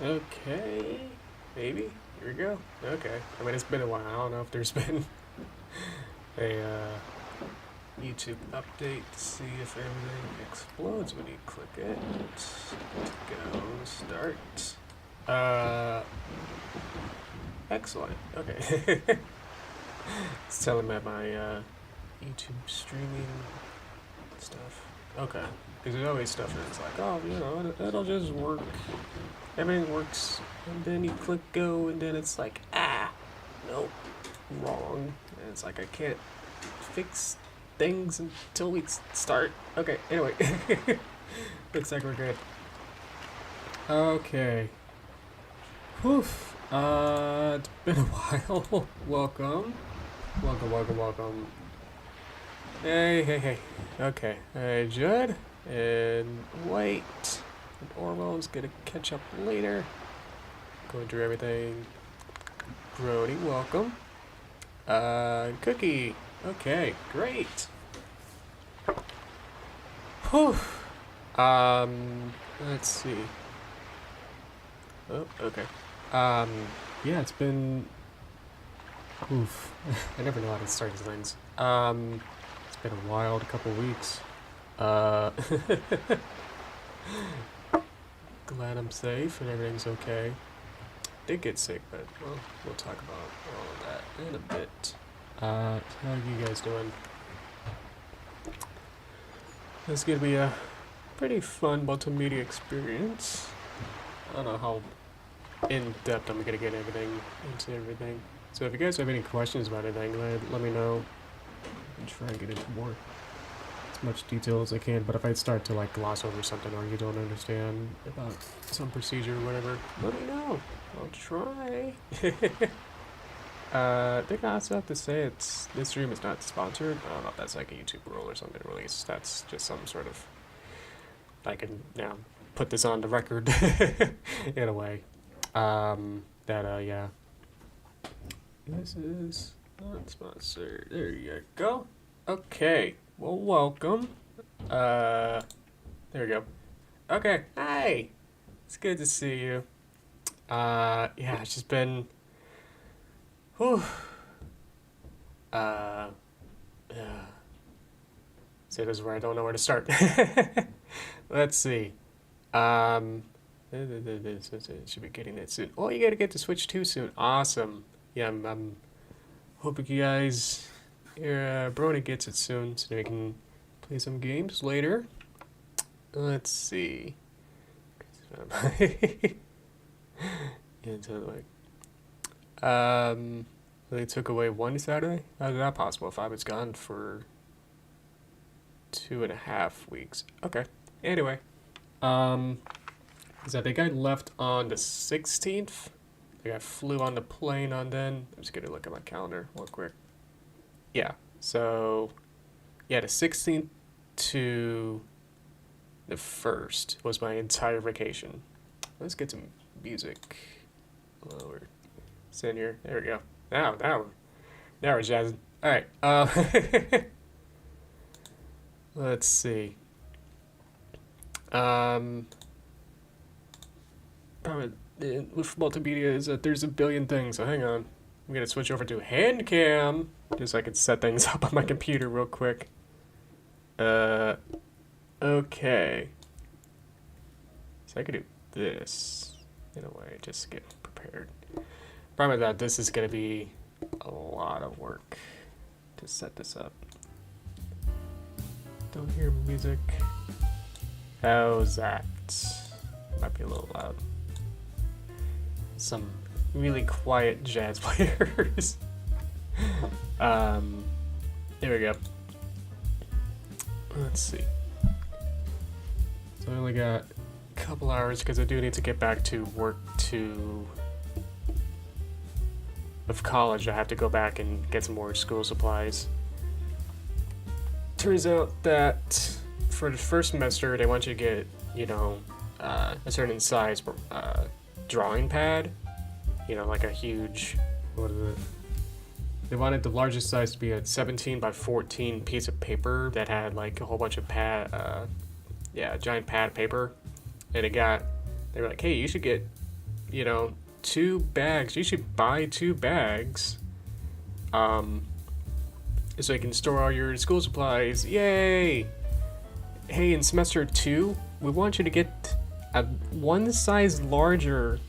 Okay, maybe. Here we go. Okay. I mean, it's been a while. I don't know if there's been a YouTube update to see if everything explodes when you click it. Go. Start. Excellent. Okay. It's telling me about my YouTube streaming stuff. Okay. Because there's always stuff that's like, oh, you know, it'll just work. Everything works. And then you click go, and then it's like, nope, wrong. And it's like, I can't fix things until we start. Okay, anyway. Looks like we're good. Okay. Whew. It's been a while. Welcome. Welcome. Hey. Okay. Hey, Judd. And wait. And Orwell's gonna catch up later. Going through everything. Brody, welcome. Cookie. Okay, great. Whew. Let's see. Oh, okay. Yeah, it's been... Oof. I never know how to start these things. It's been a wild couple weeks. Glad I'm safe and everything's okay. Did get sick, but well, we'll talk about all of that in a bit. How are you guys doing? It's gonna be a pretty fun multimedia experience. I don't know how in depth I'm gonna get everything into everything. So if you guys have any questions about anything, let me know. And try and get into more as much detail as I can. But if I start to like gloss over something or you don't understand about some procedure or whatever, let me know. I'll try. I think I also have to say this stream is not sponsored. I don't know if that's like a YouTube rule or something release. That's just some sort of, I can now put this on the record in a way. Yeah. This is not sponsored. There you go. Okay. Well, welcome. There we go. Okay. Hi. It's good to see you. Yeah, it's just been... Whew. Yeah. So this is where I don't know where to start. Let's see. Should be getting it soon. Oh, you gotta get the Switch 2 soon. Awesome. Yeah, I'm hoping you guys, Brony gets it soon so we can play some games later. Let's see. They took away one Saturday? How is that possible if I was gone for 2.5 weeks? Okay. Anyway. I think I left on the 16th. I flew on the plane on then. I'm just gonna look at my calendar real quick. Yeah, so yeah, the 16th to the 1st was my entire vacation. Let's get some music. Well, we're sitting here. There we go. Now we're jazzing. All right. Let's see. Probably with multimedia is that there's a billion things, so hang on. I'm gonna switch over to hand cam just so I can set things up on my computer real quick. Okay. So I could do this in a way, just to get prepared. Problem with that, this is gonna be a lot of work to set this up. Don't hear music. How's that? Might be a little loud. Some really quiet jazz players. There we go. Let's see. So I only got a couple hours because I do need to get back to work with college. I have to go back and get some more school supplies. Turns out that for the first semester they want you to get, you know, a certain size drawing pad, you know, like a huge, what is it? They wanted the largest size to be a 17 by 14 piece of paper that had like a whole bunch of giant pad paper. And they were like, hey, you should get you know, 2 bags. You should buy 2 bags. So you can store all your school supplies. Yay! Hey, in semester 2, we want you to get a 1 size larger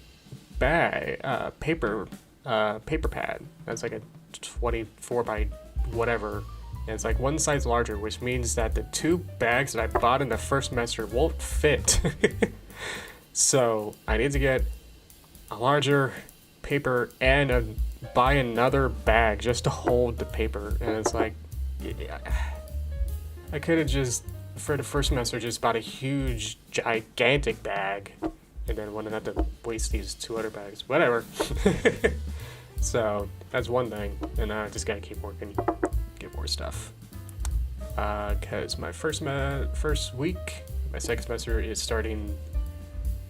bag, paper pad. That's like a 24 by whatever. And it's like 1 size larger, which means that the 2 bags that I bought in the first semester won't fit. So I need to get a larger paper and buy another bag just to hold the paper. And it's like, yeah, I could have just, for the first semester, just bought a huge, gigantic bag, and then wouldn't have to waste these 2 other bags. Whatever. So that's one thing, and I just gotta keep working, get more stuff. Cause my first week, my second semester is starting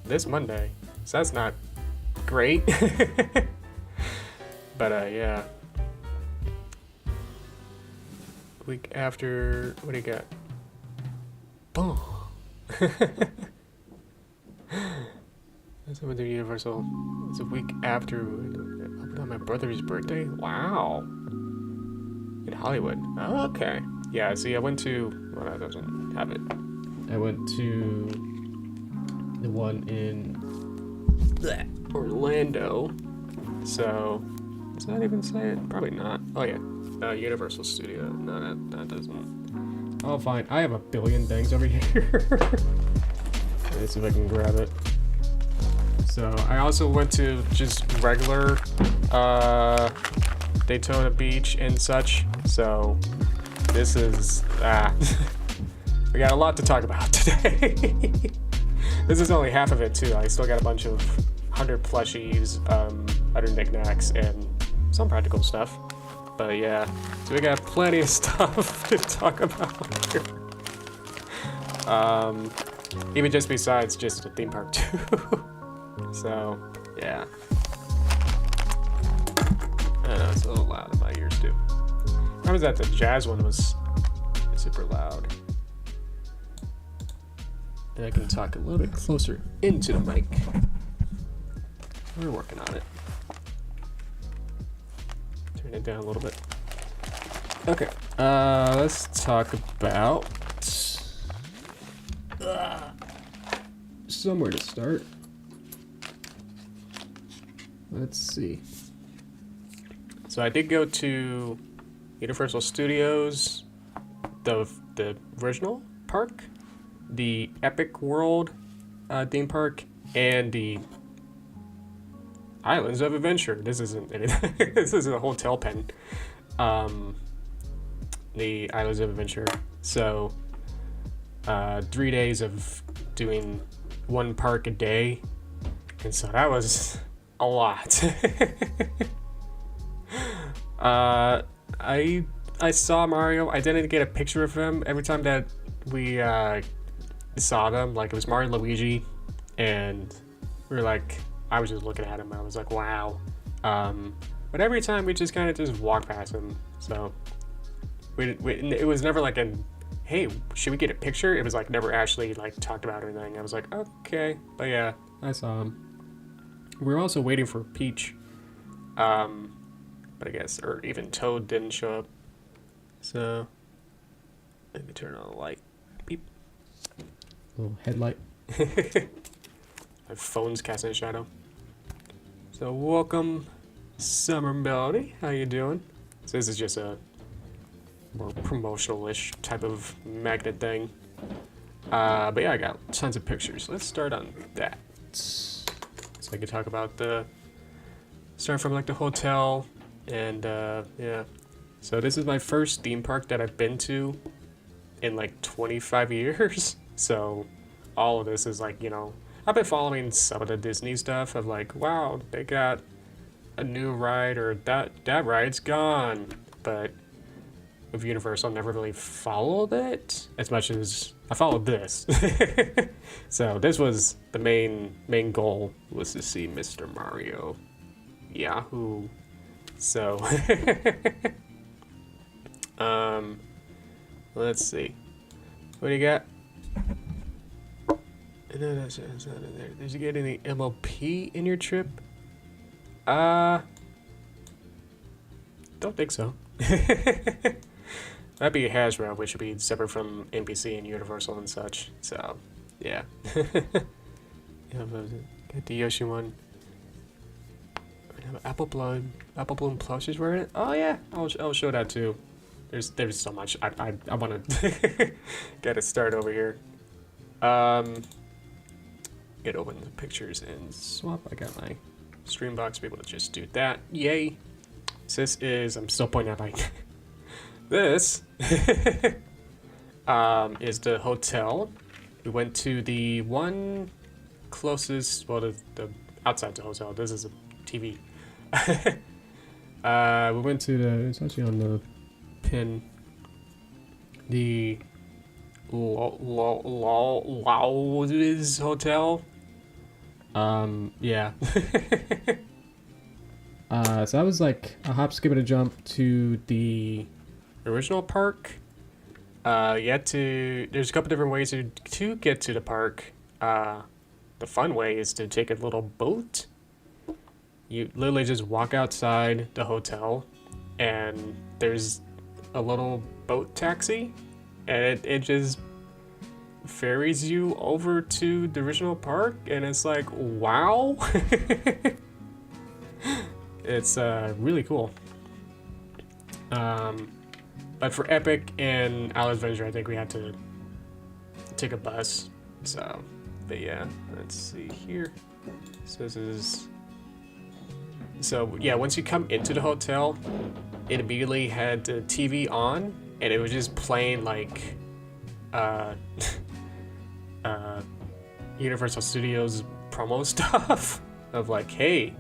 this Monday, so that's not great. But yeah. Week after, what do you got? Boom. That's what the Universal. It's a week after on my brother's birthday. Wow. In Hollywood. Oh, okay. Yeah. See, I went to. Well, that doesn't have it. I went to the one in Orlando. So does that even say it? Probably not. Oh yeah. Universal Studio. No, that doesn't. Oh, fine. I have a billion things over here. Let's see if I can grab it. So I also went to just regular Daytona Beach and such. So this is we got a lot to talk about today. This is only half of it too. I still got a bunch of 100 plushies, other knickknacks, and some practical stuff. But yeah, so we got plenty of stuff to talk about here. Even just besides just the theme park too. So yeah. I know it's a little loud in my ears too. How was that? The jazz one was super loud. And I can talk a little bit closer into the mic. We're working on it. Turn it down a little bit. Okay, let's talk about somewhere to start. Let's see. So I did go to Universal Studios, the original park, the Epic World theme park, and the Islands of Adventure. This isn't anything. This is a hotel pen. The Islands of Adventure. So 3 days of doing 1 park a day, and so that was a lot. I saw Mario. I didn't get a picture of him every time that we saw them. Like, it was Mario and Luigi, and we were like, I was just looking at him. I was like, wow. But every time we just kind of just walked past him. So it was never like a, hey, should we get a picture? It was like never actually like talked about or anything. I was like, okay. But yeah, I saw him. We were also waiting for Peach. But I guess, or even Toad didn't show up. So let me turn on the light. Beep. Little headlight. My phone's casting a shadow. So welcome, Summer Melody. How you doing? So this is just a more promotional-ish type of magnet thing. But yeah, I got tons of pictures. Let's start on that. So I can talk about start from like the hotel, and yeah. So this is my first theme park that I've been to in like 25 years. So all of this is like, you know, I've been following some of the Disney stuff of like, wow, they got a new ride, or that ride's gone. But with Universal, I never really followed it as much as I followed this. So this was the main goal, was to see Mr. Mario. Yahoo. So let's see. What do you got? And then that's not in there. Did you get any MLP in your trip? Don't think so. That'd be a Hasbro, which would be separate from NBC and Universal and such. So, yeah. Get the Yoshi one. Apple Bloom plushes were in it. Oh yeah, I'll show that too. There's so much. I want to get a start over here. Get open the pictures and swap. I got my stream box to be able to just do that. Yay! So this is, I'm still pointing out like this is the hotel. We went to the one closest, well, the outside the hotel. This is a TV. We went to the, it's actually on the pin, the Law's Hotel. Yeah. So I was like a hop, skip, and a jump to the original park. There's a couple different ways to get to the park. The fun way is to take a little boat. You literally just walk outside the hotel, and there's a little boat taxi, and it just ferries you over to the original park, and it's like, wow. It's really cool. But for Epic and Island Adventure, I think we had to take a bus. So, but yeah, let's see here. So this is, so yeah, once you come into the hotel, it immediately had the TV on, and it was just playing like Universal Studios promo stuff of like, hey,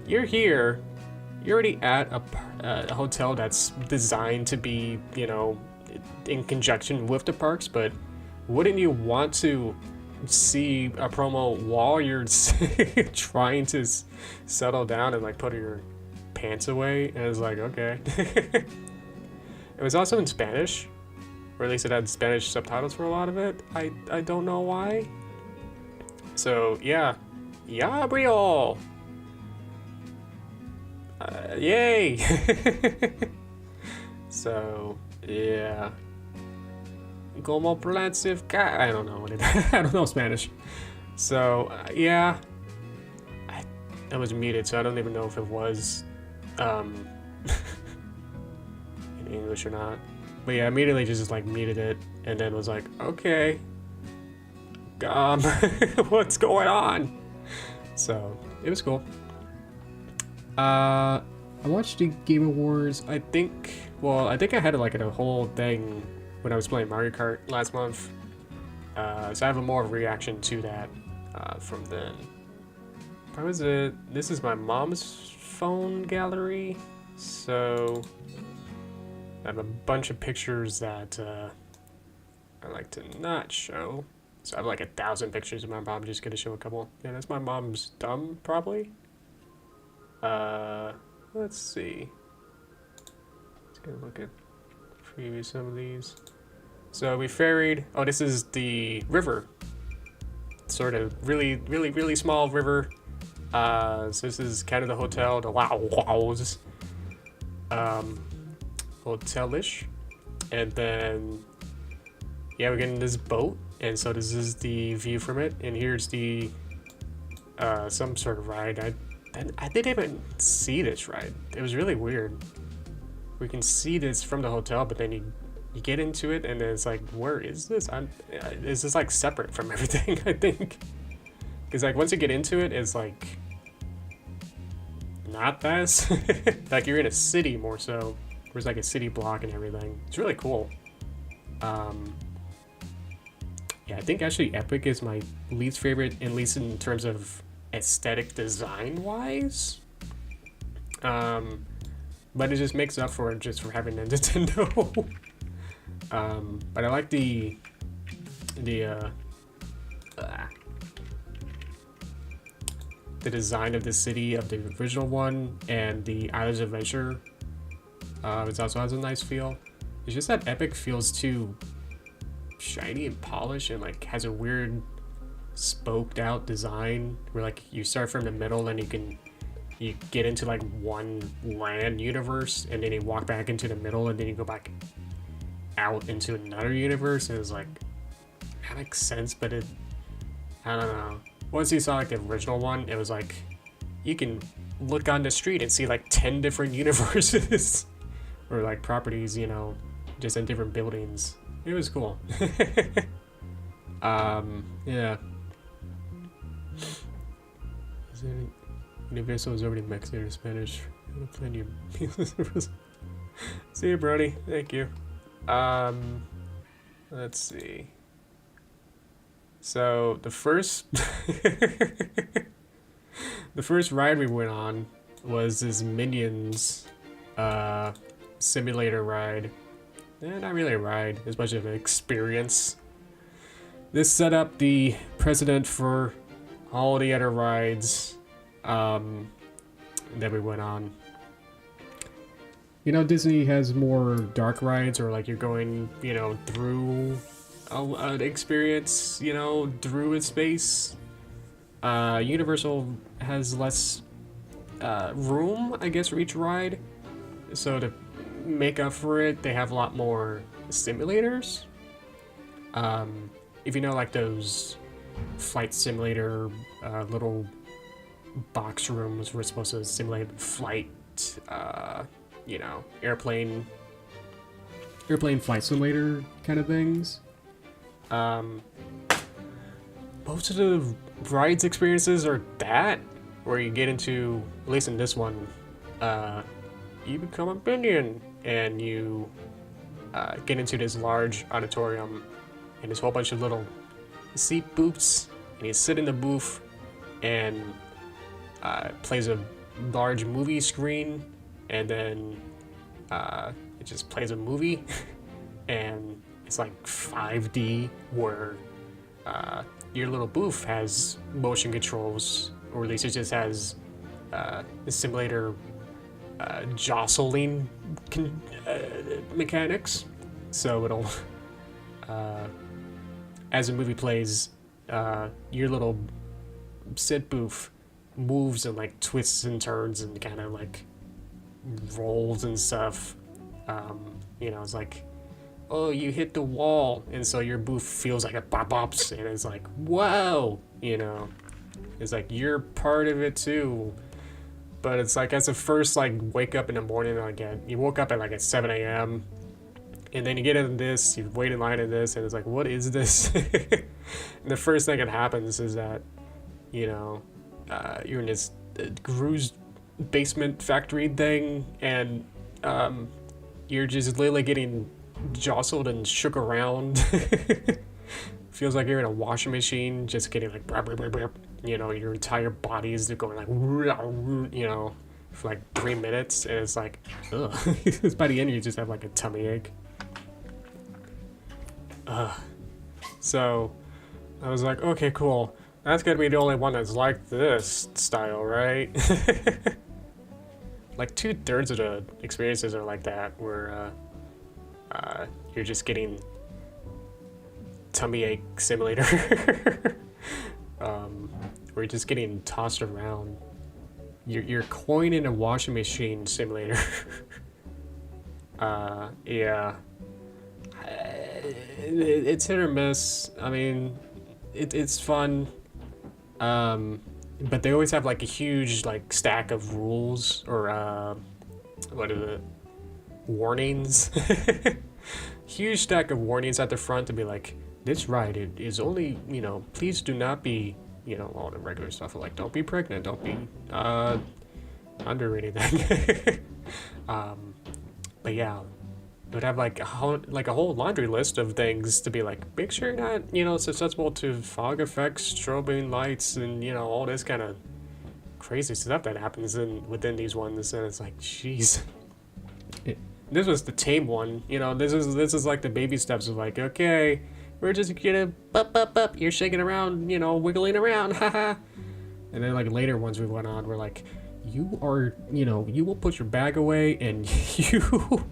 you're here, you're already at a hotel that's designed to be, you know, in conjunction with the parks, but wouldn't you want to see a promo while you're trying to settle down and like put your pants away? And it's like, okay. It was also in Spanish, or at least it had Spanish subtitles for a lot of it. I don't know why. So yeah, Gabriel. Yay! So yeah. Como planificar? I don't know what it. I don't know Spanish. So yeah, I was muted, so I don't even know if it was in English or not. But yeah, I immediately just like muted it, and then was like, okay, what's going on? So it was cool. I watched the Game Awards. I think I had like a whole thing when I was playing Mario Kart last month. So I have a more reaction to that from then. How was it? This is my mom's phone gallery. So I have a bunch of pictures that I like to not show. So I have like 1,000 pictures of my mom. I'm just gonna show a couple. Yeah, that's my mom's thumb, probably. Let's see. Let's go look at preview some of these. So we ferried. Oh, this is the river. Sort of really small river. So this is kind of the hotel, the Wow's hotel-ish. And then yeah, we're getting this boat, and so this is the view from it. And here's the some sort of ride. I didn't even see this ride. It was really weird. We can see this from the hotel, but then you get into it, and then it's like, where is this? Is this like separate from everything? I think, because like once you get into it, it's like not that. Like you're in a city more so. There's like a city block and everything. It's really cool. Yeah, I think actually Epic is my least favorite, at least in terms of aesthetic design wise. But it just makes up for it just for having a Nintendo. But I like the design of the city of the original one, and the Islands Adventure. It also has a nice feel. It's just that Epic feels too shiny and polished, and like has a weird spoked out design where like you start from the middle and you get into like one land universe and then you walk back into the middle and then you go back out into another universe, and it's like that makes sense, but I don't know. Once you saw like the original one, it was like you can look on the street and see like 10 different universes or like properties, you know, just in different buildings. It was cool. Yeah. Universal is already Mexican or Spanish. Plenty of See you, Brody. Thank you. Let's see. So the first the first ride we went on was this Minions simulator ride. Not really a ride, as much of an experience. This set up the precedent for all the other rides that we went on. You know, Disney has more dark rides, or like you're going, you know, through an experience, you know, through a space. Universal has less room, I guess, for each ride. So to make up for it, they have a lot more simulators. If you know, like those flight simulator little box rooms were supposed to simulate flight, you know, airplane flight simulator kind of things. Most of the rides experiences are that, where you get into, at least in this one, you become a minion and you get into this large auditorium and there's a whole bunch of little seat booths, and you sit in the booth and it plays a large movie screen, and then it just plays a movie and it's like 5D where your little booth has motion controls, or at least it just has the simulator jostling mechanics. So it'll as the movie plays, your little sit booth moves and like twists and turns and kind of like rolls and stuff. You know, it's like, oh, you hit the wall, and so your booth feels like it bops, and it's like, whoa, you know, it's like you're part of it too. But it's like, as a first like wake up in the morning, like you woke up at like at 7 a.m. and then you get into this, you wait in line in this, and it's like, what is this? And the first thing that happens is that, you know, you're in this Gru's basement factory thing, and you're just literally getting jostled and shook around. Feels like you're in a washing machine, just getting like, brap, brap, brap, brap. You know, your entire body is going like, you know, for like 3 minutes, and it's like, ugh. By the end, you just have like a tummy ache. So I was like, okay, cool. That's gonna be the only one that's like this style, right? Like 2/3 of the experiences are like that, where you're just getting tummy ache simulator. Where you're just getting tossed around. You're coin in a washing machine simulator. Yeah. It's hit or miss. I mean, it's fun. But they always have like a huge like stack of rules, or what is it? Warnings. Huge stack of warnings at the front to be like, this ride is only, you know, please do not be, you know, all the regular stuff like, don't be pregnant, don't be under anything. But yeah, it would have like a whole laundry list of things to be like, make sure you're not, you know, susceptible to fog effects, strobing lights, and, you know, all this kind of crazy stuff that happens within these ones. And it's like, jeez. This was the tame one, you know. This is like the baby steps of like, okay, we're just gonna up. You're shaking around, you know, wiggling around, haha. And then like later ones we went on, we're like, you are, you know, you will put your bag away and you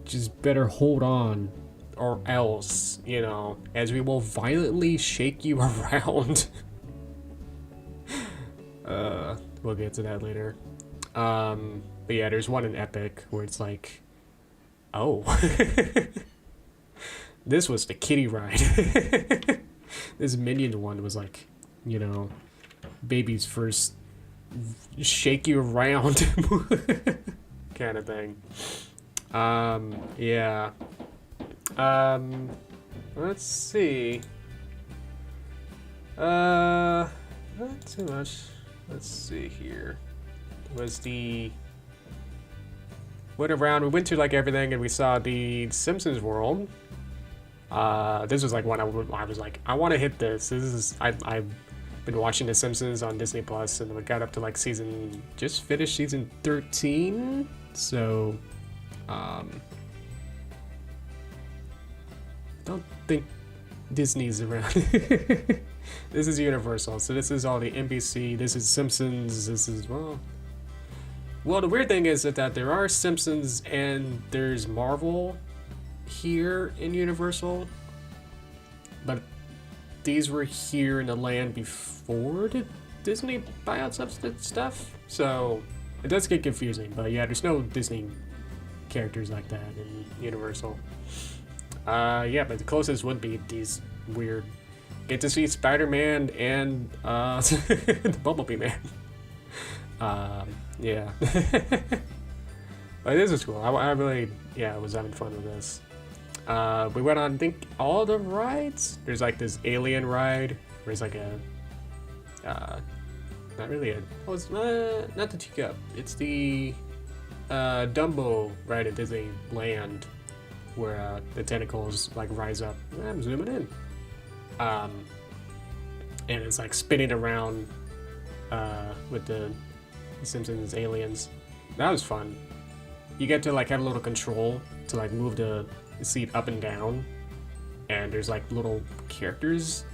just better hold on or else, you know, as we will violently shake you around. We'll get to that later. But yeah, there's one in Epic where it's like, oh, this was the kiddie ride. This Minion one was like, you know, baby's first shake you around kind of thing. Yeah. Let's see. Not too much. Let's see here. Was the went around, we went to like everything, and we saw the Simpsons world. This was like one I was like, I want to hit this. This is I've been watching The Simpsons on Disney Plus, and we got up to like just finished season 13. So, don't think Disney's around. This is Universal, so this is all the NBC. This is Simpsons. This is well, the weird thing is that there are Simpsons and there's Marvel here in Universal, but these were here in the land before the Disney buyouts of stuff, so it does get confusing. But yeah, there's no Disney characters like that in Universal. Yeah, but the closest would be these weird. Get to see Spider-Man and the Bumblebee Man. Yeah. But this is cool. I really, yeah, was having fun with this. We went on, I think, all the rides. There's like this alien ride. There's like a, not really a, oh, it's not the teacup. It's the Dumbo ride at Disneyland, where the tentacles like rise up. I'm zooming in. And it's like spinning around with the Simpsons aliens. That was fun. You get to like have a little control to like move the seat up and down, and there's like little characters,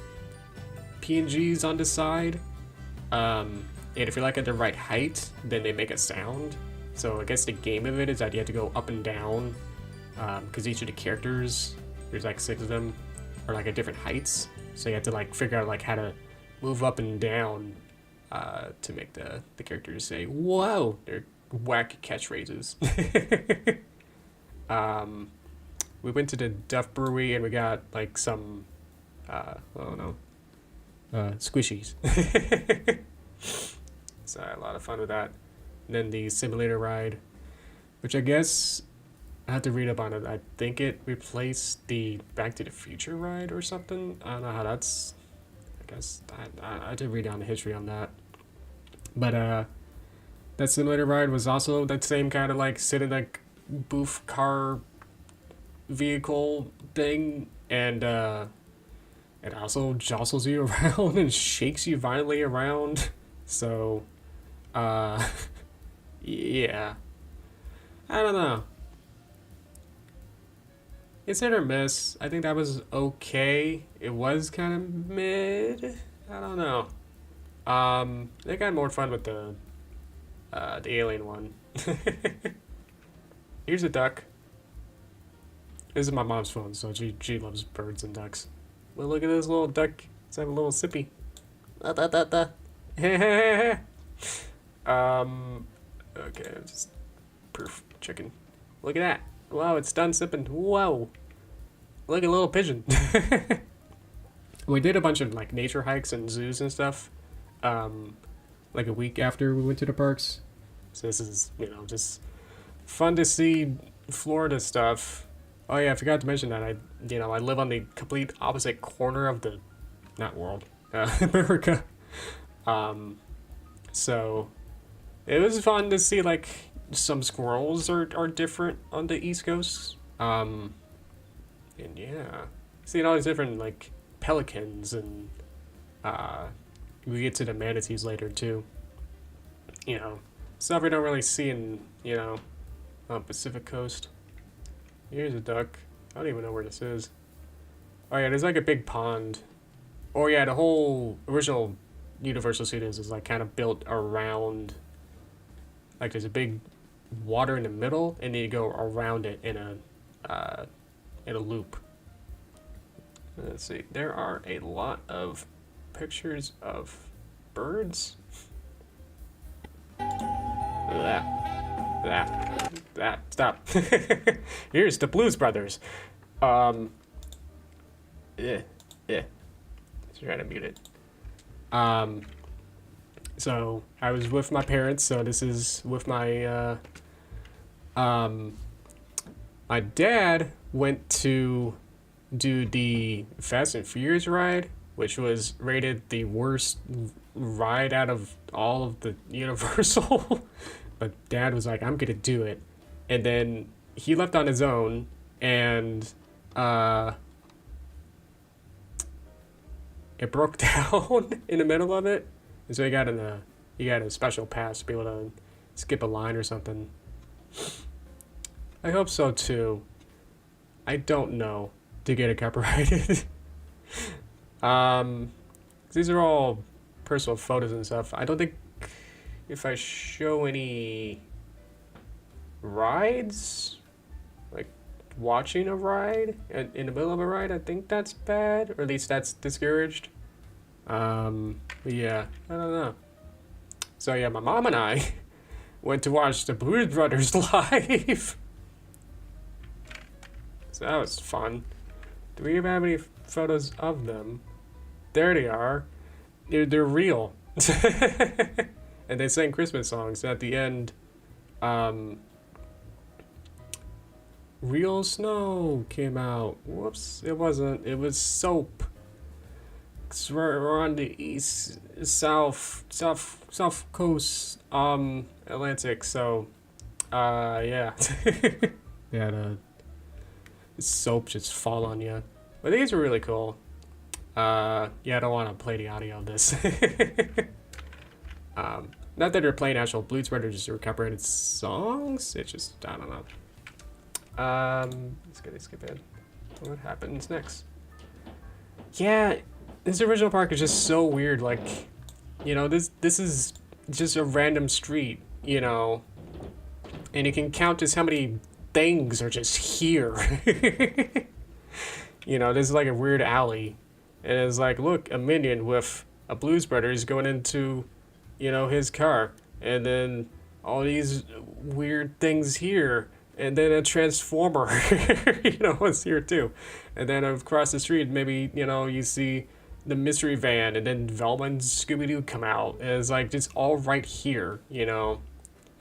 PNGs on the side. And if you're like at the right height, then they make a sound. So I guess the game of it is that you have to go up and down, because each of the characters, there's like 6 of them, are like at different heights. So you have to like figure out like how to move up and down to make the characters say "whoa." They're wacky catchphrases. We went to the Duff Brewery and we got like some squishies. So I had a lot of fun with that. And then the simulator ride, which I guess I had to read up on it. I think it replaced the Back to the Future ride or something. I don't know how that's. I guess I had to read on the history on that. But that simulator ride was also that same kind of like sit in like booth car vehicle thing, and it also jostles you around and shakes you violently around. So, yeah, I don't know. It's hit or miss. I think that was okay. It was kind of mid. I don't know. I think I had more fun with the alien one. Here's a duck. This is my mom's phone, so she loves birds and ducks. Well, look at this little duck. Let's have a little sippy. Okay, just proof chicken. Look at that. Wow, it's done sipping. Whoa. Look at a little pigeon. We did a bunch of like nature hikes and zoos and stuff. Like a week after we went to the parks. So this is, you know, just fun to see Florida stuff. Oh yeah, I forgot to mention that I live on the complete opposite corner of the, not world, America. So it was fun to see like some squirrels are different on the East Coast. And yeah, seeing all these different like pelicans, and we get to the manatees later too. You know, stuff we don't really see in, you know, Pacific Coast. Here's a duck. I don't even know where this is. Oh yeah, there's like a big pond. Oh yeah, the whole original Universal Studios is like kind of built around, like there's a big water in the middle, and then you go around it in a loop. Let's see. There are a lot of pictures of birds. That. Stop. Here's the Blues Brothers. Yeah. Let's try to mute it. So I was with my parents. So this is with my my dad went to do the Fast and Furious ride, which was rated the worst ride out of all of the Universal. But Dad was like, I'm gonna do it. And then he left on his own, and it broke down in the middle of it. And so he got a special pass to be able to skip a line or something. I hope so too. I don't know to get it copyrighted. These are all personal photos and stuff. I don't think if I show any rides, like watching a ride in the middle of a ride, I think that's bad, or at least that's discouraged. But yeah, I don't know. So yeah, my mom and I went to watch the Blues Brothers live. So that was fun. Do we even have any photos of them? There they are. They're real. And they sang Christmas songs at the end. Real Snow came out. Whoops, it wasn't. It was Soap. We're on the south coast, Atlantic. So, yeah. Yeah, the soap just fall on you. But these are really cool. Yeah, I don't want to play the audio of this. Not that they're playing actual Blues Brothers or copyrighted songs. It's just, I don't know. Let's get a skip in. What happens next? Yeah, this original park is just so weird. Like, you know, this is just a random street, you know, and you can count just how many things are just here. You know, this is like a weird alley, and it's like, look, a minion with a Blues Brothers going into, you know, his car, and then all these weird things here, and then a transformer, you know, was here too, and then across the street, maybe, you know, you see the mystery van, and then Velma and Scooby-Doo come out, and it's like just all right here, you know.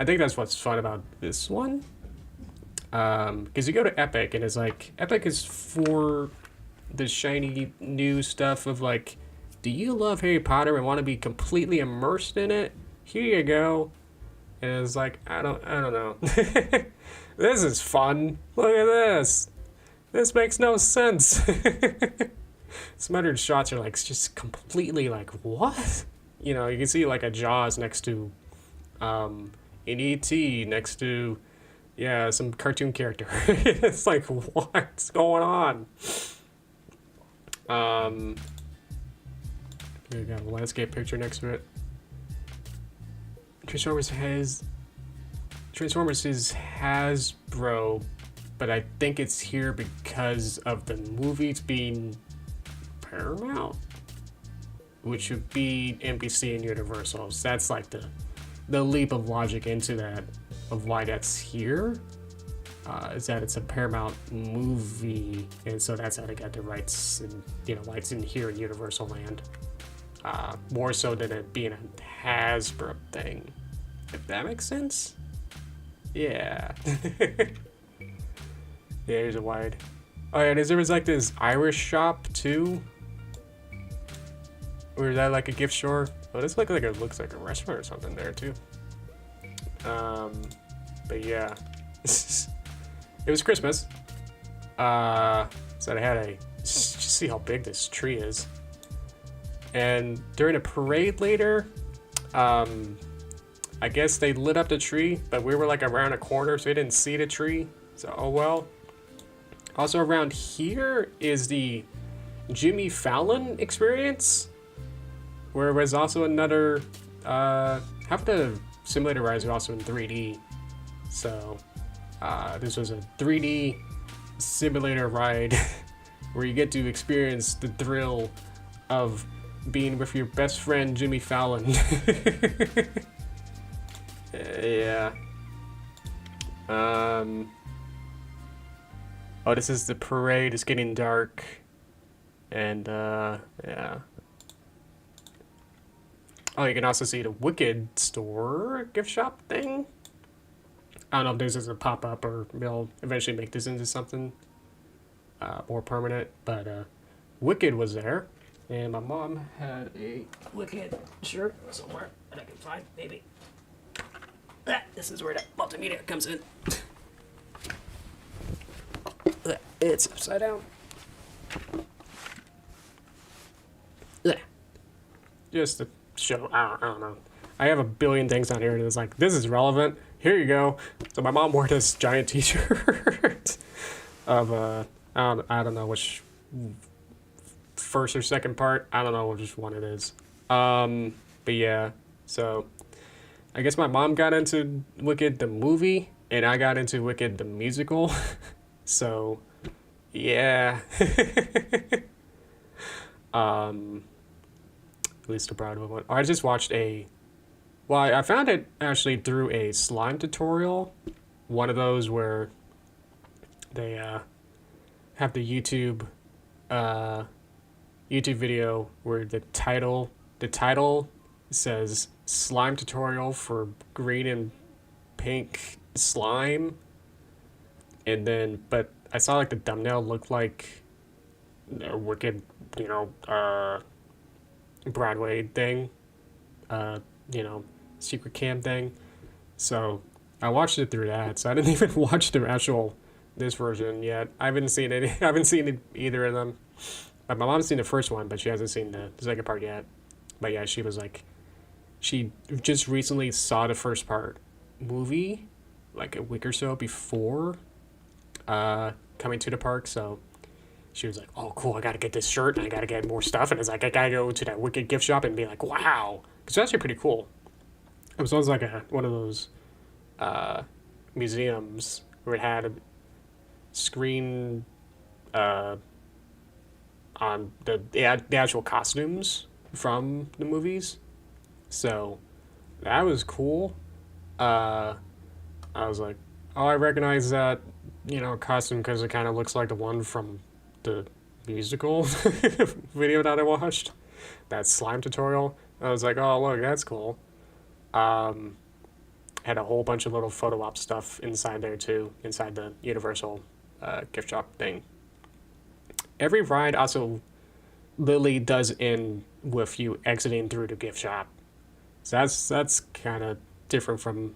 I think that's what's fun about this one. Because you go to Epic, and it's like, Epic is for the shiny new stuff of like, do you love Harry Potter and want to be completely immersed in it? Here you go. And it's like, I don't know. This is fun. Look at this. This makes no sense. Some other shots are like just completely like, what? You know, you can see like a Jaws next to an E.T. next to, yeah, some cartoon character. It's like, what's going on? We got a landscape picture next to it. Transformers is Hasbro, but I think it's here because of the movies being Paramount, which would be NBC and Universal. So that's like the leap of logic into that of why that's here. Is that it's a Paramount movie, and so that's how they got the rights, and you know why it's in here in Universal Land. More so than it being a Hasbro thing, if that makes sense. Yeah. Yeah, here's a wide. Oh yeah, there was like this Irish shop too. Or is that like a gift store? Oh, this looks like a restaurant or something there too. But yeah. It was Christmas. So I had just see how big this tree is. And during a parade later, I guess they lit up the tree, but we were like around a corner, so we didn't see the tree. So, oh well. Also around here is the Jimmy Fallon experience, where it was also another, half the simulator rides are also in 3D. So, this was a 3D simulator ride where you get to experience the thrill of being with your best friend Jimmy Fallon. Yeah. Oh, this is the parade. It's getting dark, and yeah. Oh, you can also see the Wicked store gift shop thing. I don't know if this is a pop up or they'll eventually make this into something more permanent, but Wicked was there, and my mom had a Wicked shirt somewhere that I can find, maybe. This is where that multimedia comes in. It's upside down. Just to show, I don't know. I have a billion things on here, and it's like, this is relevant. Here you go. So my mom wore this giant T-shirt of I don't know which first or second part. I don't know which one it is. But yeah. So I guess my mom got into Wicked the movie, and I got into Wicked the musical. So yeah. At least the Broadway one. I just watched well, I found it actually through a slime tutorial. One of those where they have the YouTube video where the title says slime tutorial for green and pink slime. And then, but I saw like the thumbnail looked like a Wicked, Broadway thing, secret cam thing. So I watched it through that. So I didn't even watch the actual this version yet. I haven't seen either of them. My mom's seen the first one, but she hasn't seen the second part yet. But yeah, she was like, she just recently saw the first part movie, like a week or so before coming to the park. So she was like, oh, cool, I gotta get this shirt and I gotta get more stuff. And it's like, I gotta go to that Wicked gift shop and be like, wow. Because it's actually pretty cool. It was always like one of those museums where it had a screen on the actual costumes from the movies. So that was cool. I was like, oh, I recognize that, costume because it kind of looks like the one from the musical video that I watched. That slime tutorial. I was like, oh, look, that's cool. Had a whole bunch of little photo op stuff inside there too, inside the Universal gift shop thing. Every ride also literally does end with you exiting through the gift shop. So that's kind of different from.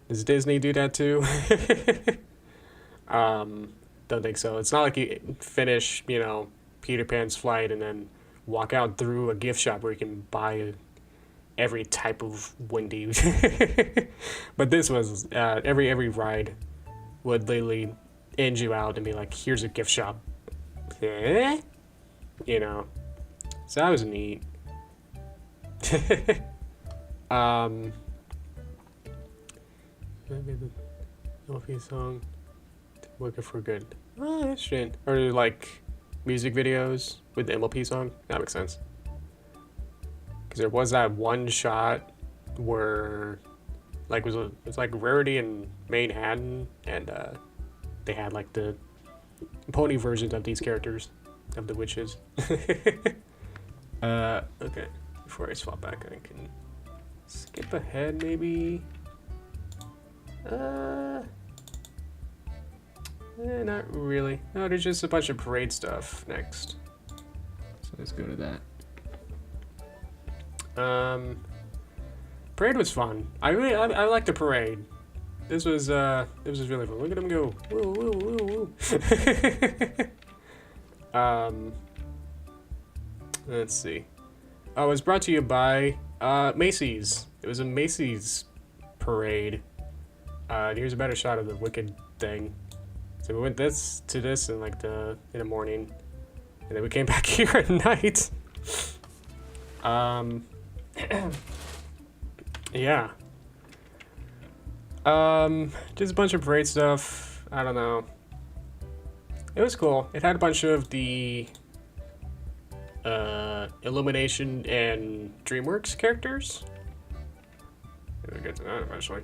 Does Disney do that too? Don't think so. It's not like you finish, Peter Pan's flight and then walk out through a gift shop where you can buy every type of Wendy. But this was every ride would literally end you out and be like, here's a gift shop. So that was neat. Elfie song, Working for Good. Oh, that's shit. Or like music videos with the MLP song. That makes sense. Because there was that one shot where, like, it's like Rarity in Manhattan, and they had like the pony versions of these characters, of the witches. Okay. Before I swap back, I can skip ahead maybe. Not really. No, there's just a bunch of parade stuff next. So let's go to that. Parade was fun. I liked the parade. This was really fun. Look at him go. Woo, woo, woo, woo. Let's see. Oh, it was brought to you by Macy's. It was a Macy's parade. Here's a better shot of the Wicked thing. So we went to this in like in the morning, and then we came back here at night. Yeah. Just a bunch of parade stuff. I don't know. It was cool. It had a bunch of the Illumination and DreamWorks characters. We'll get to that eventually.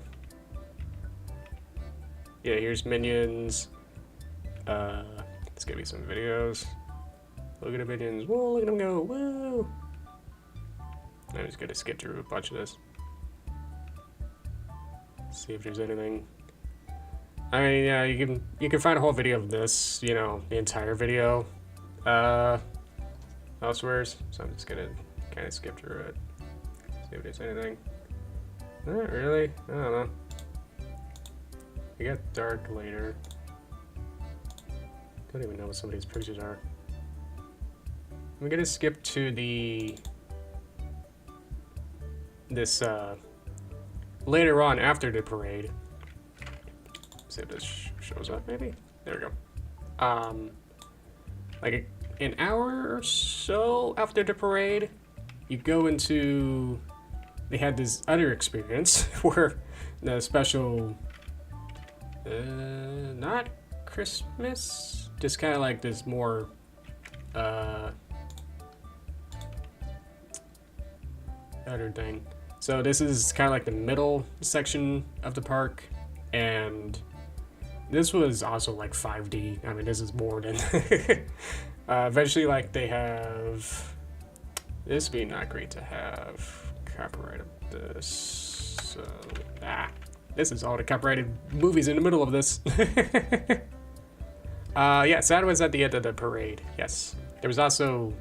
Yeah, here's Minions. Let's give you some videos. Look at the Minions. Whoa, look at them go. Woo! I'm just gonna skip through a bunch of this. See if there's anything. I mean, yeah, you can find a whole video of this, you know, the entire video, elsewhere. So I'm just gonna kind of skip through it. See if there's anything. Not really. I don't know. It got dark later. Don't even know what some of these pictures are. I'm gonna skip to this later on after the parade. See if this shows up, maybe? There we go. Like an hour or so after the parade, you go into... They had this other experience where the special... not Christmas? Just kind of like this more... other thing. So this is kind of like the middle section of the park, and this was also like 5D. I mean, this is more than eventually, like, they have this would be not great to have copyright of this. So this is all the copyrighted movies in the middle of this. Yeah, so that was at the end of the parade. Yes, there was also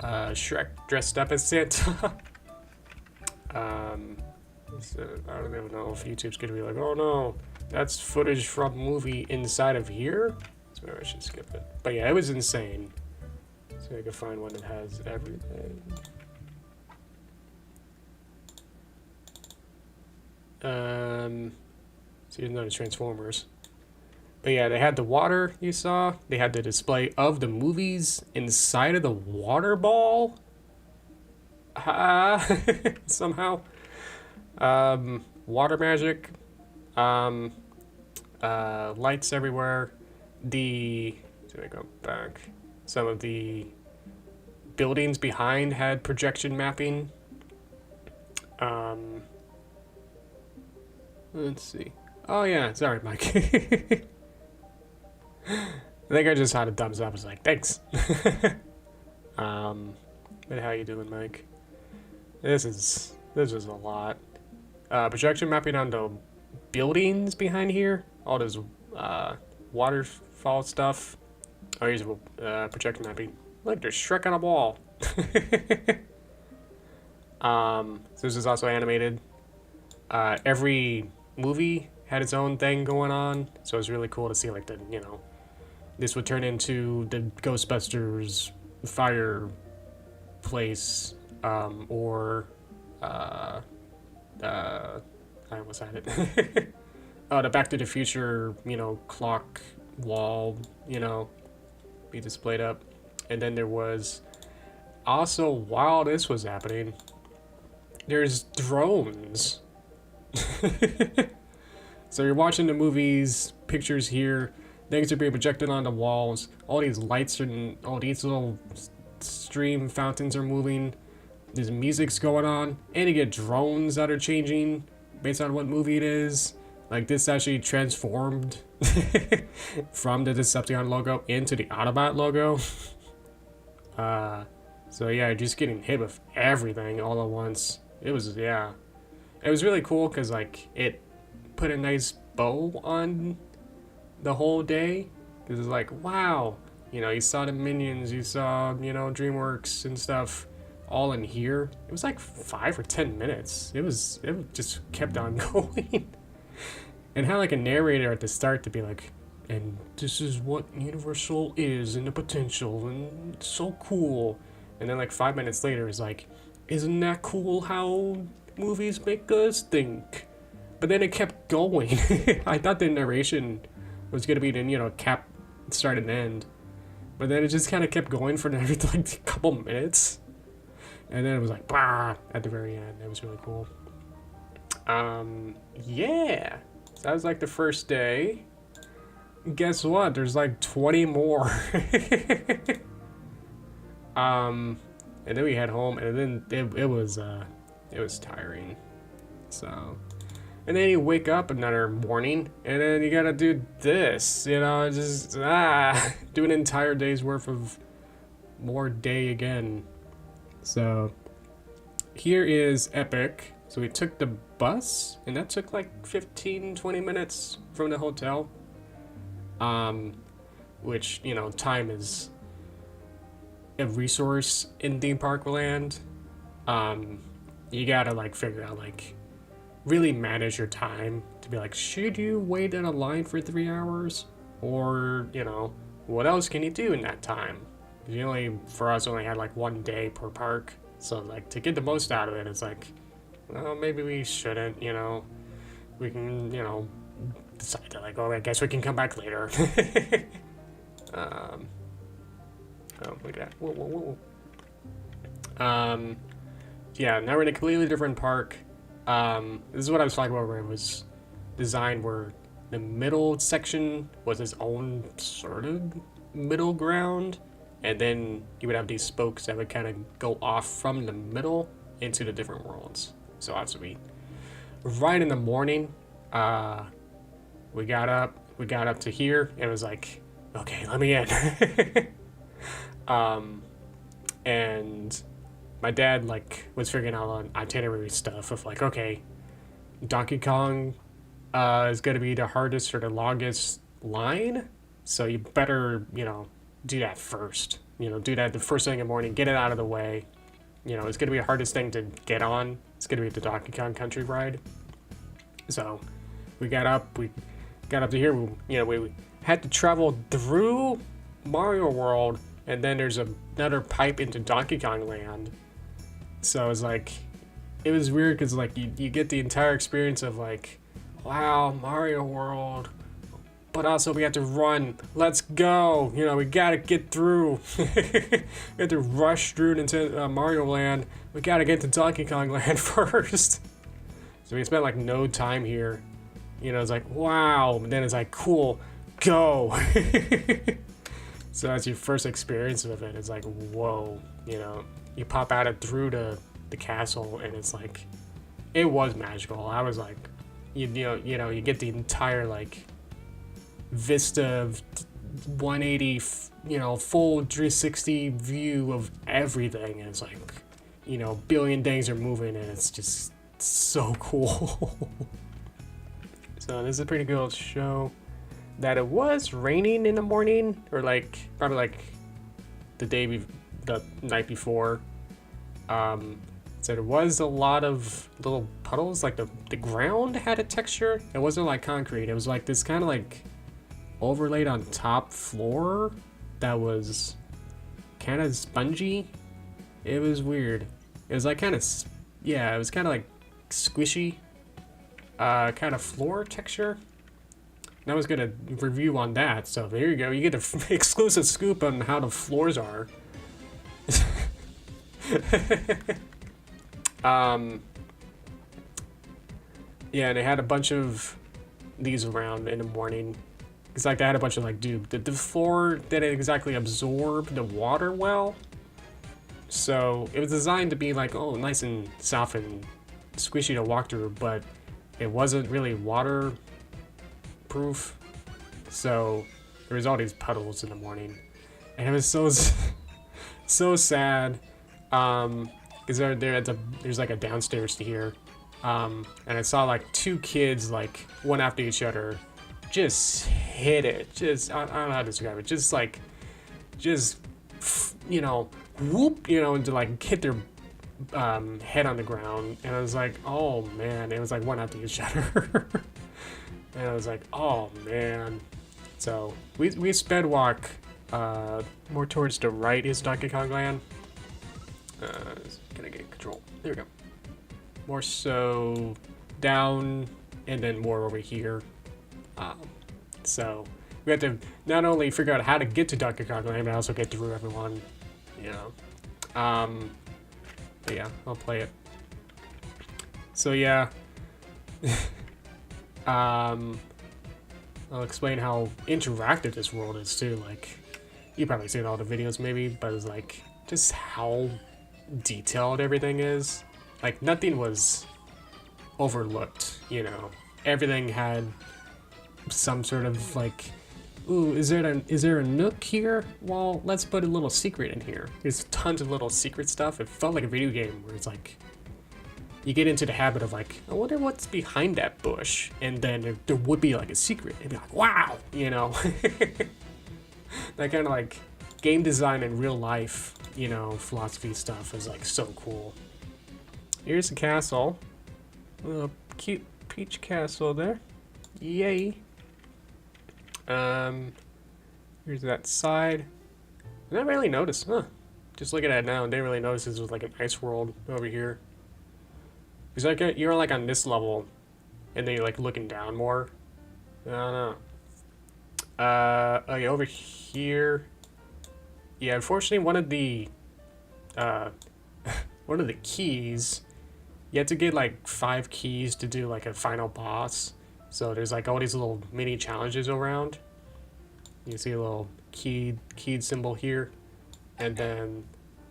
Shrek dressed up as Santa. So I don't even know if YouTube's gonna be like, oh no, that's footage from movie inside of here. So maybe I should skip it. But yeah, it was insane. So I can find one that has everything. So there's no Transformers. But yeah, they had the water you saw. They had the display of the movies inside of the water ball. Somehow. Water magic. Lights everywhere. Let me go back. Some of the buildings behind had projection mapping. Let's see. Oh yeah, sorry, Mike. I think I just had a thumbs up. I was like, thanks. But how you doing, Mike? This is a lot. Projection mapping on the buildings behind here. All this waterfall stuff. Oh, here's projection mapping. Look, there's Shrek on a wall. So this is also animated. Every movie had its own thing going on, so it was really cool to see, like, the, you know, this would turn into the Ghostbusters fireplace, or I almost had it. Oh, the Back to the Future, you know, clock wall, you know, be displayed up. And then there was also, while this was happening, there's drones. So you're watching the movies, pictures here, things are being projected on the walls, all these lights and all these little stream fountains are moving, there's music's going on, and you get drones that are changing based on what movie it is. Like, this actually transformed from the Decepticon logo into the Autobot logo. So yeah, just getting hit with everything all at once. It was, yeah. It was really cool because, like, it put a nice bow on the whole day. Because it's like, wow, you know, you saw the Minions, you saw, you know, DreamWorks and stuff all in here. It was like 5 or 10 minutes. It just kept on going. And had like a narrator at the start to be like, and this is what Universal is and the potential and it's so cool. And then like 5 minutes later it's like, isn't that cool how movies make us think? But then it kept going. I thought the narration was gonna be the, you know, cap, start and end. But then it just kind of kept going for every like a couple minutes. And then it was like, bah, at the very end. It was really cool. Yeah. So that was like the first day. guess what? There's like 20 more. And then we head home, and then it was tiring. So, and then you wake up another morning, and then you gotta do this, you know, just do an entire day's worth of more day again. So here is epic. So we took the bus, and that took like 15-20 minutes from the hotel. Which, you know, time is a resource in theme park land. You gotta like figure out like really manage your time to be like, should you wait in a line for 3 hours, or you know, what else can you do in that time? You only, for us, only had like 1 day per park, so like to get the most out of it, it's like, well, maybe we shouldn't, you know, we can, you know, decide to like, oh, I guess we can come back later. Oh, look at that. Whoa, whoa, whoa. Yeah, now we're in a completely different park. This is what I was talking about, where it was designed where the middle section was its own sort of middle ground, and then you would have these spokes that would kind of go off from the middle into the different worlds. So obviously, right in the morning, we got up to here, and it was like, okay, let me in. And my dad like was figuring out on itinerary stuff of like, okay, Donkey Kong is gonna be the hardest or the longest line, so you better, you know, do that first. You know, do that the first thing in the morning, get it out of the way. You know, it's gonna be the hardest thing to get on. It's gonna be the Donkey Kong Country ride. So we got up to here. We had to travel through Mario World, and then there's another pipe into Donkey Kong Land. So it's like, it was weird because like you get the entire experience of like, wow, Mario World, but also we have to run. Let's go. You know, we gotta get through. We have to rush through into Mario Land. We gotta get to Donkey Kong Land first. So we spent like no time here. You know, it's like, wow. And then it's like, cool, go. So that's your first experience with it. It's like, whoa, you know, you pop out it through the castle, and it's like, it was magical. I was like, you know, you get the entire like vista of 180, you know, full 360 view of everything, and it's like, you know, billion things are moving, and it's just so cool. So this is a pretty cool show. That it was raining in the morning, or like probably like the night before. So there was a lot of little puddles, like the ground had a texture. It wasn't like concrete. It was like this kind of like overlaid on top floor that was kind of spongy. It was weird. It was like kind of, yeah, it was kind of like squishy, kind of floor texture. I was gonna review on that, so there you go. You get an exclusive scoop on how the floors are. Yeah, they had a bunch of these around in the morning. It's like they had a bunch of like, dude, the floor didn't exactly absorb the water well. So it was designed to be like, oh, nice and soft and squishy to walk through, but it wasn't really waterproof. So there was all these puddles in the morning, and it was so sad. Because there's like a downstairs to here, and I saw like 2 kids, like one after each other, just hit it. Just I don't know how to describe it. Just you know, whoop, you know, and to like hit their head on the ground, and I was like, oh man, it was like one after each other. And I was like, oh man. So we sped walk more towards the right is Donkey Kong Land. Can I get control? There we go. More so down, and then more over here. So we have to not only figure out how to get to Donkey Kong Land, but also get through everyone. You know. But yeah, I'll play it. So yeah. I'll explain how interactive this world is too. Like, you've probably seen all the videos maybe, but it's like just how detailed everything is. Like, nothing was overlooked, you know. Everything had some sort of like, ooh, is there a nook here? Well, let's put a little secret in here. There's tons of little secret stuff. It felt like a video game where it's like, you get into the habit of like, I wonder what's behind that bush, and then there would be like a secret, and be like, wow, you know. That kind of like game design in real life, you know, philosophy stuff is like so cool. Here's the castle, a little cute peach castle there, yay. Here's that side. I never really noticed, huh? Just looking at it now, I didn't really notice this was like an ice world over here. It's like you're like on this level, and then you're like looking down more. I don't know. Okay, over here. Yeah, unfortunately, one of the keys, you have to get like 5 keys to do like a final boss. So there's like all these little mini challenges around. You see a little keyed symbol here, and then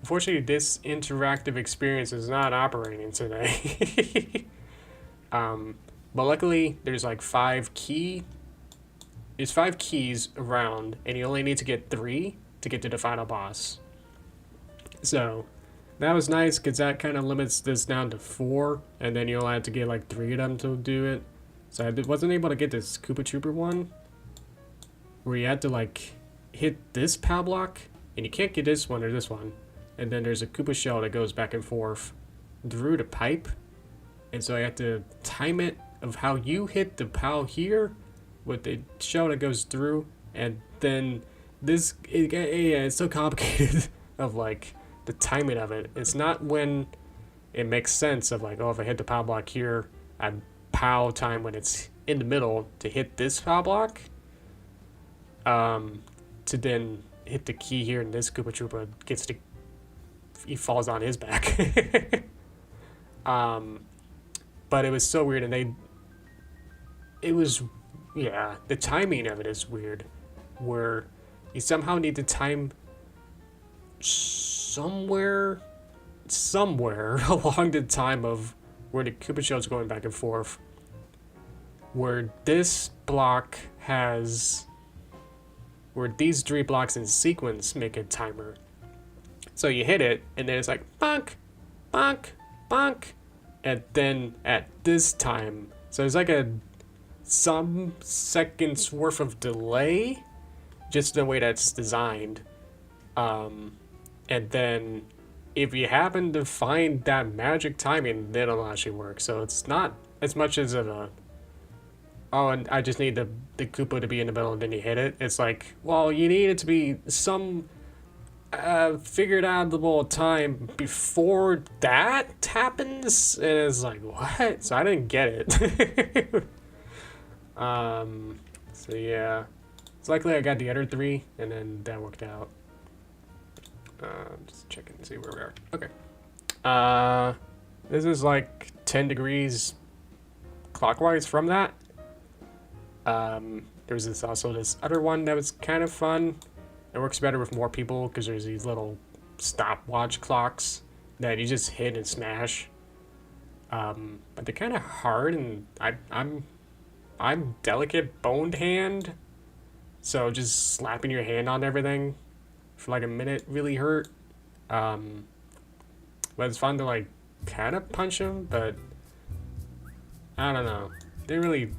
unfortunately this interactive experience is not operating today. But luckily there's like 5 keys around, and you only need to get 3 to get to the final boss. So that was nice because that kind of limits this down to 4, and then you'll have to get like 3 of them to do it. So I wasn't able to get this Koopa Trooper one, where you had to like hit this POW block, and you can't get this one or this one. And then there's a Koopa shell that goes back and forth through the pipe. And so I have to time it of how you hit the POW here with the shell that goes through. And then this, it's so complicated of like the timing of it. It's not when it makes sense of like, oh, if I hit the POW block here, I POW time when it's in the middle to hit this POW block. To then hit the key here, and this Koopa Troopa he falls on his back. But it was so weird, and the timing of it is weird, where you somehow need to time somewhere along the time of where the Koopa shell's going back and forth, where this block where these 3 blocks in sequence make a timer. So you hit it, and then it's like bonk, bonk, bonk, and then at this time, so there's like some seconds worth of delay, just the way that's designed. And then if you happen to find that magic timing, then it'll actually work. So it's not as much as oh, and I just need the Koopa to be in the middle and then you hit it. It's like, well, you need it to be some figured outable time before that happens. And it's like, what? So I didn't get it. So yeah. So luckily I got the other 3, and then that worked out. Just checking to see where we are. Okay. This is like 10 degrees clockwise from that. There's also this other one that was kind of fun. It works better with more people because there's these little stopwatch clocks that you just hit and smash. But they're kind of hard, and I'm delicate boned hand, so just slapping your hand on everything for like a minute really hurt. But it's fun to like kind of punch them, but I don't know. They really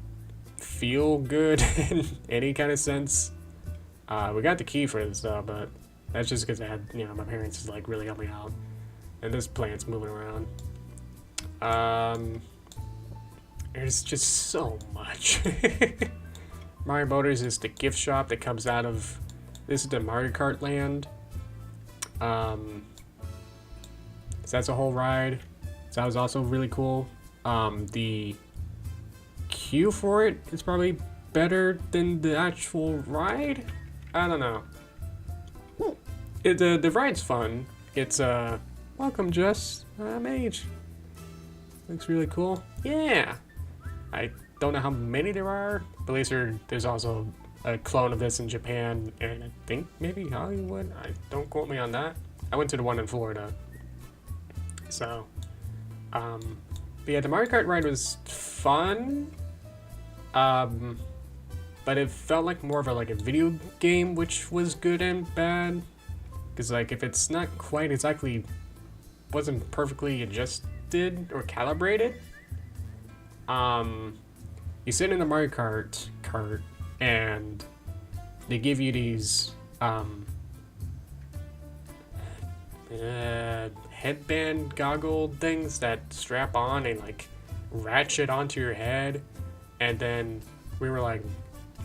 feel good in any kind of sense. We got the key for this though, but that's just because I had, my parents just like really helped me out. And this plant's moving around. There's just so much. Mario Motors is the gift shop that comes out of, this is the Mario Kart land. So that's a whole ride. So that was also really cool. The queue for it is probably better than the actual ride. I don't know. The ride's fun. It's welcome, Jess. I'm Age. Looks really cool. Yeah. I don't know how many there are, but at least there's also a clone of this in Japan, and I think maybe Hollywood. Don't quote me on that. I went to the one in Florida. So, but yeah, the Mario Kart ride was fun. But it felt like more of a video game, which was good and bad. Because like if it's not quite exactly wasn't perfectly adjusted or calibrated, you sit in the Mario Kart cart and they give you these headband goggle things that strap on and like ratchet onto your head, and then we were like,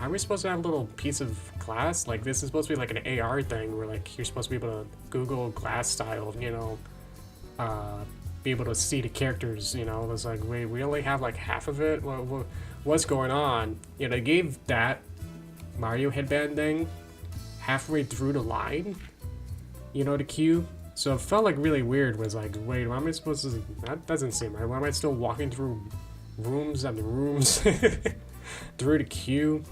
are we supposed to have a little piece of glass? Like this is supposed to be like an AR thing where like you're supposed to be able to Google Glass style, you know, be able to see the characters, you know. It was like, wait, we only have like half of it? What's going on? You know, they gave that Mario headband thing halfway through the line, you know, the queue. So it felt like really weird. Was like, wait, why am I supposed to? That doesn't seem right. Why am I still walking through rooms and rooms through the queue?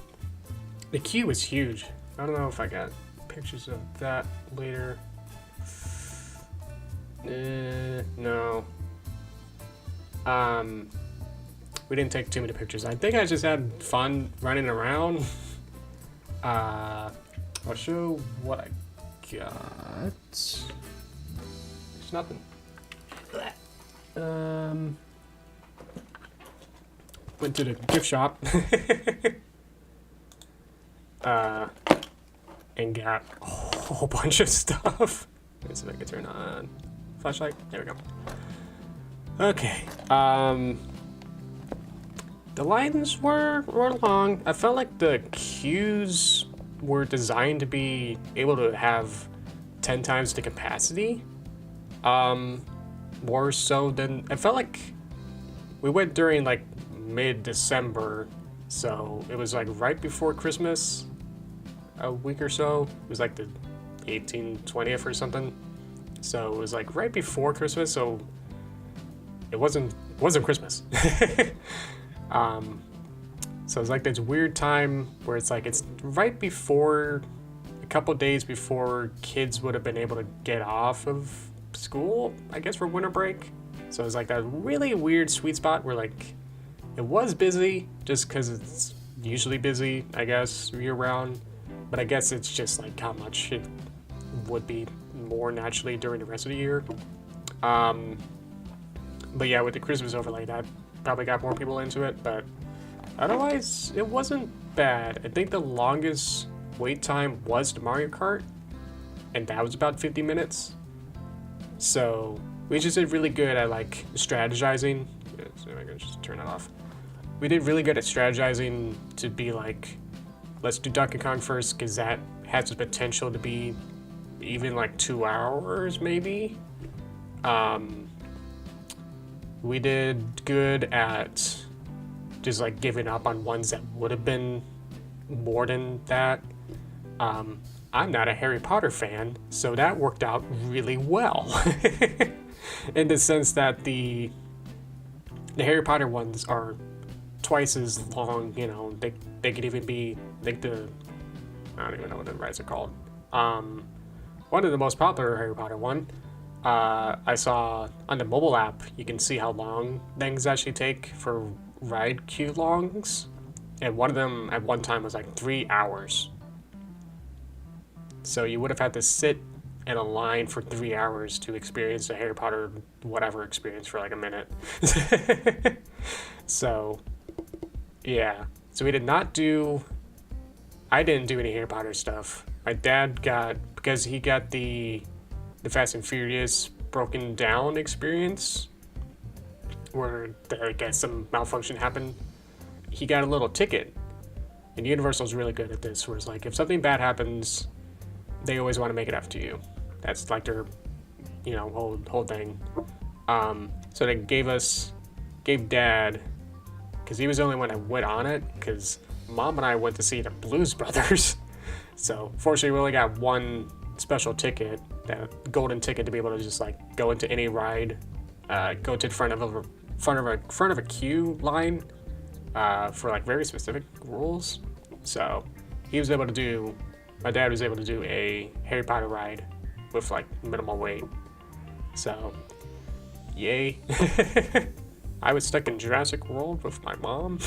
The queue was huge. I don't know if I got pictures of that later. No. We didn't take too many pictures. I think I just had fun running around. I'll show what I got. There's nothing. Went to the gift shop. And got a whole bunch of stuff. Let's see if I can turn on flashlight. There we go. Okay. The lines were long. I felt like the queues were designed to be able to have 10 times the capacity. More so than I felt like we went during like mid-December, so it was like right before Christmas, a week or so. It was like the 18th, 20th or something. So it was like right before Christmas, so it wasn't Christmas. So it's like this weird time where it's like it's right before, a couple days before kids would have been able to get off of school, I guess, for winter break. So it's like that really weird sweet spot where like it was busy just because it's usually busy, I guess, year round. But I guess it's just like how much it would be more naturally during the rest of the year. But yeah, with the Christmas overlay, that probably got more people into it. But otherwise, it wasn't bad. I think the longest wait time was the Mario Kart, and that was about 50 minutes. So we just did really good at like strategizing. So I can just turn it off. We did really good at strategizing to be like, let's do Donkey Kong first, because that has the potential to be even like 2 hours maybe. We did good at just like giving up on ones that would have been more than that. I'm not a Harry Potter fan, so that worked out really well. In the sense that the Harry Potter ones are twice as long, you know, they could even be like I don't even know what the rides are called. One of the most popular Harry Potter one, I saw on the mobile app, you can see how long things actually take for ride queue longs. And one of them at one time was like 3 hours. So you would have had to sit in a line for 3 hours to experience a Harry Potter whatever experience for like a minute. So, yeah. So we did not do... I didn't do any Harry Potter stuff. My dad got... Because he got the Fast and Furious broken down experience, where I guess some malfunction happened, he got a little ticket. And Universal's really good at this, where it's like, if something bad happens, they always want to make it up to you. That's like their, you know, whole thing. So they gave Dad, because he was the only one that went on it, because Mom and I went to see the Blues Brothers. So fortunately, we only got one special ticket, that golden ticket, to be able to just like go into any ride, go to the front of a queue line, for like very specific rules. So he was able to do, my dad was able to do a Harry Potter ride with like minimal weight. So, yay. I was stuck in Jurassic World with my mom.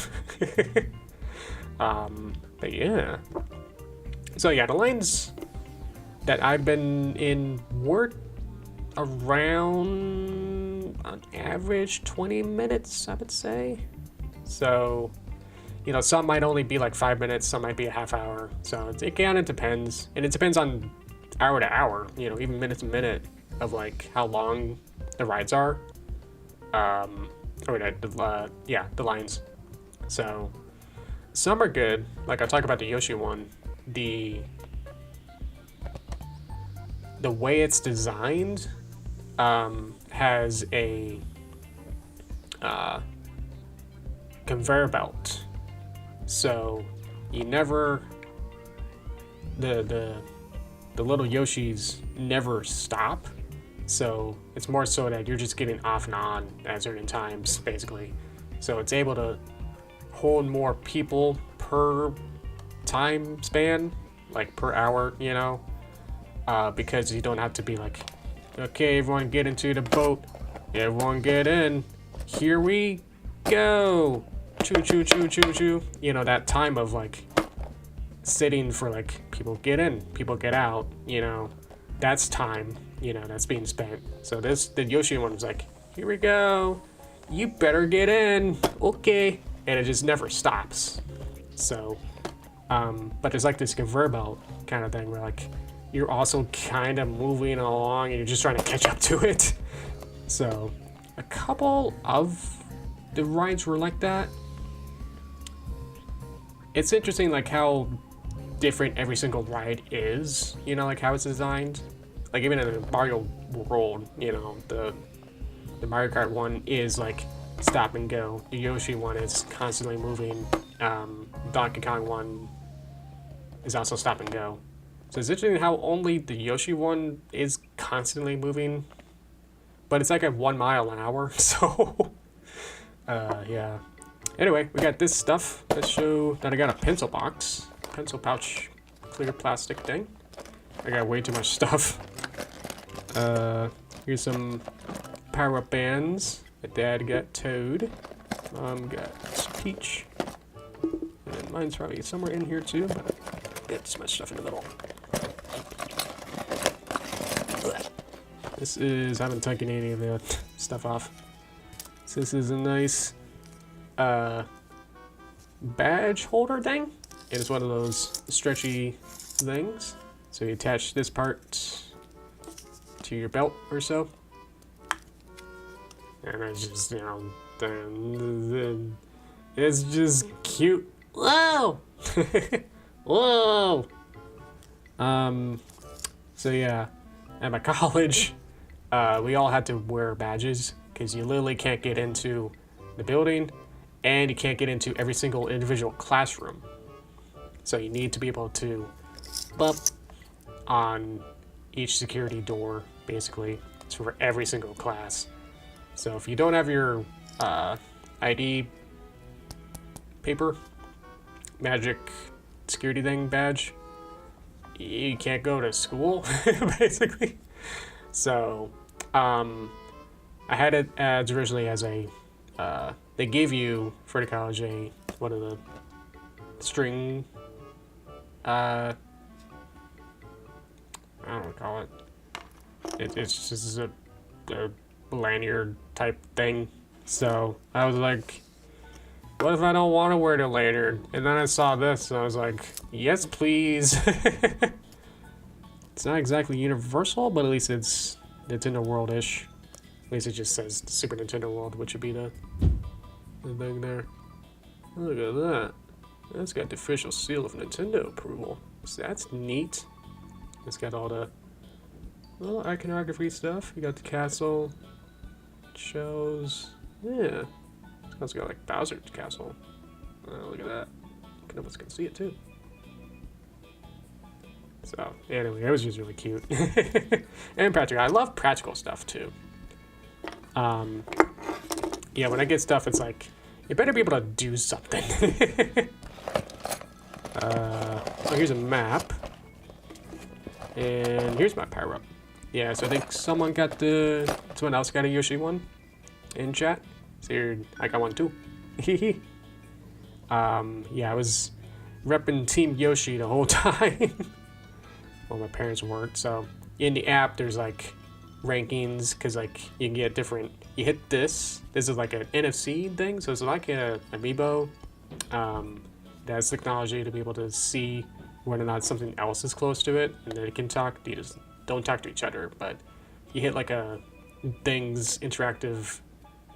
But yeah. So yeah, the lines that I've been in were around on average 20 minutes, I would say. So, you know, some might only be like 5 minutes, some might be a half hour. So it kind of depends. And it depends on hour to hour, you know, even minute to minute of like how long the rides are. The lines. So some are good. Like I'll talk about the Yoshi one. The way it's designed has a conveyor belt. So you never the little Yoshis never stop. So it's more so that you're just getting off and on at certain times, basically. So it's able to hold more people per time span, like per hour, you know, because you don't have to be like, okay, everyone get into the boat, everyone get in, here we go, choo choo choo choo choo. You know, that time of like sitting for like people get in, people get out, you know, that's time, you know, that's being spent. So the Yoshi one was like, here we go, you better get in, okay, and it just never stops. So but there's like this conveyor belt kind of thing where like you're also kind of moving along and you're just trying to catch up to it. So a couple of the rides were like that. It's interesting like how different every single ride is, you know, like how it's designed. Like even in the Mario world, you know, the Mario Kart one is like stop and go. The Yoshi one is constantly moving. Donkey Kong one is also stop and go. So it's interesting how only the Yoshi one is constantly moving, but it's like at 1 mile an hour. So yeah. Anyway, we got this stuff. Let's show that I got a pencil box, pencil pouch, clear plastic thing. I got way too much stuff. Here's some power-up bands. My dad got Toad. Mom got Peach. And mine's probably somewhere in here too, but I got so much stuff in the middle. This is, I haven't taken any of the stuff off. So this is a nice badge holder thing. It is one of those stretchy things. So you attach this part to your belt or so. And it's just, you know, it's just cute. Whoa! Whoa! So yeah, at my college, we all had to wear badges because you literally can't get into the building and you can't get into every single individual classroom. So you need to be able to bump on each security door, basically. It's for every single class. So if you don't have your ID paper, magic security thing badge, you can't go to school, basically. So I had it as originally as a, they gave you for the college a, one of the string, I don't know what to call it. It's just a lanyard type thing. So I was like, what if I don't want to wear the lanyard? And then I saw this and I was like, yes, please. It's not exactly universal, but at least it's Nintendo World-ish. At least it just says Super Nintendo World, which would be the thing there. Look at that. That's got the official seal of Nintendo approval. So that's neat. It's got all the little iconography stuff. You got the castle. Shows. Yeah. It's also got like Bowser's castle. Look at that. Nobody can see it too. So anyway, it was just really cute. And practical. I love practical stuff too. Yeah, when I get stuff, it's like, You better be able to do something. Oh, here's a map. And here's my power up. Yeah, so I think someone else got a Yoshi one in chat. So here, I got one too. Yeah, I was repping Team Yoshi the whole time. Well, my parents weren't, so in the app there's like rankings, because like you can get different, you hit this is like an NFC thing, so it's like a amiibo that has technology to be able to see whether or not something else is close to it, and then it can talk. You just don't talk to each other, but you hit like a things interactive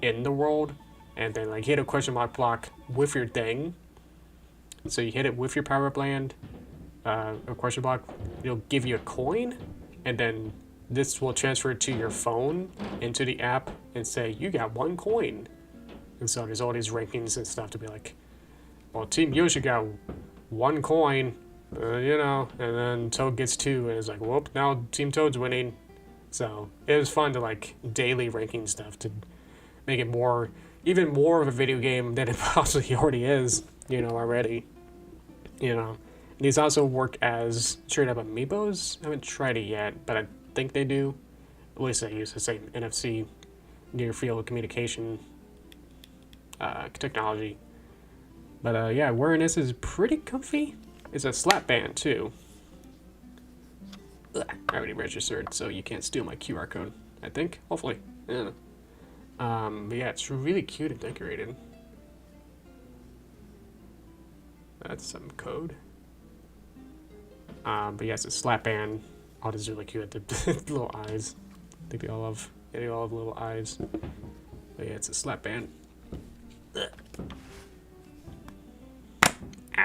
in the world, and then like hit a question mark block with your thing. So you hit it with your power up land, a question block, it'll give you a coin, and then this will transfer it to your phone into the app and say, you got 1 coin. And so there's all these rankings and stuff to be like, well, Team Yoshi got 1 coin, you know, and then Toad gets 2, and it's like, whoop, now Team Toad's winning. So it was fun to like daily ranking stuff to make it more, even more of a video game than it possibly already is, you know, already. You know, these also work as straight up amiibos. I haven't tried it yet, but I think they do. At least they use the same NFC near field communication technology. But yeah, wearing this is pretty comfy. It's a slap band too. Ugh, I already registered, so you can't steal my QR code, I think. Hopefully. Yeah. But yeah, it's really cute and decorated. That's some code. But yeah, it's a slap band. Oh, this is really cute. The little eyes. I think they all have little eyes. But yeah, it's a slap band. Ugh.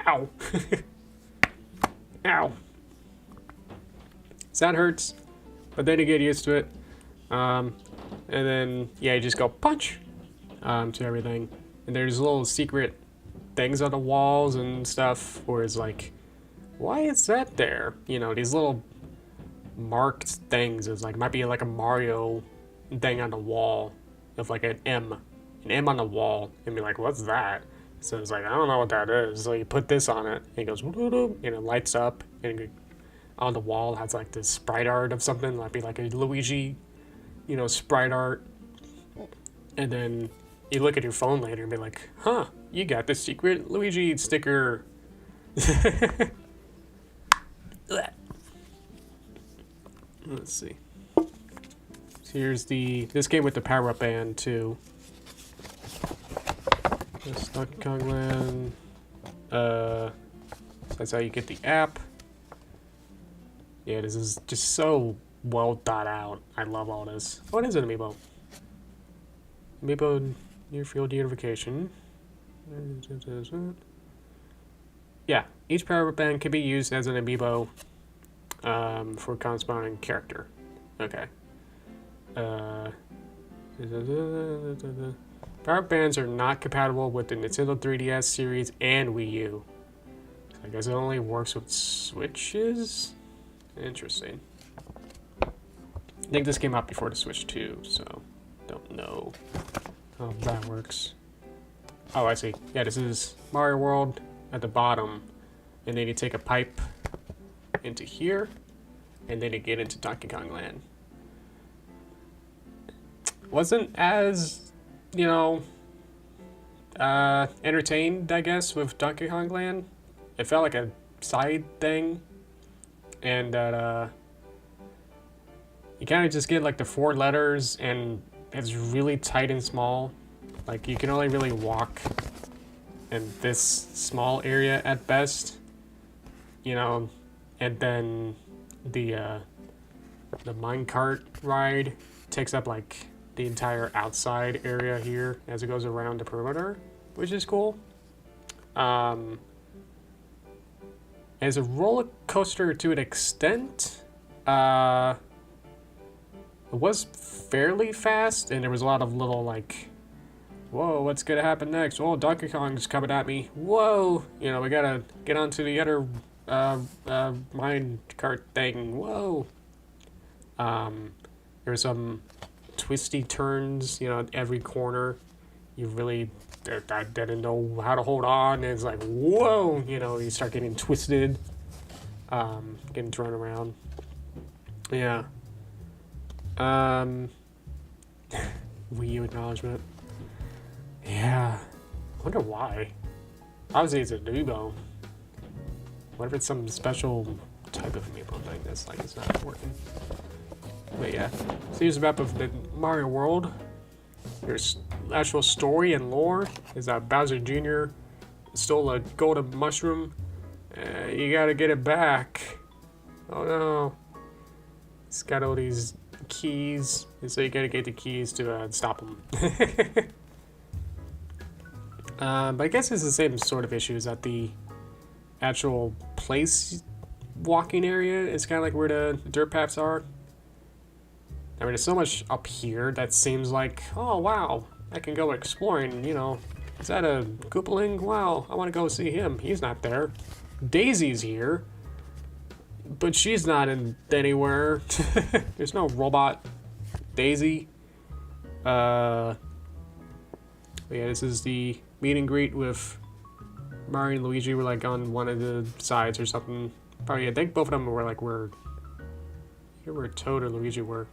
Ow! Ow! So that hurts, but then you get used to it. And then, yeah, you just go punch to everything. And there's little secret things on the walls and stuff where it's like, why is that there? You know, these little marked things. It's like, might be like a Mario thing on the wall of like an M on the wall, and be like, what's that? So it's like, I don't know what that is. So you put this on it, and it goes, and it lights up, and on the wall has like this sprite art of something. It might be like a Luigi, you know, sprite art. And then you look at your phone later and be like, huh, you got the secret Luigi sticker. Let's see. So here's this came with the power-up band too. This Donkey Kong Land. So that's how you get the app. Yeah, this is just so well thought out. I love all this. What is an amiibo? Amiibo near field unification. Yeah, each power band can be used as an amiibo for corresponding character. Okay. Power bands are not compatible with the Nintendo 3DS series and Wii U. So I guess it only works with Switches? Interesting. I think this came out before the Switch too, so don't know how that works. Oh, I see. Yeah, this is Mario World at the bottom, and then you take a pipe into here, and then you get into Donkey Kong Land. Wasn't as, you know, entertained, I guess, with Donkey Kong Land. It felt like a side thing, and that you kind of just get like the 4 letters, and it's really tight and small. Like you can only really walk in this small area at best, you know. And then the minecart ride takes up like the entire outside area here as it goes around the perimeter, which is cool. As a roller coaster to an extent, it was fairly fast, and there was a lot of little like, whoa, what's gonna happen next? Oh, Donkey Kong's coming at me. Whoa, you know, we gotta get onto the other mine cart thing. Whoa. There were some twisty turns, you know, at every corner. You really I didn't know how to hold on. And it's like, whoa, you know, you start getting twisted, getting thrown around. Yeah. Wii U acknowledgement. Yeah. I wonder why. Obviously, it's a amiibo. What if it's some special type of amiibo thing that's like it's not working? But yeah. So here's a map of the Mario world. There's actual story and lore. Is that Bowser Jr. stole a golden mushroom. You gotta get it back. Oh no. It's got all these keys. And so you gotta get the keys to stop him. But I guess it's the same sort of issues at the actual place walking area. It's kind of like where the dirt paths are. I mean, there's so much up here that seems like, oh wow, I can go exploring, you know. Is that a Koopaling? Wow, I want to go see him. He's not there. Daisy's here, but she's not in anywhere. There's no robot Daisy. But yeah, this is the meet and greet with Mario and Luigi. Were like on one of the sides or something. Probably, I think both of them were like where Toad or Luigi were.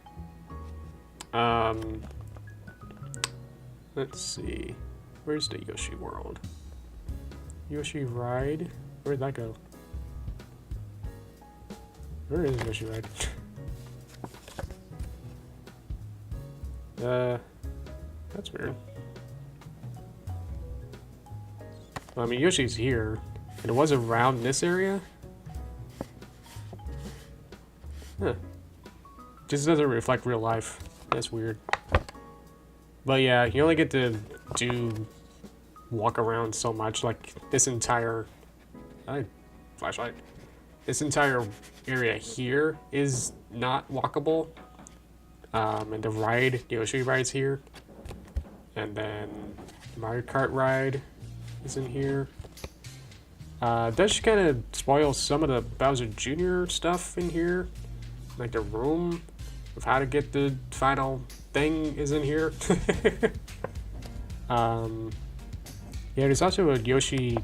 Let's see. Where's the Yoshi world? Yoshi ride? Where'd that go? Where is Yoshi ride? That's weird. Well, I mean, Yoshi's here, and it was around this area? Huh. Just doesn't reflect real life. That's weird. But yeah, you only get to walk around so much. Like, this entire... flashlight. This entire area here is not walkable. And the ride, Yoshi ride's here. And then Mario Kart ride is in here. It does kind of spoil some of the Bowser Jr. stuff in here. Like the room of how to get the final thing is in here. Yeah, there's also a Yoshi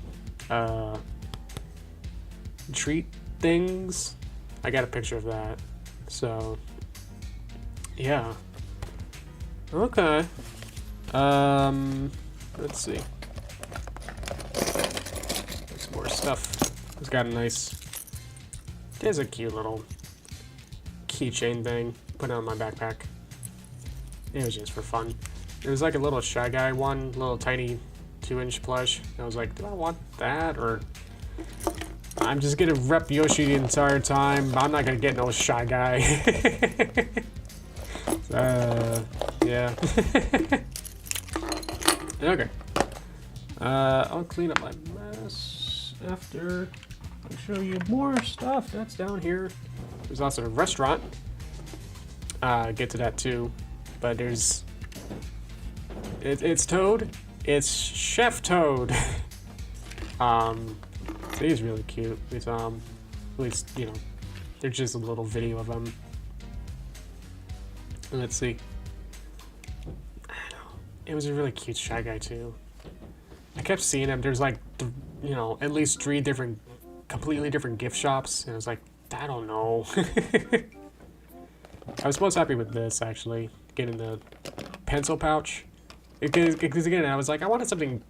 treat things. I got a picture of that. So yeah. Okay. Let's see. There's more stuff. It's got a nice... There's a cute little keychain thing. Put it on my backpack. It was just for fun. It was like a little Shy Guy one, little tiny 2-inch plush. I was like, do I want that? Or I'm just gonna rep Yoshi the entire time. I'm not gonna get no Shy Guy. Yeah. Okay. I'll clean up my mess after I show you more stuff that's down here. There's also a restaurant. Get to that too. But there's... It's Toad. It's Chef Toad. He's really cute. He's, at least, you know, there's just a little video of him. Let's see. I don't know. It was a really cute Shy Guy too. I kept seeing him. There's like, you know, at least 3 different, completely different gift shops. And I was like, I don't know. I was most happy with this, actually. Getting the pencil pouch. Because again, I was like, I wanted something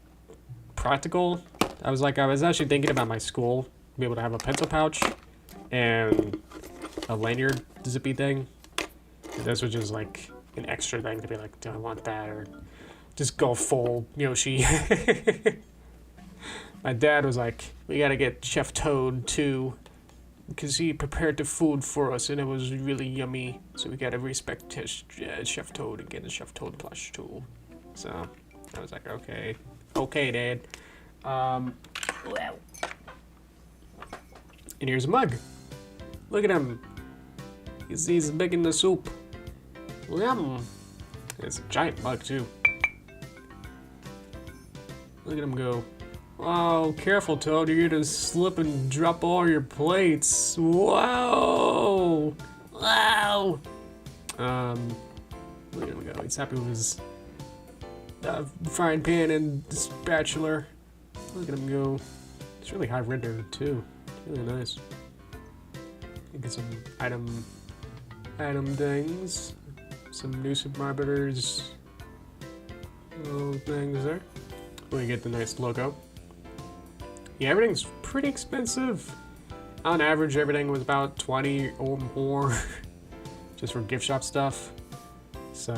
practical. I was actually thinking about my school. Be able to have a pencil pouch and a lanyard zippy thing. And this was just like an extra thing to be like, do I want that? Or just go full Yoshi. My dad was like, we gotta get Chef Toad too, because he prepared the food for us and it was really yummy. So we gotta respect his, Chef Toad and get a Chef Toad plush too. So I was like, okay, Dad. And here's a mug. Look at him. He's making the soup. Yum. It's a giant mug too. Look at him go. Wow, careful, Toad. You're gonna slip and drop all your plates. Wow. Wow. Look at him go. He's happy with his frying pan and spatula. Look at him go. It's really high render too. Really nice. Get some item things. Some new Super Mario Brothers little things there. We get the nice logo. Yeah, everything's pretty expensive. On average, everything was about 20 or more, just for gift shop stuff. So,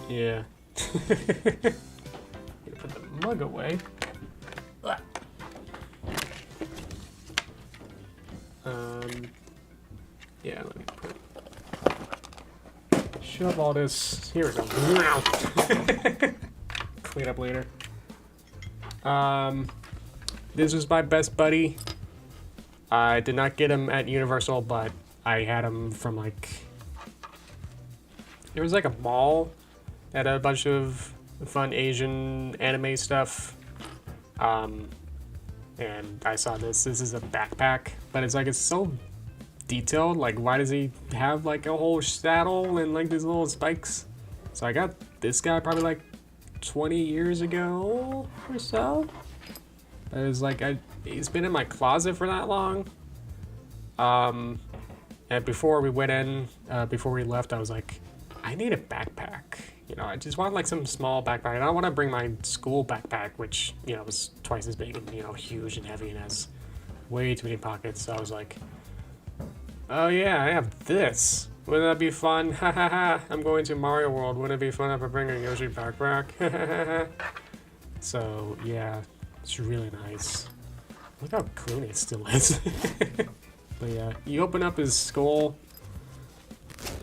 yeah. Gonna put the mug away. Yeah, let me shove all this. Here we go. Clean up later. This was my best buddy. I did not get him at Universal, but I had him from like... There was like a mall that had a bunch of fun Asian anime stuff. And I saw this. This is a backpack, but it's like, it's so detailed. Like, why does he have like a whole saddle and like these little spikes? So I got this guy probably like 20 years ago or so. It was like, he's been in my closet for that long. And before we went in, before we left, I was like, I need a backpack. You know, I just want like some small backpack. I don't want to bring my school backpack, which, you know, was twice as big and, you know, huge and heavy and has way too many pockets. So I was like, oh yeah, I have this. Wouldn't that be fun? Ha ha ha. I'm going to Mario World. Wouldn't it be fun if I bring a Yoshi backpack? So, yeah. It's really nice. Look how clean it still is. But yeah, you open up his skull,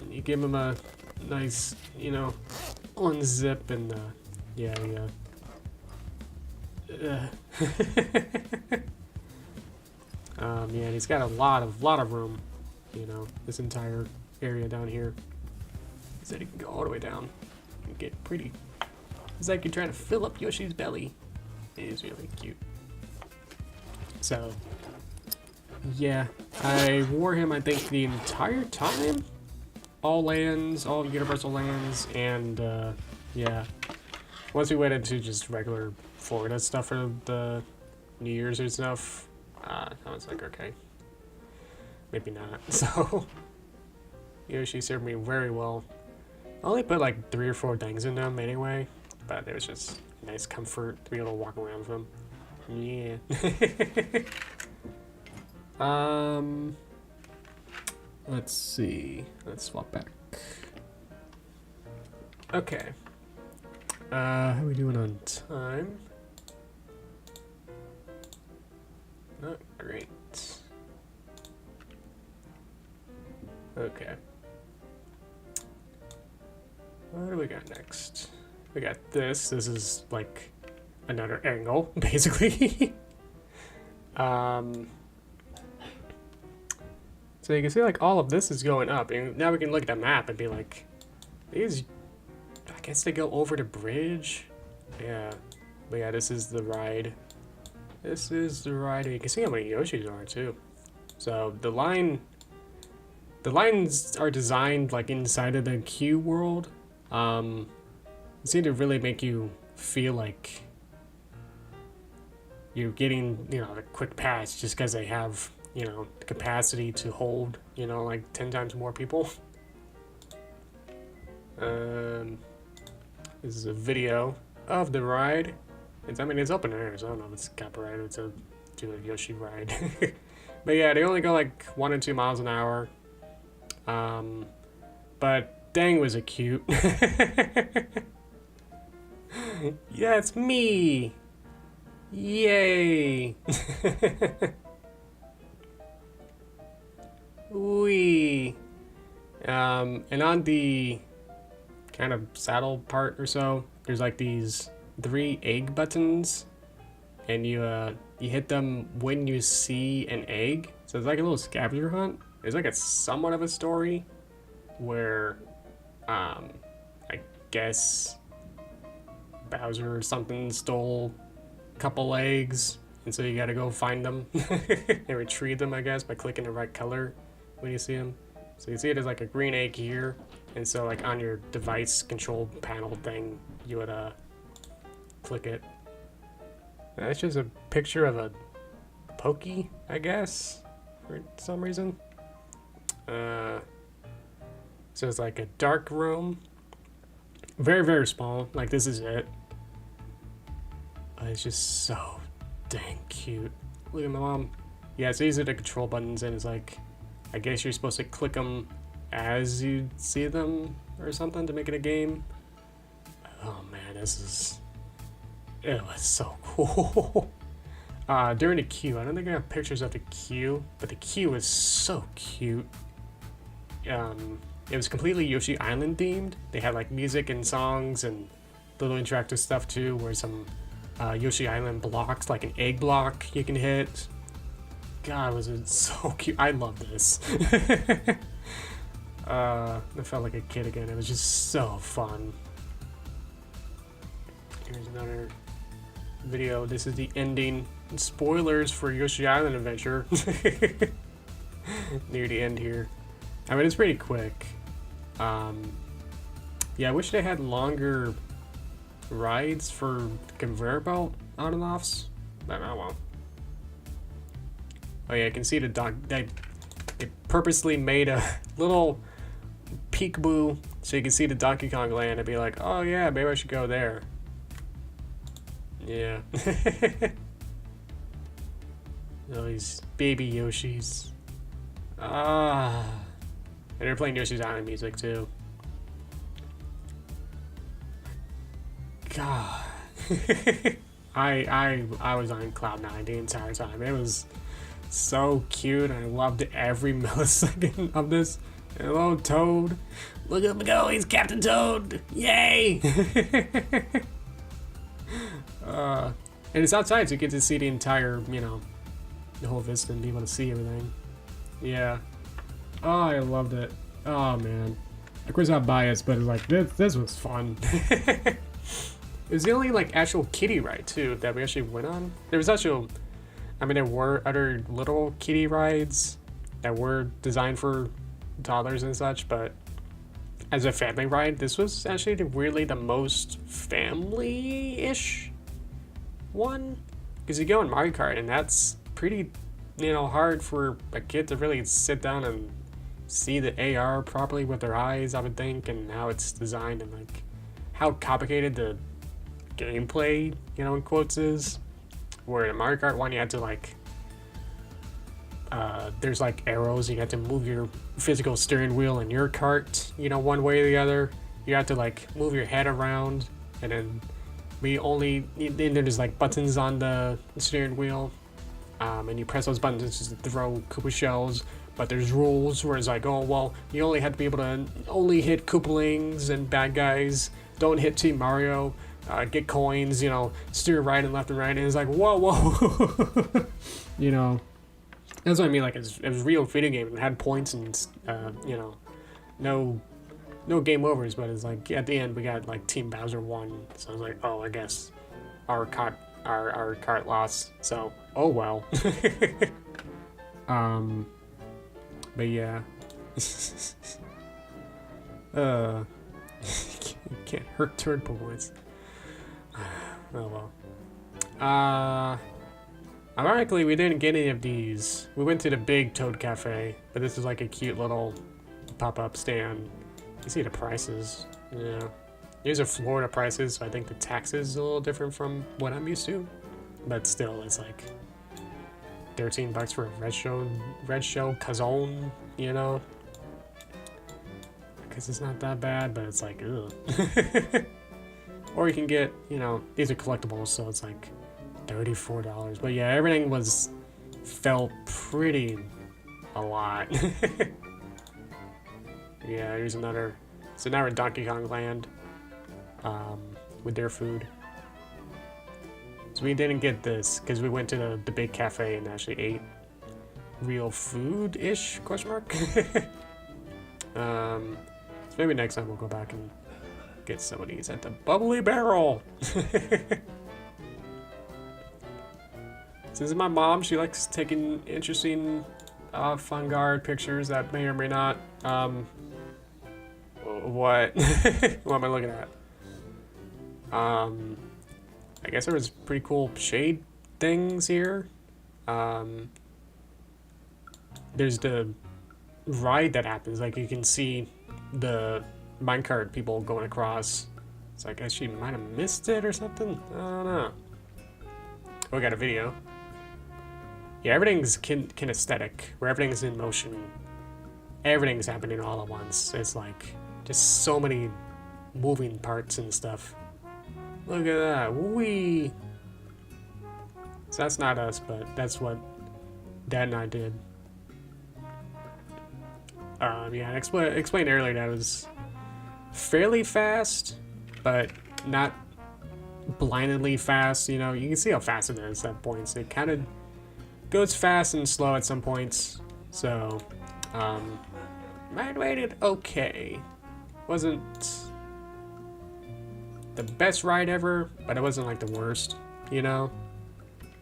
and you give him a nice, you know, unzip, and yeah. Yeah, and he's got a lot of room. You know, this entire area down here. So you can go all the way down and get pretty. It's like you're trying to fill up Yoshi's belly. It is really cute. So, yeah, I wore him, I think, the entire time. All lands, all Universal lands, and yeah. Once we went into just regular Florida stuff for the New Year's and stuff, I was like, okay, maybe not. So, Yoshi served me very well. I only put like 3 or 4 things in them anyway, but it was just nice comfort to be able to walk around with him. Yeah. Let's see. Let's swap back. Okay. How are we doing on time? Not great. Okay. What do we got next? We got this. This is like another angle, basically. So you can see like all of this is going up, and now we can look at the map and be like, these, I guess they go over the bridge. Yeah, but yeah, this is the ride. This is the ride. You can see how many Yoshis are too. So the lines are designed like inside of the queue world. Seem to really make you feel like you're getting, you know, the quick pass just because they have, you know, the capacity to hold, you know, like 10 times more people. This is a video of the ride. I mean, it's open air, so I don't know if it's copyrighted to do a Yoshi ride. But yeah, they only go like 1 or 2 miles an hour. But dang, was it cute. Yeah, it's me. Yay. Wee. And on the kind of saddle part or so, there's like these 3 egg buttons, and you hit them when you see an egg. So it's like a little scavenger hunt. There's like a somewhat of a story where I guess Bowser or something stole a couple eggs, and so you gotta go find them and retrieve them, I guess, by clicking the right color when you see them. So you see it as like a green egg here, And so like on your device control panel thing, you would click it. That's just a picture of a pokey, I guess, for some reason. So it's like a dark room. Very, very small. Like this is it. It's just so dang cute. Look at my mom. Yeah, it's easy to control buttons, and it's like, I guess you're supposed to click them as you see them or something to make it a game. Oh man, it was so cool. During the queue, I don't think I have pictures of the queue, but the queue was so cute. It was completely Yoshi Island themed. They had like music and songs and little interactive stuff too, where some Yoshi Island blocks, like an egg block you can hit. God, was it so cute. I love this. I felt like a kid again. It was just so fun. Here's another video. This is the ending. Spoilers for Yoshi Island Adventure. Near the end here. I mean, it's pretty quick. Yeah, I wish they had longer rides for conveyor belt on and offs. But oh well. Oh yeah, I can see the dog. They purposely made a little peekaboo so you can see the Donkey Kong land and be like, oh yeah, maybe I should go there. Yeah. Oh, these baby Yoshis. And they're playing Yoshi's Island music too. God. I was on cloud 9 the entire time. It was so cute. I loved every millisecond of this. Hello, Toad. Look at him go. He's Captain Toad. Yay! And it's outside, so you get to see the entire, you know, the whole vista and be able to see everything. Yeah. Oh, I loved it. Oh, man. Of course, I'm biased, but it's like, this was fun. It was the only, like, actual kiddie ride, too, that we actually went on. There was actual... I mean, there were other little kiddie rides that were designed for toddlers and such, but as a family ride, this was actually weirdly the most family-ish one. Because you go in Mario Kart, and that's pretty, you know, hard for a kid to really sit down and see the AR properly with their eyes, I would think, and how it's designed and, like, how complicated the gameplay, you know, in quotes is. Where in Mario Kart 1 you had to like there's like arrows, you had to move your physical steering wheel in your cart, you know, one way or the other. You had to like move your head around, and then then there's like buttons on the steering wheel, and you press those buttons just to throw Koopa shells. But there's rules where it's like, oh well, you only have to be able to only hit Koopalings and bad guys, don't hit Team Mario. Get coins, you know, steer right and left and right, and it's like, whoa. You know, that's what I mean, like, it was real video game, and it had points and, you know, no game overs, but it's like, at the end, we got, like, Team Bowser won, so I was like, oh, I guess our cart lost, so, oh well. But yeah. Can't hurt turd boys. Oh well. Ironically, we didn't get any of these. We went to the big Toad Cafe, but this is like a cute little pop-up stand. You see the prices. Yeah. These are Florida prices, so I think the taxes is a little different from what I'm used to. But still, it's like $13 for a red shell calzone, you know? Because it's not that bad, but it's like, ugh. Or you can get, you know, these are collectibles, so it's like $34. But yeah, everything felt pretty a lot. Yeah, here's another. So now we're in Donkey Kong Land with their food. So we didn't get this because we went to the big cafe and actually ate real food-ish, question mark. So maybe next time we'll go back and get some of these at the Bubbly Barrel. This is my mom. She likes taking interesting fun guard pictures that may or may not What? What am I looking at? I guess there was pretty cool shade things here. There's the ride that happens. Like, you can see the minecart people going across. It's like, I actually might have missed it or something. I don't know. Oh, we got a video. Yeah, everything's kinesthetic, where everything's in motion. Everything's happening all at once. It's like just so many moving parts and stuff. Look at that. Whee! So that's not us, but that's what Dad and I did. Yeah, I explained earlier that it was fairly fast, but not blindingly fast. You know, you can see how fast it is at points. It kind of goes fast and slow at some points. So, I rated okay. Wasn't the best ride ever, but it wasn't like the worst, you know?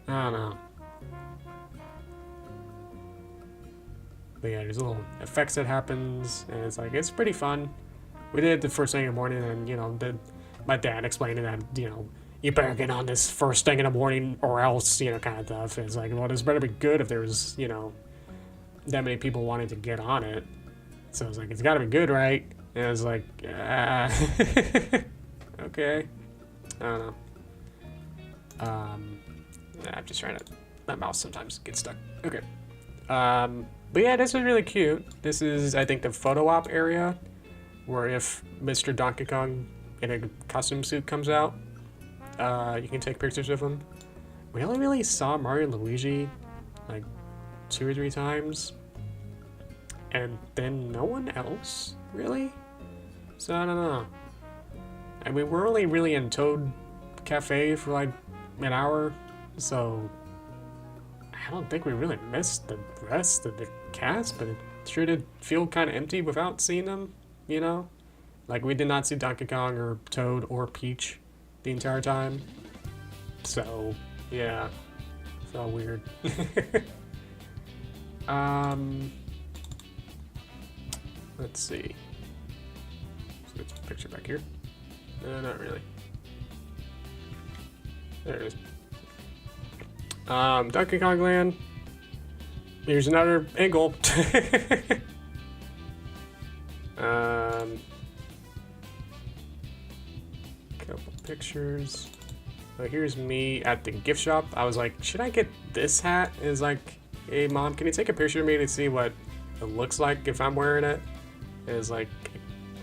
I don't know. But yeah, there's little effects that happens, and it's like, it's pretty fun. We did it the first thing in the morning, and, you know, my dad explained that, you know, you better get on this first thing in the morning or else, you know, kind of stuff. And it's like, well, this better be good if there was, you know, that many people wanting to get on it. So I was like, it's gotta be good, right? And I was like, okay. I don't know. I'm just trying to, my mouse sometimes gets stuck. Okay. But yeah, this was really cute. This is, I think, the photo op area, where if Mr. Donkey Kong in a costume suit comes out, you can take pictures of him. We only really saw Mario and Luigi like 2 or 3 times, and then no one else, really? So I don't know. I mean, we're only really in Toad Cafe for like an hour, so I don't think we really missed the rest of the cast, but it sure did feel kind of empty without seeing them, you know? Like, we did not see Donkey Kong or Toad or Peach the entire time. So, yeah. Felt weird. Let's see. So let's put a picture back here. No, not really. There it is. Donkey Kong Land. Here's another angle. Couple pictures. So here's me at the gift shop. I was like, should I get this hat? It's like, hey mom, can you take a picture of me to see what it looks like if I'm wearing it? And it's like,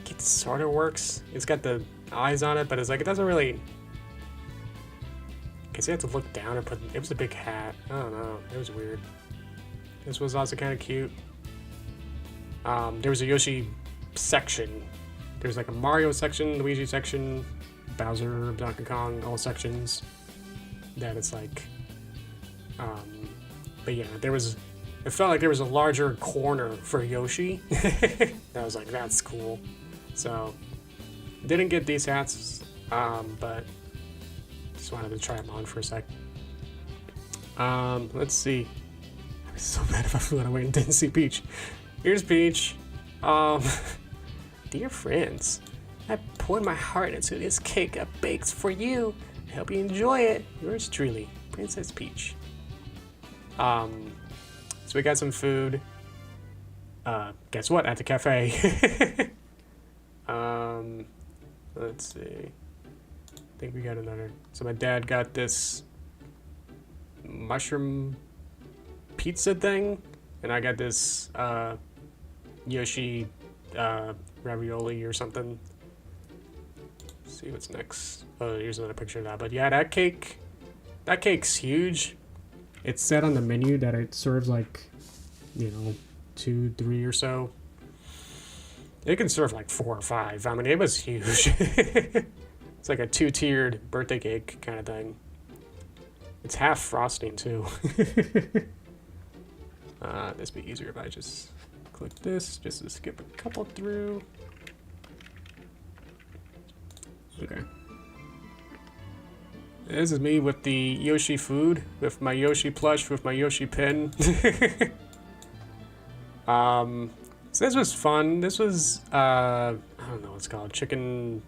it sort of works. It's got the eyes on it, but it's like, it doesn't really. Because you have to look down and put. It was a big hat. I don't know. It was weird. This was also kind of cute. There was a Yoshi section. There's like a Mario section, Luigi section, Bowser, Donkey Kong, all sections. That it's like. But yeah, there was. It felt like there was a larger corner for Yoshi. I was like, that's cool. So, didn't get these hats, but. Just wanted to try them on for a sec. Let's see. I was so bad if I flew away and didn't see Peach. Here's Peach. Dear friends, I poured my heart into this cake I baked for you. I hope you enjoy it. Yours truly, Princess Peach. So we got some food. Guess what? At the cafe. Let's see. I think we got another. So my dad got this mushroom pizza thing, and I got this Yoshi ravioli or something. Let's see what's next. Oh, here's another picture of that. But yeah, that cake's huge. It said on the menu that it serves like, you know, 2, 3 or so. It can serve like 4 or 5. I mean, it was huge. It's like a 2-tiered birthday cake kind of thing. It's half frosting too. This would be easier if I just click this, just to skip a couple through. Okay. This is me with the Yoshi food, with my Yoshi plush, with my Yoshi pin. So So this was fun. This was, I don't know what it's called. Chicken,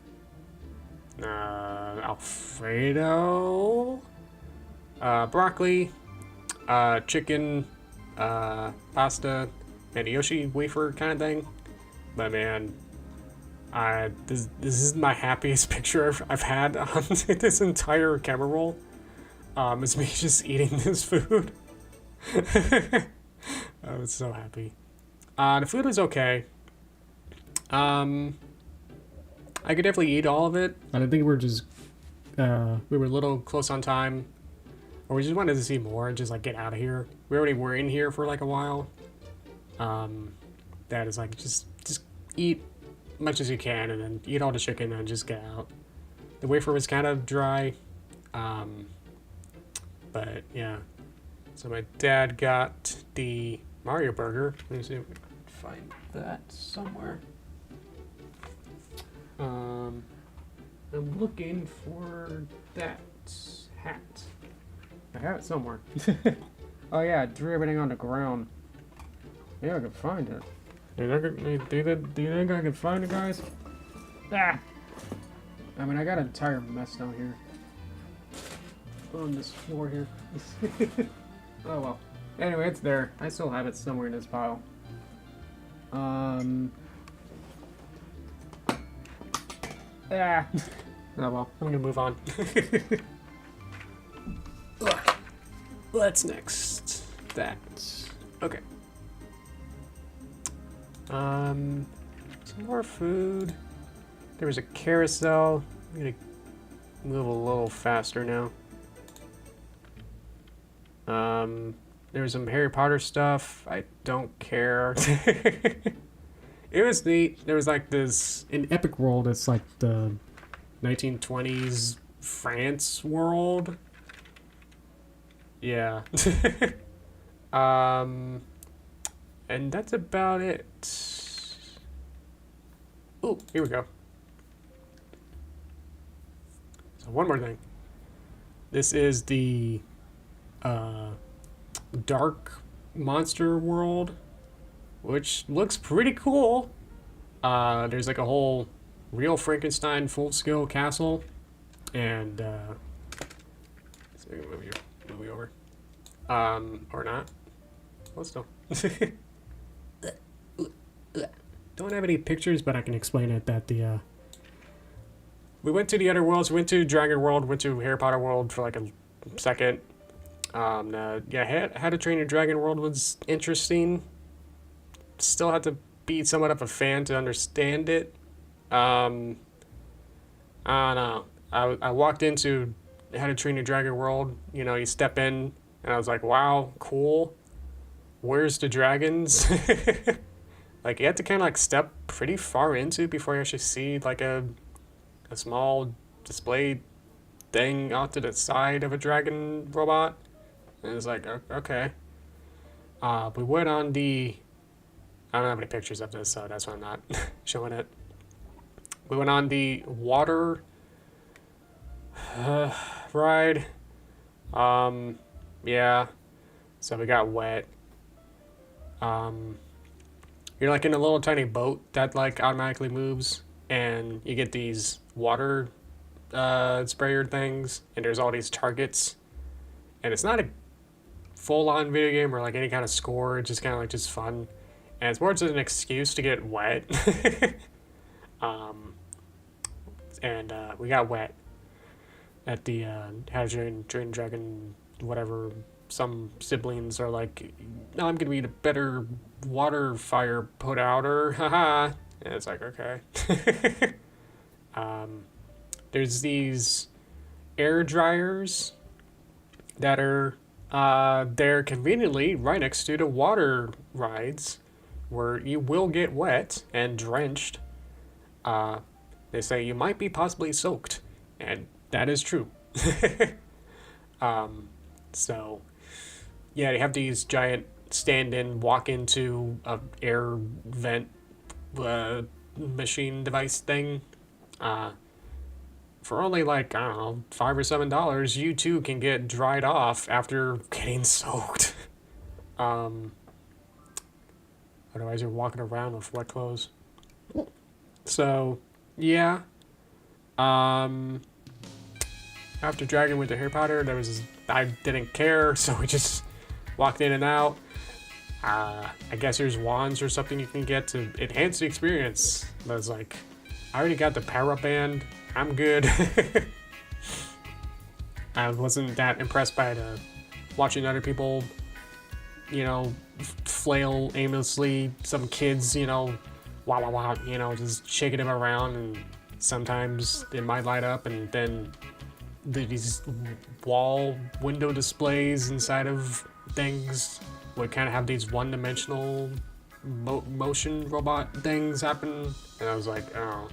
Alfredo? Broccoli, chicken, pasta, and a Yoshi wafer kind of thing. But man, this is my happiest picture I've had on this entire camera roll. It's me just eating this food. I was so happy. The food was okay. I could definitely eat all of it. I think we're just we were a little close on time, or we just wanted to see more and just like get out of here. We already were in here for like a while. That is like just eat as much as you can and then eat all the chicken and just get out. The wafer was kind of dry, but yeah. So my dad got the Mario burger. Let me see if we can find that somewhere. I'm looking for that hat. I have it somewhere. Oh yeah, I threw everything on the ground. Yeah, I can find it. Do you think I can find it, guys? Ah! I mean, I got an entire mess down here. On this floor here. Oh well. Anyway, it's there. I still have it somewhere in this pile. Ah! Oh well, I'm gonna move on. What's next? That. Okay. Some more food. There was a carousel. I'm gonna move a little faster now. There was some Harry Potter stuff. I don't care. It was neat. There was like this in Epic World. It's like the 1920s France world. Yeah. And that's about it. Oh, here we go. So one more thing. This is the Dark Monster World, which looks pretty cool. There's like a whole real Frankenstein full-scale castle, and so move you over, or not. Well, still. Don't have any pictures, but I can explain it. That the we went to the other worlds. We went to Dragon World, went to Harry Potter World for like a second. Yeah, How to Train Your Dragon World was interesting. Still had to be somewhat of a fan to understand it. I don't know. I walked into How to Train Your Dragon World. You know, you step in, and I was like, wow, cool. Where's the dragons? Like, you have to kind of like step pretty far into before you actually see like a small display thing out to the side of a dragon robot. And it's like, okay. We went on the... I don't have any pictures of this, so that's why I'm not showing it. We went on the water ride. Yeah. So we got wet. You're like in a little tiny boat that like automatically moves, and you get these water sprayer things, and there's all these targets, and it's not a full-on video game or like any kind of score. It's just kind of like just fun, and it's more just an excuse to get wet. And we got wet at the How to Train Dragon whatever. Some siblings are like, no, I'm gonna be a better water fire put outer, haha. And it's like, okay. There's these air dryers that are there conveniently right next to the water rides, where you will get wet and drenched. They say you might be possibly soaked, and that is true. So yeah, they have these giant stand-in, walk-into air vent machine device thing. For only like, I don't know, $5 or $7, you too can get dried off after getting soaked. I Otherwise, you're walking around with wet clothes. So, yeah. After Dragon with the Harry Potter, I didn't care, so we just walked in and out. I guess there's wands or something you can get to enhance the experience. But I was like, I already got the power-up band. I'm good. I wasn't that impressed by watching other people, you know, flail aimlessly. Some kids, you know, wah wah wah, you know, just shaking them around, and sometimes it might light up, and then these wall window displays inside of things would kind of have these one-dimensional motion robot things happen, and I was like, oh.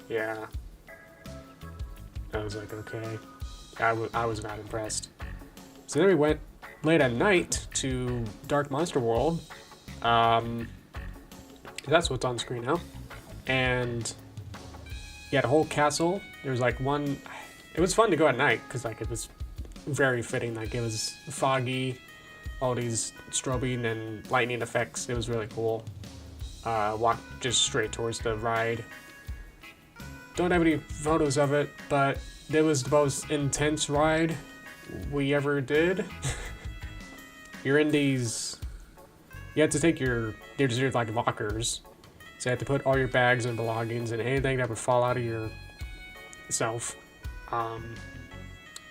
Yeah. I was like, okay. I was not impressed. So then we went late at night to Dark Monster World. That's what's on screen now. And yeah, the whole castle. There was like one. It was fun to go at night because like it was very fitting. Like it was foggy, all these strobing and lightning effects. It was really cool. Walked just straight towards the ride. Don't have any photos of it, but it was the most intense ride we ever did. You're in these. You have to take there's like lockers. So you have to put all your bags and belongings and anything that would fall out of yourself.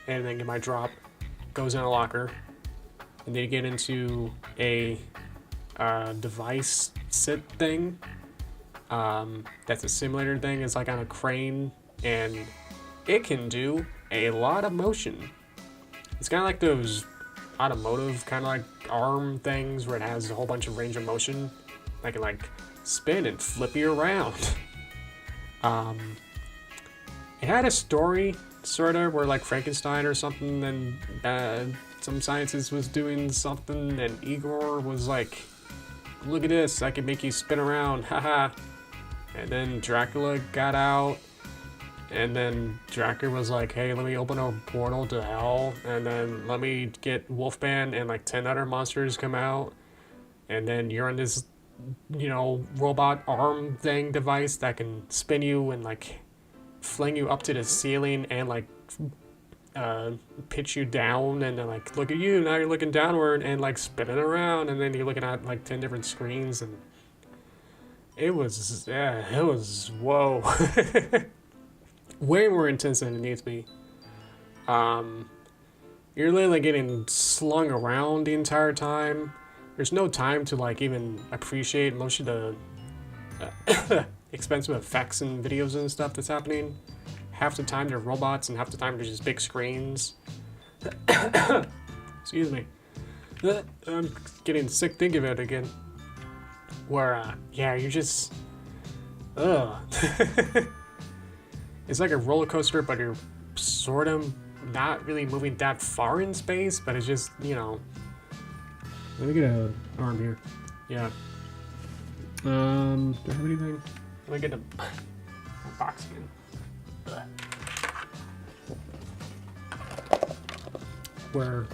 Anything you might drop goes in a locker. And then you get into a device sit thing. That's a simulator thing. It's like on a crane, and it can do a lot of motion. It's kind of like those automotive kind of like arm things where it has a whole bunch of range of motion. I can like spin and flip you around. It had a story sort of where like Frankenstein or something, and some scientist was doing something, and Igor was like, look at this, I can make you spin around, haha. And then Dracula got out, and then Dracula was like, hey, let me open a portal to hell, and then let me get Wolfman and like 10 other monsters come out, and then you're on this, you know, robot arm thing device that can spin you and like fling you up to the ceiling and like pitch you down, and then like, look at you, now you're looking downward and like spinning around, and then you're looking at like 10 different screens, and it was whoa. Way more intense than it needs to be. You're literally getting slung around the entire time. There's no time to like even appreciate most of the expensive effects and videos and stuff that's happening. Half the time they're robots, and half the time they're just big screens. Excuse me. I'm getting sick thinking of it again. Where, yeah, you're just... Ugh. It's like a roller coaster, but you're sort of not really moving that far in space, but it's just, you know... Let me get an arm here. Yeah. Do I have anything? Let me get a box again. Where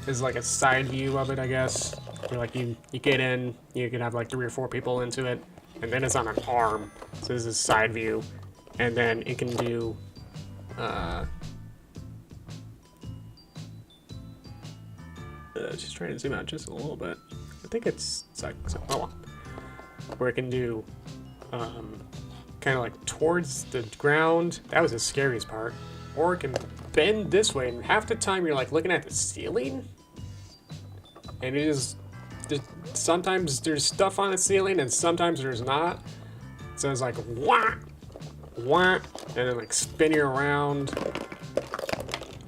there's like a side view of it, I guess. Where like you get in, you can have like 3 or 4 people into it, and then it's on an arm. So this is side view, and then it can do just trying to zoom out just a little bit. I think it's like, oh, where it can do kind of like towards the ground. That was the scariest part. Or it can bend this way, and half the time you're like looking at the ceiling, and it is sometimes there's stuff on the ceiling and sometimes there's not. So it's like wah, wah, and then like spin you around,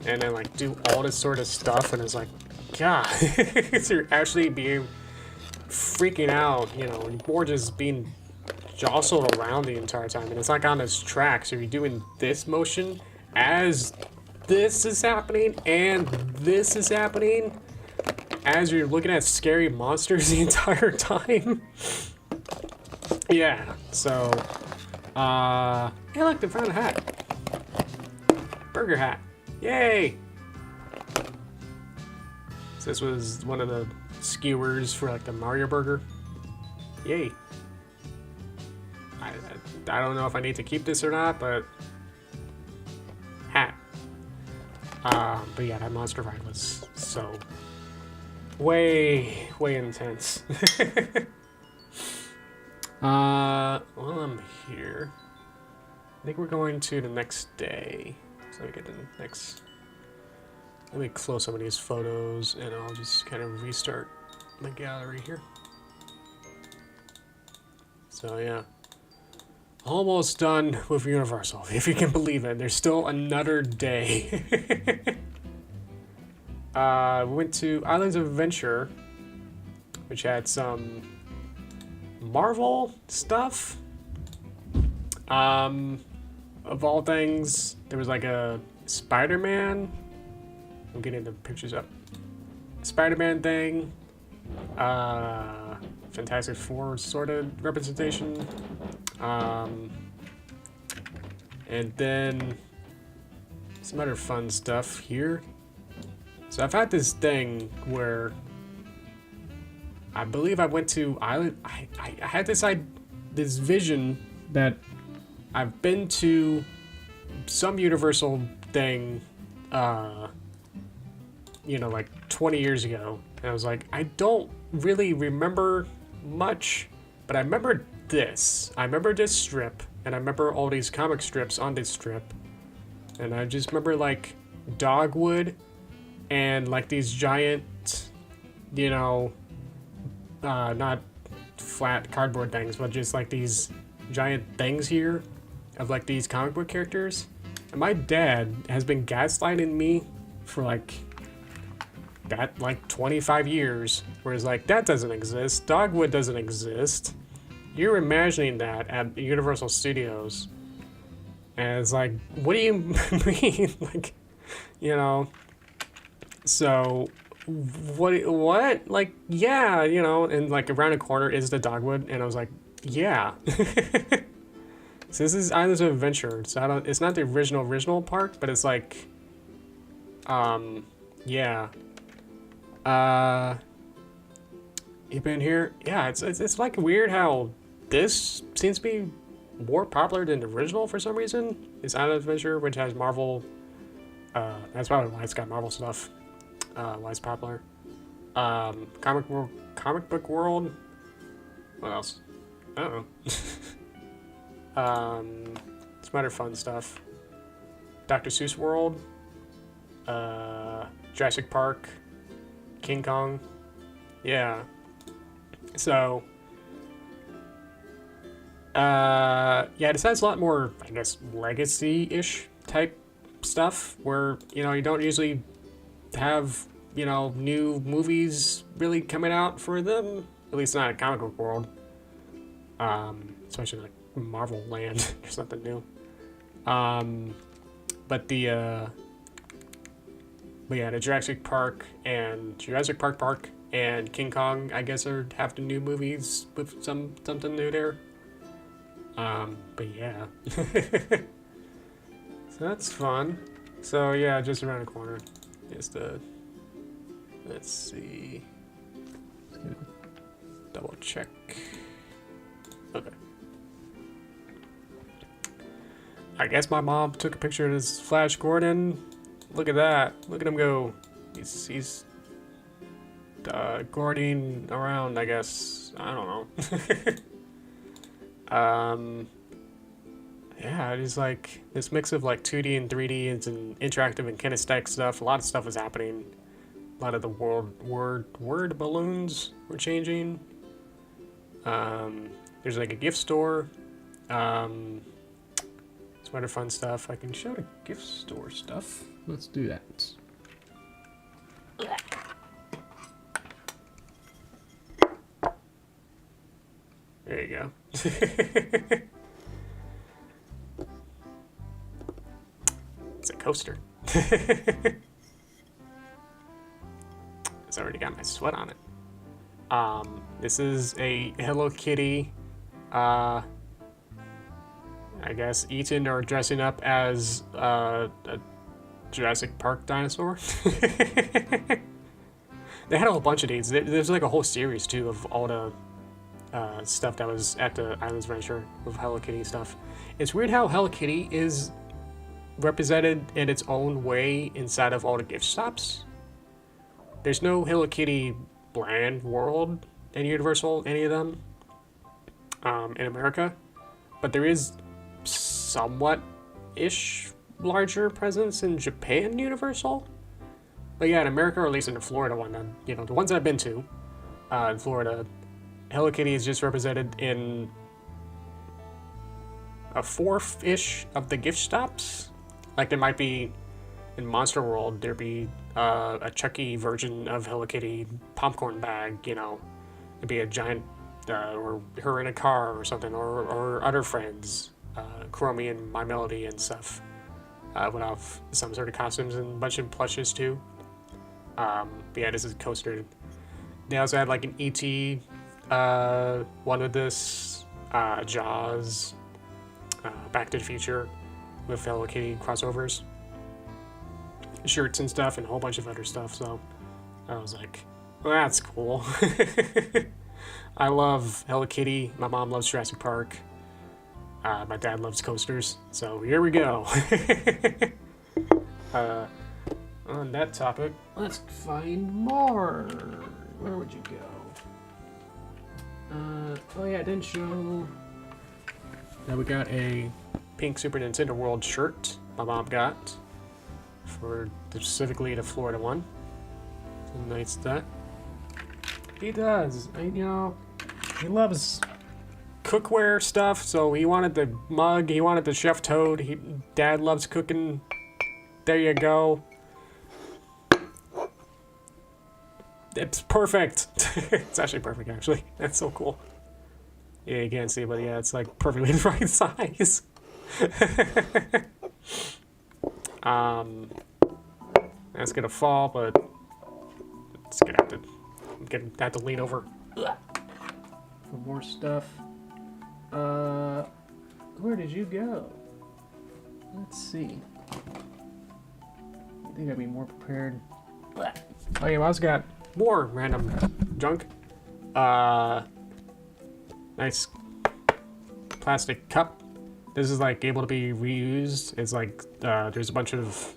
and then like do all this sort of stuff, and it's like, God, you're actually being freaking out, you know, more just being jostled around the entire time, and it's like on this track, so you're doing this motion as this is happening and this is happening as you're looking at scary monsters the entire time. Yeah, so yeah, look, they found a hat. Burger hat. Yay! So this was one of the skewers for like the Mario Burger. Yay. I don't know if I need to keep this or not, but hat. But yeah, that monster ride was so way intense. While I'm here, I think we're going to the next day. So we get to the next. Let me close some of these photos, and I'll just kind of restart my gallery here. So yeah. Almost done with Universal, if you can believe it. There's still another day. We went to Islands of Adventure, which had some Marvel stuff. Of all things, there was like a Spider-Man. I'm getting the pictures up. Spider-Man thing. Fantastic Four sort of representation. And then some other fun stuff here. So I've had this thing where I believe I went to Island. I had this vision that I've been to some Universal thing, you know, like 20 years ago. And I was like, I don't really remember much, but I remember this. I remember this strip, and I remember all these comic strips on this strip. And I just remember like dogwood and like these giant, you know, not flat cardboard things, but just like these giant things here of like these comic book characters. And my dad has been gaslighting me for like 25 years, where it's like, that doesn't exist, dogwood doesn't exist, you're imagining that at Universal Studios. And it's like, what do you mean? Like, you know, so what? Like, yeah, you know, and like around the corner is the dogwood, and I was like, yeah. So this is Islands of Adventure. So it's not the original park, but it's like, yeah. You been here? Yeah, it's like weird how this seems to be more popular than the original for some reason. It's Island Adventure, which has Marvel. That's probably why it's got Marvel stuff. Why it's popular. Comic Book World. What else? I don't know. Some other fun stuff. Dr. Seuss World. Jurassic Park. King Kong. Yeah. So. Yeah, this has a lot more, I guess, legacy-ish type stuff, where, you know, you don't usually have, you know, new movies really coming out for them, at least not in Comic Book World, especially like Marvel Land. There's nothing new. But yeah, the Jurassic Park Park and King Kong, I guess, have the new movies with something new there. But yeah. So that's fun. So yeah, just around the corner is let's see. Double check. Okay. I guess my mom took a picture of this Flash Gordon. Look at that. Look at him go. He's Gording around, I guess. I don't know. Yeah, it is like this mix of like 2D and 3D and some interactive and kinesthetic stuff. A lot of stuff was happening. A lot of the word balloons were changing. There's like a gift store. Some other fun stuff. I can show the gift store stuff. Let's do that. There you go. It's a coaster. It's already got my sweat on it. This is a Hello Kitty. I guess Ethan are dressing up as a Jurassic Park dinosaur. They had a whole bunch of these. There's like a whole series too of all the stuff that was at the Islands Adventure with Hello Kitty stuff. It's weird how Hello Kitty is represented in its own way inside of all the gift shops. There's no Hello Kitty brand world in Universal, any of them, in America, but there is somewhat-ish larger presence in Japan Universal. But yeah, in America, or at least in the Florida one, you know, the ones I've been to, in Florida, Hello Kitty is just represented in a fourth-ish of the gift shops. Like there might be, in Monster World, there'd be a Chucky version of Hello Kitty popcorn bag, you know. It'd be a giant, or her in a car or something, or other friends, Chromie and My Melody and stuff. Would have some sort of costumes and a bunch of plushes too. But yeah, this is a coaster. They also had like an E.T. One with this, Jaws, Back to the Future with Hello Kitty crossovers, shirts and stuff, and a whole bunch of other stuff. So I was like, well, that's cool. I love Hello Kitty. My mom loves Jurassic Park. My dad loves coasters. So here we go. On that topic, let's find more. Where would you go? Oh yeah, I didn't show. Now we got a pink Super Nintendo World shirt my mom got for specifically the Florida one. So nice that. He does. You know, he loves cookware stuff. So he wanted the mug. He wanted the Chef Toad. Dad loves cooking. There you go. It's perfect. It's actually perfect, actually. That's so cool. Yeah, you can't see, but yeah, it's like perfectly the right size. That's gonna fall, but it's gonna have to lean over for more stuff. Where did you go? Let's see. I think I'd be more prepared. Oh yeah, I also got more random junk. Nice plastic cup. This is like able to be reused. It's like there's a bunch of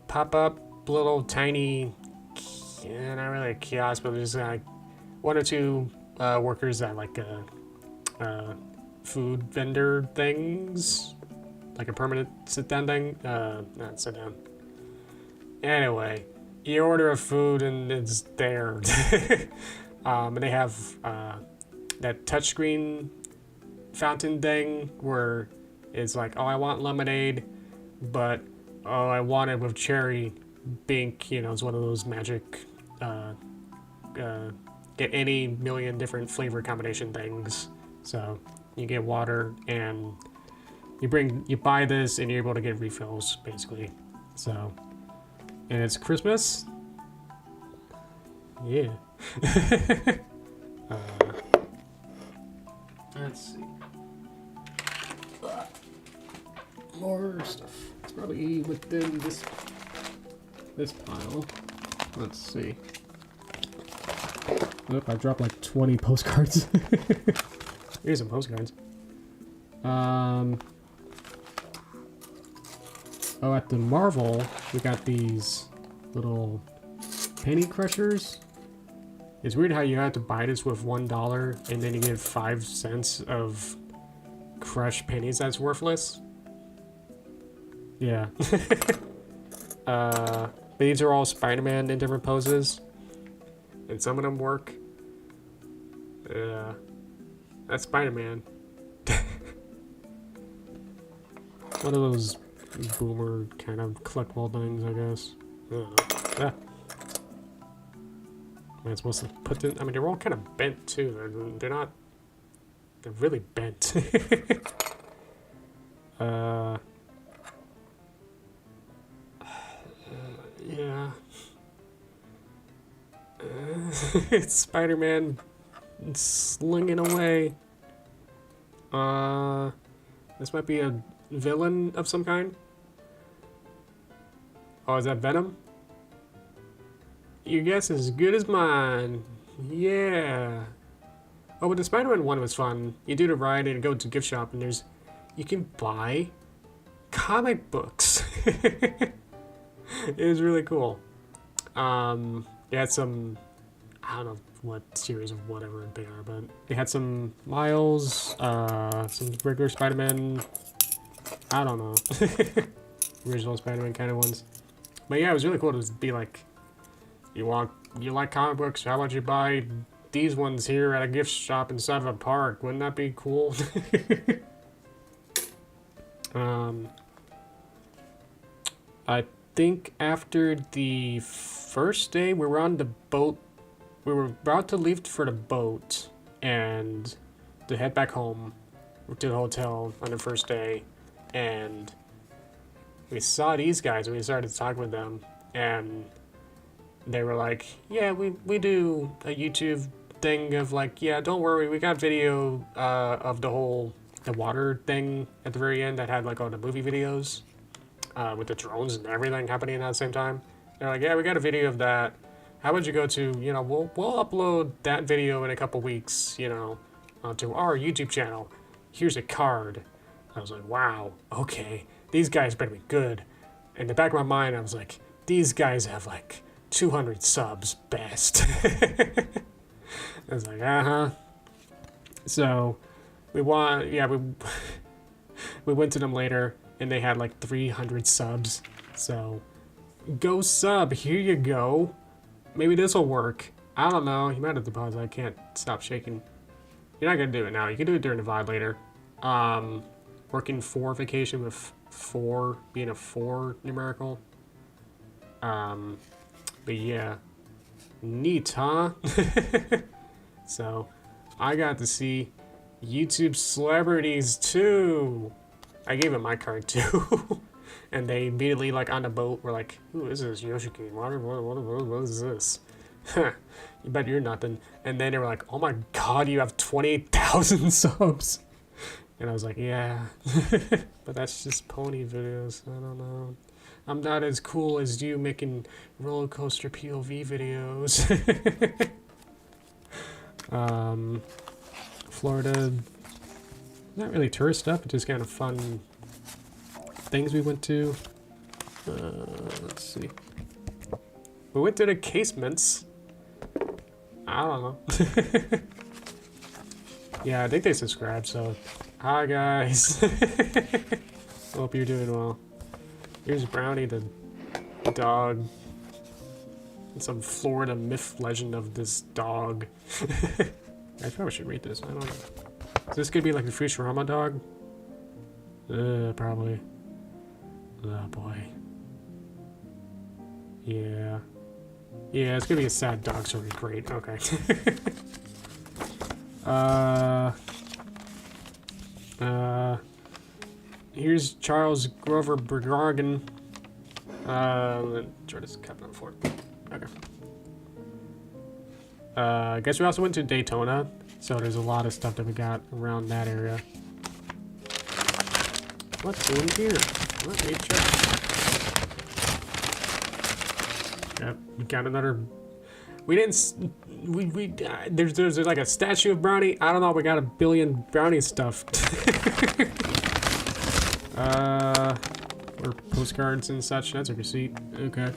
pop-up little tiny, not really a kiosk, but there's like one or two workers at like food vendor things, like a permanent sit-down thing. Not sit-down. Anyway, you order a food and it's there. And they have that touchscreen fountain thing where it's like, oh, I want lemonade, but oh, I want it with cherry Bink. You know, it's one of those magic get any million different flavor combination things. So you get water and you buy this and you're able to get refills basically. So, and it's Christmas. Yeah. Let's see. More stuff. It's probably within this pile. Let's see. Oop, I dropped like 20 postcards. Here's some postcards. Oh, at the Marvel, we got these little penny crushers. It's weird how you have to buy this with $1 and then you get 5 cents of crushed pennies that's worthless. Yeah. These are all Spider-Man in different poses. And some of them work. That's Spider-Man. One of those boomer kind of collectible things, I guess. Yeah. Am I supposed to put them? I mean, they're all kind of bent too. They're not. They're really bent. Yeah. It's Spider-Man slinging away. This might be a villain of some kind. Oh, is that Venom? Your guess is as good as mine. Yeah. Oh, but the Spider-Man one was fun. You do the ride and go to gift shop, and you can buy comic books. It was really cool. They had some, I don't know what series of whatever they are, but they had some Miles, some regular Spider-Man, I don't know, original Spider-Man kind of ones. But yeah, it was really cool to be like, you like comic books? How about you buy these ones here at a gift shop inside of a park? Wouldn't that be cool? I think after the first day, we were on the boat. We were about to leave for the boat and to head back home to the hotel on the first day, and we saw these guys and we started to talk with them, and they were like, yeah, we do a YouTube thing of like, yeah, don't worry, we got video of the water thing at the very end that had like all the movie videos with the drones and everything happening at the same time. They're like, yeah, we got a video of that. How would you go to, we'll upload that video in a couple weeks, onto our YouTube channel. Here's a card. I was like, wow, okay, these guys better be good. In the back of my mind, I was like, these guys have like 200 subs best. I was like, So we went to them later and they had like 300 subs. So go sub, here you go. Maybe this will work. I don't know. You might have to pause. I can't stop shaking. You're not gonna do it now. You can do it during the VOD later. Working 4 vacation with 4 being a 4 numerical. But yeah, neat, huh? So I got to see YouTube celebrities too. I gave them my card too. And they immediately, like, on the boat were like, who is this? Yoshi Greenwater? What is this? You bet you're nothing. And then they were like, oh my god, you have 28,000 subs. And I was like, yeah. But that's just pony videos. I don't know. I'm not as cool as you making roller coaster POV videos. Florida, not really tourist stuff, but just kind of fun things we went to. Let's see. We went to the casements. I don't know. Yeah, I think they subscribed, so hi guys. Hope you're doing well. Here's Brownie, the dog. Some Florida myth legend of this dog. I probably should read this. I don't know. Is this gonna be like the Futurama dog? Probably. Oh boy. Yeah. Yeah, it's gonna be a sad dog story. Great. Okay. Here's Charles Grover Bergargan. Try this cap on the floor. Okay. I guess we also went to Daytona, so there's a lot of stuff that we got around that area. What's in here? Let me check. Yep, we got another. We didn't. There's like a statue of Brownie. I don't know. We got a billion Brownie stuff. Or postcards and such. That's a receipt. Okay.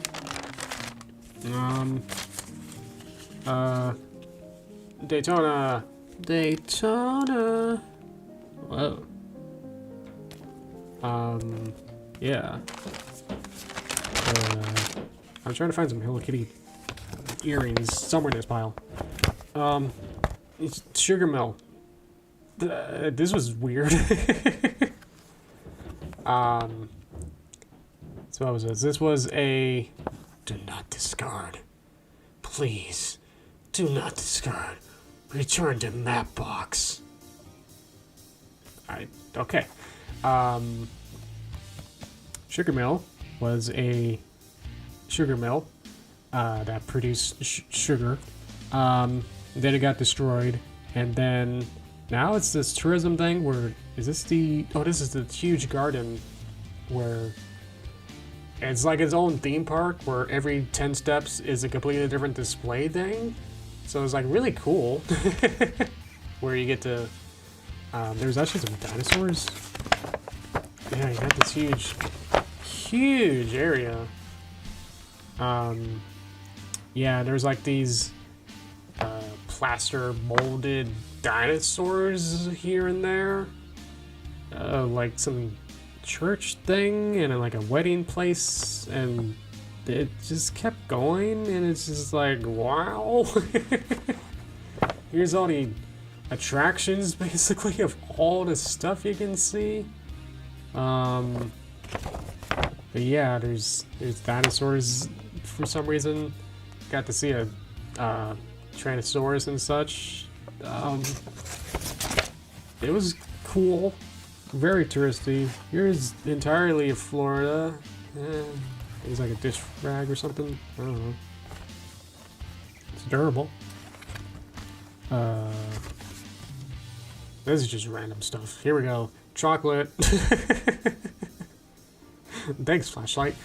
Daytona. Daytona. Whoa. Yeah. I'm trying to find some Hello Kitty earrings somewhere in this pile. It's Sugar Mill. This was weird. So what was this? This was a do not discard. Please, do not discard. Return to map box. Okay. Sugar Mill was a sugar mill that produced sugar. Then it got destroyed, and then now it's this tourism thing where this is the huge garden where It's like its own theme park where every 10 steps is a completely different display thing. So it's like really cool. Where you get to, there's actually some dinosaurs. Yeah, you got this huge area. Yeah, there's like these plaster molded dinosaurs here and there. Like some church thing and like a wedding place, and it just kept going, and it's just like, wow. Here's all the attractions basically of all the stuff you can see. But yeah, there's dinosaurs for some reason. Got to see a Tyrannosaurus and such. It was cool. Very touristy. Here's entirely Florida. It's like a dish rag or something. I don't know. It's durable. This is just random stuff. Here we go. Chocolate. Thanks, flashlight.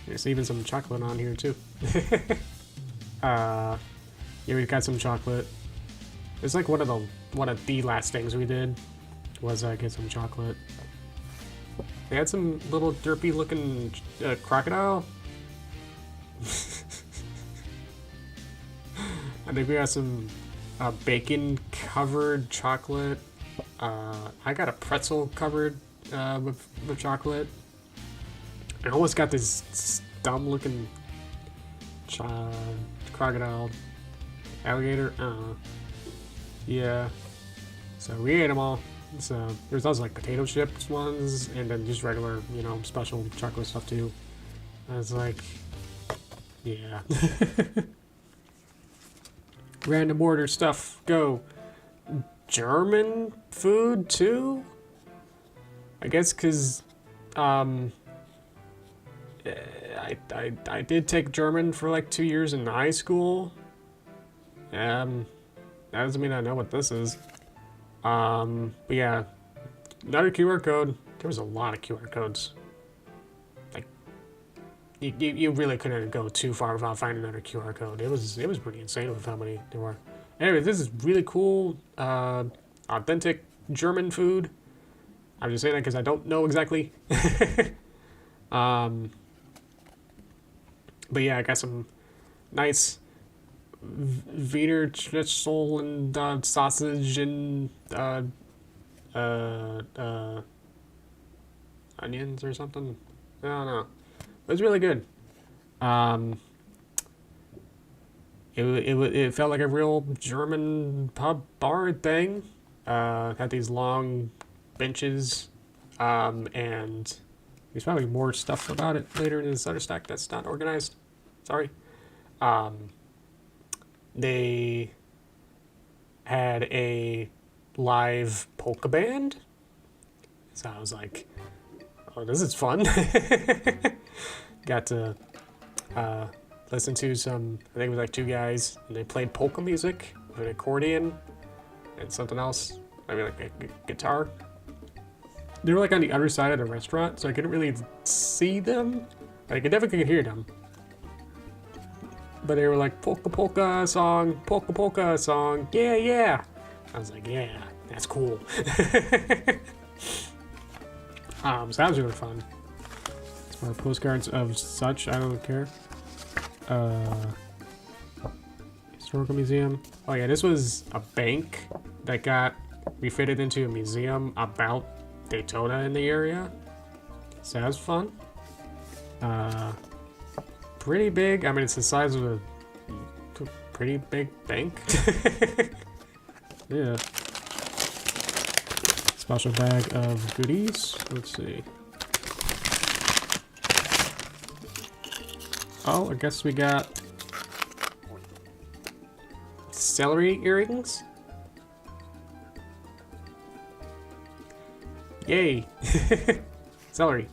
There's even some chocolate on here too. Yeah, we've got some chocolate. It's like one of the last things we did was get some chocolate. They had some little derpy looking crocodile. I think we got some bacon covered chocolate. I got a pretzel covered with chocolate. I almost got this dumb looking crocodile alligator. Yeah. So we ate them all. So there's also like potato chips ones, and then just regular, you know, special chocolate stuff too. I was like, yeah. Random order stuff. Go. German food too? I guess because I did take German for like 2 years in high school. That doesn't mean I know what this is. But yeah, another QR code. There was a lot of QR codes. Like, you really couldn't go too far without finding another QR code. It was pretty insane with how many there were. Anyway, this is really cool, authentic German food. I'm just saying that because I don't know exactly. But yeah, I got some nice Wiener Schnitzel and sausage and onions or something. I don't know. It was really good. It felt like a real German pub bar thing. Had these long benches, and there's probably more stuff about it later in this other stack that's not organized. Sorry. They had a live polka band, so I was like, oh, this is fun. Got to listen to some, I think it was like 2 guys, and they played polka music with an accordion and something else, maybe like a guitar. They were like on the other side of the restaurant, so I couldn't really see them, but I could definitely hear them. But they were like, polka polka song, yeah, yeah. I was like, yeah, that's cool. So that was really fun. As far as postcards of such, I don't care. Historical museum. Oh yeah, this was a bank that got refitted into a museum about Daytona in the area. So that was fun. Pretty big. I mean, it's the size of a pretty big bank. Yeah. Special bag of goodies. Let's see. Oh, I guess we got celery earrings. Yay. Celery.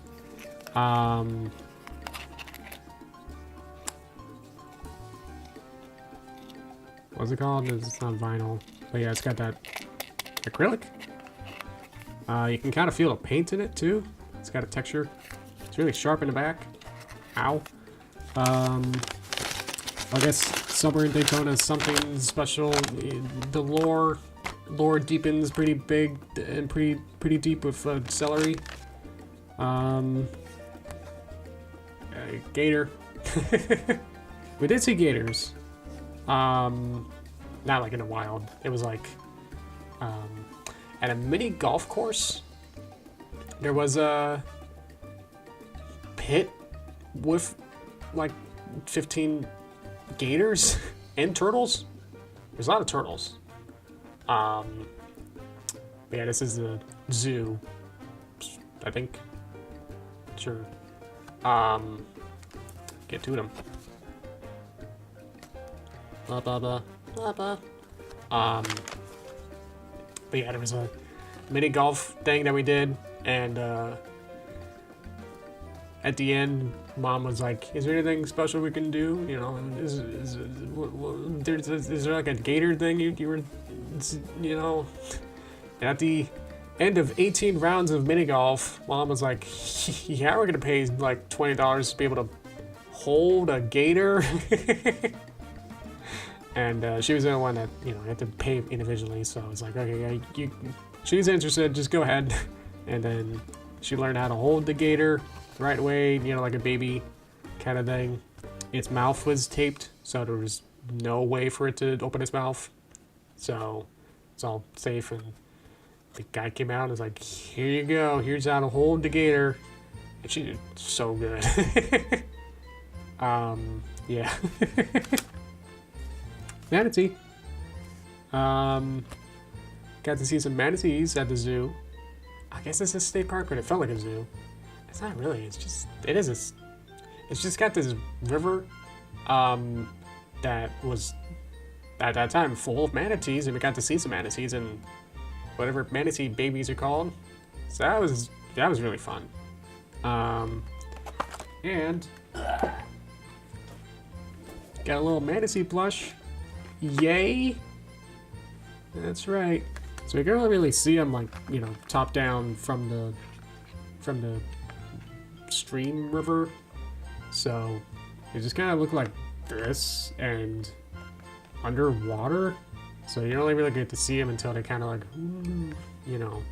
What's it called? It's not vinyl. But yeah, it's got that acrylic. You can kind of feel the paint in it too. It's got a texture. It's really sharp in the back. Ow. I guess somewhere in Daytona is something special. The lore deepens pretty big and pretty deep with celery. Gator. We did see gators. Not like in the wild. It was like at a mini golf course. There was a pit with like 15 gators and turtles. There's a lot of turtles. But yeah, this is the zoo, I think. Sure. Get to them. Blah blah blah blah blah. But yeah, there was a mini golf thing that we did, and at the end, Mom was like, "Is there anything special we can do? You know, is there like a gator thing you were, you know?" And at the end of 18 rounds of mini golf, Mom was like, "Yeah, we're gonna pay like $20 to be able to hold a gator." And she was the only one that, you know, had to pay individually, so I was like, okay, yeah, she's interested, just go ahead. And then she learned how to hold the gator the right way, you know, like a baby kind of thing. Its mouth was taped, so there was no way for it to open its mouth. So it's all safe, and the guy came out and was like, "Here you go, here's how to hold the gator." And she did so good. Yeah. Manatee. Got to see some manatees at the zoo. I guess it's a state park, but it felt like a zoo. It's not really. It's just. It is. It's just got this river, that was at that time full of manatees, and we got to see some manatees and whatever manatee babies are called. So that was really fun. And got a little manatee plush. Yay! That's right. So we can only really see them, like, you know, top down from the stream river. So they just kind of look like this and underwater. So you don't really get to see them until they kind of like, you know,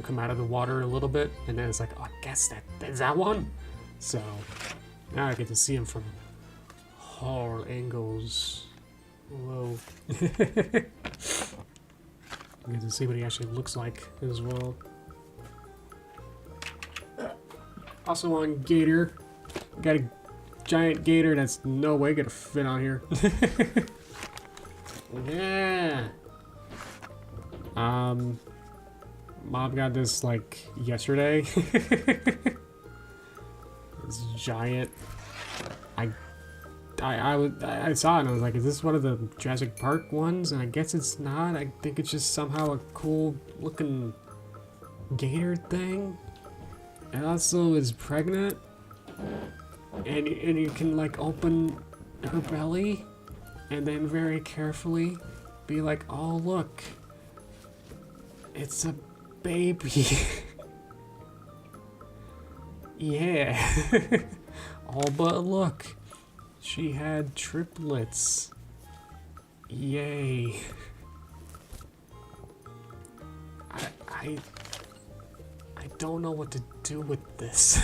come out of the water a little bit, and then it's like, oh, I guess that is that one. So now I get to see them from all angles. Whoa. Get to see what he actually looks like as well. Also on gator, got a giant gator that's no way gonna fit on here. Yeah. Mom got this like yesterday. This giant. I saw it and I was like, is this one of the Jurassic Park ones? And I guess it's not. I think it's just somehow a cool looking gator thing. It also is pregnant. And you can like open her belly and then very carefully be like, oh look, it's a baby. Yeah. Oh, but look. She had triplets. Yay. I don't know what to do with this.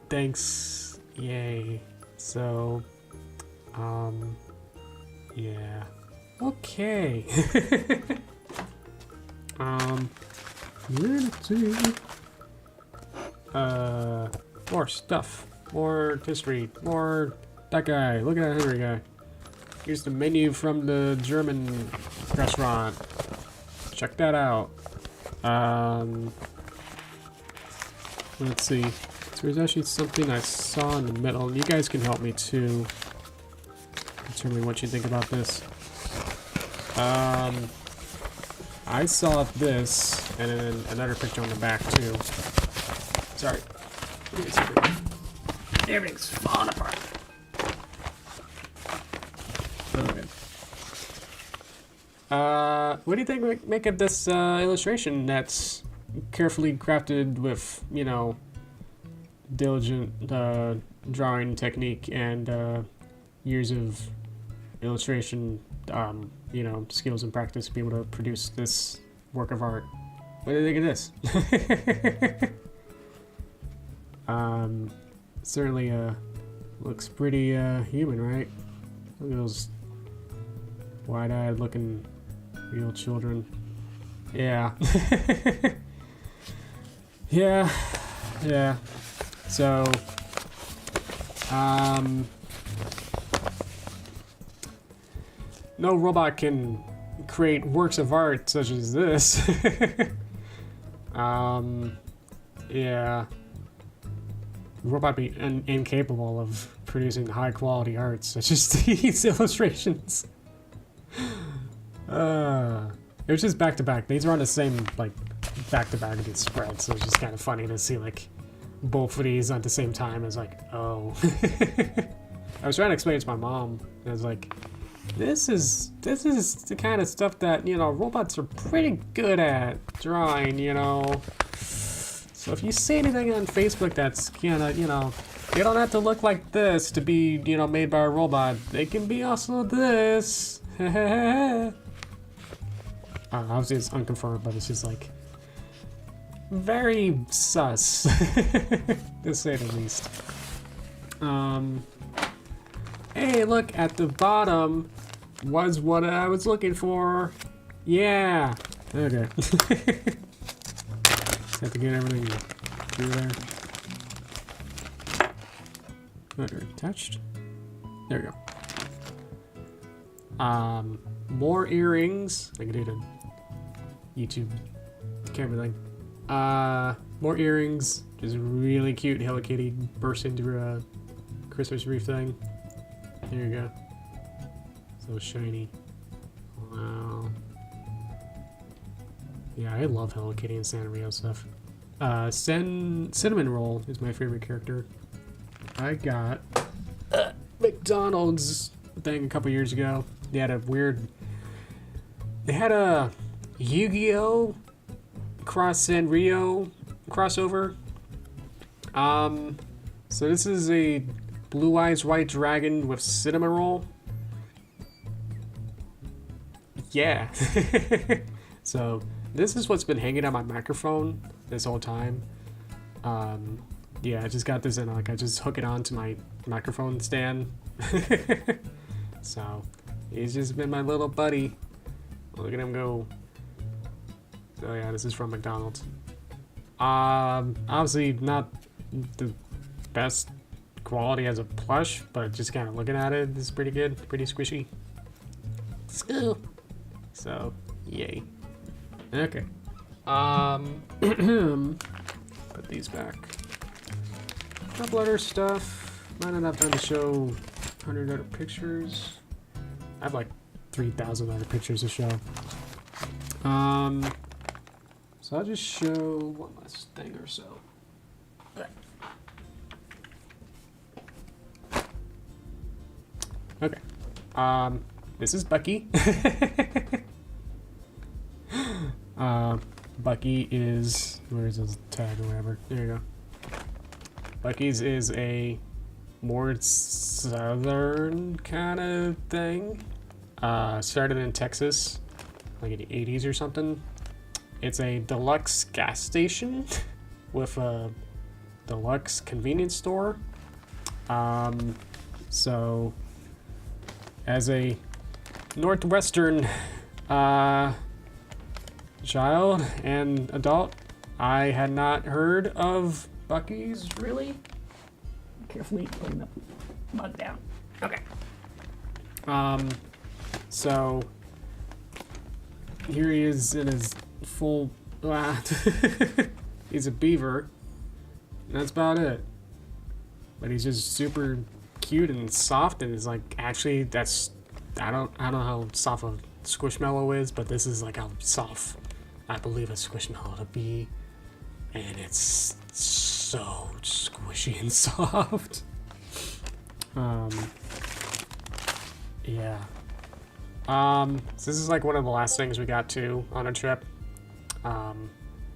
Thanks. Yay. So, yeah. Okay. Let's see. More stuff, more history, more that guy. Look at that hungry guy. Here's the menu from the German restaurant. Check that out. Let's see. So there's actually something I saw in the middle, and you guys can help me too. Determine what you think about this. I saw this, and then another picture on the back too. Sorry. Everything's falling apart. What do you think make of this illustration that's carefully crafted with, you know, diligent drawing technique and years of illustration, you know, skills and practice to be able to produce this work of art? What do you think of this? Certainly looks pretty human, right? Look at those wide-eyed looking real children. Yeah. Yeah. So, no robot can create works of art such as this. Yeah. Robot be incapable of producing high quality art such as these illustrations. It was just back to back. These are on the same, like, back to back of these spreads, so it's just kind of funny to see, like, both of these at the same time. It's like, oh. I was trying to explain it to my mom, and I was like, this is the kind of stuff that, you know, robots are pretty good at drawing, you know. So if you see anything on Facebook that's kind of, you know, they don't have to look like this to be, you know, made by a robot. They can be also this. Obviously it's unconfirmed, but it's just like very sus, to say the least. Hey, look, at the bottom was what I was looking for. Yeah. Okay. Just have to get everything through there. Okay, attached. There we go. More earrings. I can do the YouTube camera thing. More earrings. Just really cute Hello Kitty burst into a Christmas wreath thing. There you go. So shiny. Wow. Yeah, I love Hello Kitty and Sanrio stuff. Cinnamon Roll is my favorite character. I got McDonald's thing a couple years ago. They had a Yu-Gi-Oh! Cross Sanrio crossover. So this is a Blue Eyes White Dragon with Cinnamon Roll. Yeah. So this is what's been hanging on my microphone this whole time. Yeah, I just got this in, like, I just hook it onto my microphone stand. So he's just been my little buddy. Look at him go. Oh yeah, this is from McDonald's. Obviously not the best quality as a plush, but just kind of looking at it is pretty good, pretty squishy. So, yay. Okay. Put these back. A couple other stuff. Not enough time to show 100 other pictures. I have like 3,000 other pictures to show. So I'll just show one last thing or so. Okay. This is Bucky. Bucky is, where's his tag or whatever? There you go. Bucky's is a more southern kind of thing. Started in Texas, like in the 80s or something. It's a deluxe gas station with a deluxe convenience store. So as a Northwestern child and adult, I had not heard of Bucky's, really. Carefully putting the mug down. Okay. So here he is in his full he's a beaver, and that's about it. But he's just super cute and soft, and is like, actually, that's, I don't know how soft a Squishmallow is, but this is like how soft I believe a Squishmallow to be, and it's so squishy and soft. Yeah. So this is like one of the last things we got to on a trip.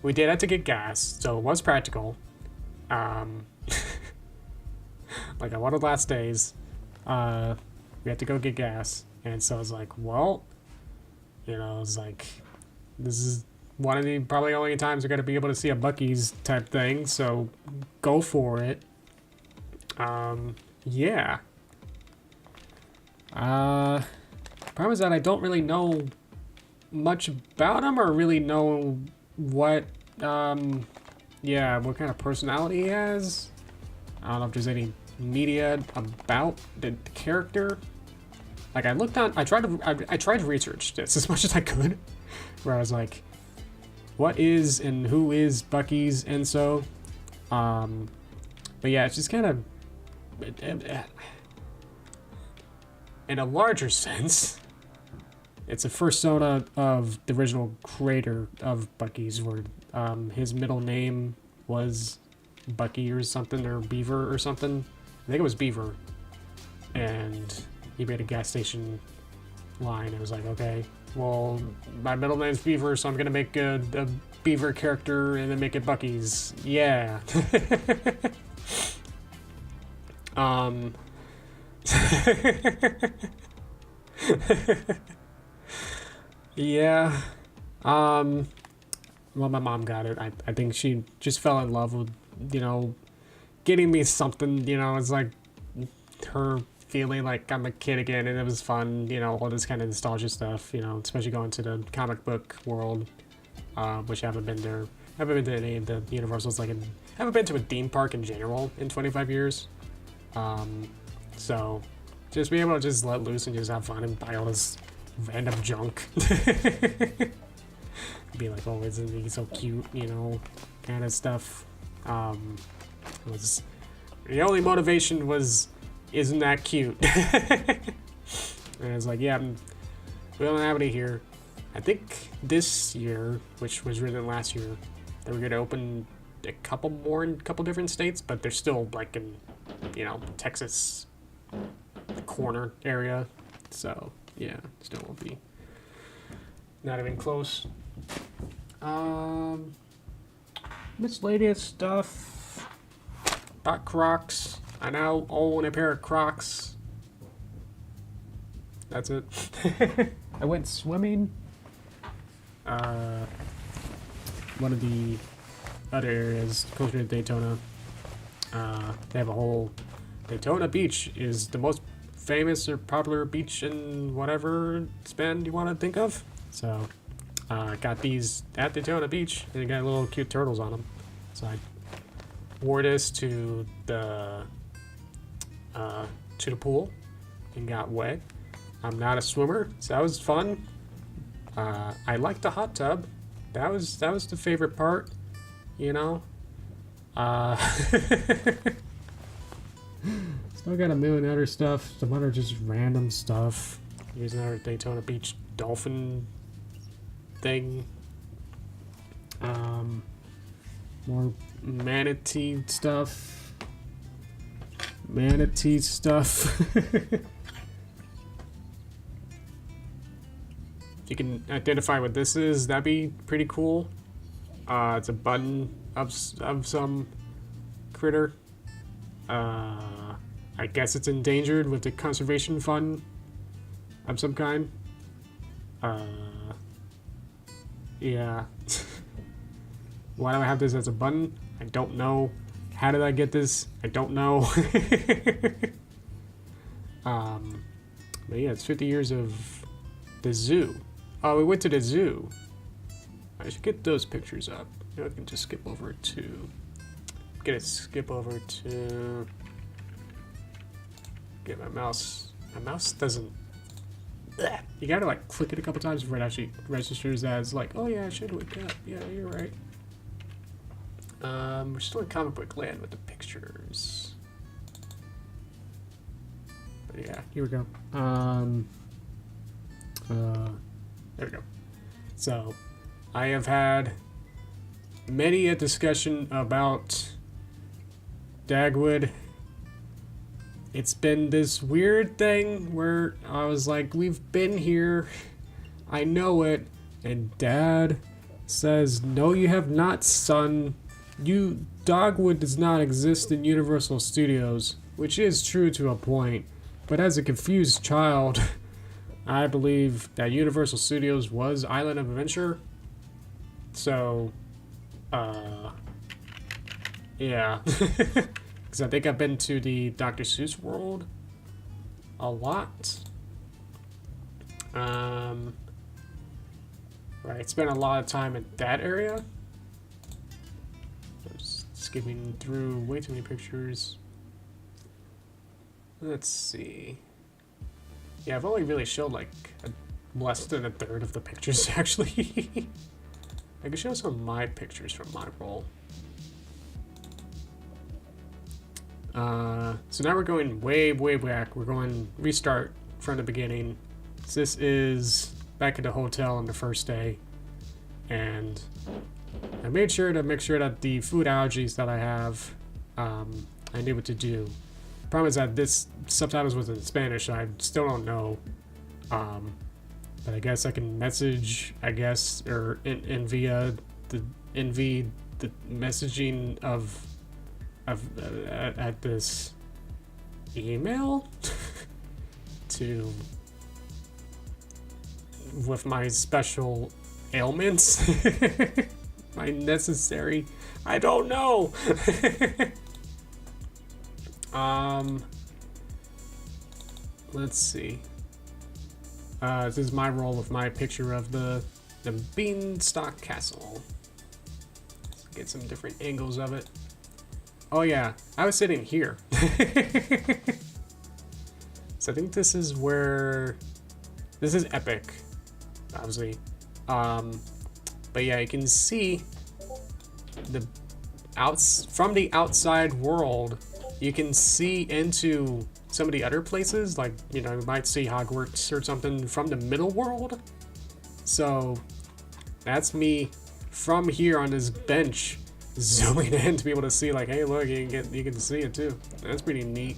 We did have to get gas, so it was practical. Like on one of the last days, we had to go get gas, and so I was like, well, you know, it's like, this is one of the probably only times we're gonna be able to see a Buc-ee's type thing, so go for it. Yeah. Problem is that I don't really know much about him or really know what, yeah, what kind of personality he has. I don't know if there's any media about the character. Like I looked on, I tried to research this as much as I could, where I was like, what is and who is Buc-ee's Enso? But yeah, it's just kind of, in a larger sense, it's a persona of the original creator of Buc-ee's, where his middle name was Bucky or something, or Beaver or something. I think it was Beaver. And he made a gas station line. It was like, okay, well, my middle name's Beaver, so I'm gonna make a Beaver character and then make it Buc-ee's. Yeah. Yeah. Well, my mom got it. I think she just fell in love with, you know, getting me something, you know. It's like her feeling like I'm a kid again, and it was fun, you know, all this kind of nostalgia stuff, you know, especially going to the comic book world, which I haven't been there. I haven't been to any of the Universals, like, I haven't been to a theme park in general in 25 years. So just be able to just let loose and just have fun and buy all this random junk. Be like, oh, isn't he so cute, you know, kind of stuff. Was the only motivation was, isn't that cute? And it's like, yeah, we don't have any here. I think this year, which was written last year, they were going to open a couple more in a couple different states, but they're still like in, you know, Texas corner area. So yeah, still won't be. Not even close. Miscellaneous stuff. Bought Crocs. I now own a pair of Crocs. That's it. I went swimming. One of the other areas closer to Daytona. They have a whole Daytona Beach is the most famous or popular beach in whatever span you want to think of. So, got these at Daytona Beach, and they got little cute turtles on them. So I wore this to the pool and got wet. I'm not a swimmer, so that was fun. I liked the hot tub. That was the favorite part, you know. Still got a million other stuff. Some other just random stuff. Here's another Daytona Beach dolphin thing. More manatee stuff. Manatee stuff. If you can identify what this is, that'd be pretty cool. It's a button of some critter. I guess it's endangered with the conservation fund of some kind. Yeah. Why do I have this as a button? I don't know. How did I get this? I don't know. But yeah, it's 50 years of the zoo. Oh, we went to the zoo. I should get those pictures up. You know, I can just skip over to... Get my mouse. My mouse doesn't... Bleh. You gotta like click it a couple times before it actually registers as like, oh yeah, I should look up. Yeah, you're right. We're still in comic book land with the pictures. But yeah, here we go. There we go. So, I have had many a discussion about Dagwood it's been this weird thing where I was like, we've been here, I know it, and Dad says, no you have not, son. Dogwood does not exist in Universal Studios, which is true to a point, but as a confused child, I believe that Universal Studios was Island of Adventure. So, yeah. Because I think I've been to the Dr. Seuss world a lot. Right, spent a lot of time in that area. I'm just skipping through way too many pictures. Let's see. Yeah, I've only really showed like less than a third of the pictures, actually. I can show some of my pictures from my role. So now we're going way back. We're going restart from the beginning. So this is back at the hotel on the first day. And I made sure to make sure that the food allergies that I have, I knew what to do. Problem is that this subtitles was in Spanish, so I still don't know. But I guess I can message, or in via the the messaging of at this email to with my special ailments, my necessary. I don't know. Let's see. This is my role with my picture of the Beanstalk Castle. Let's get some different angles of it. Oh yeah, I was sitting here. So I think this is where... This is epic, obviously. But yeah, you can see from the outside world, you can see into some of the other places, like, you know, you might see Hogwarts or something from the middle world. So that's me from here on this bench zooming in to be able to see, like, hey, look, you can see it too. That's pretty neat.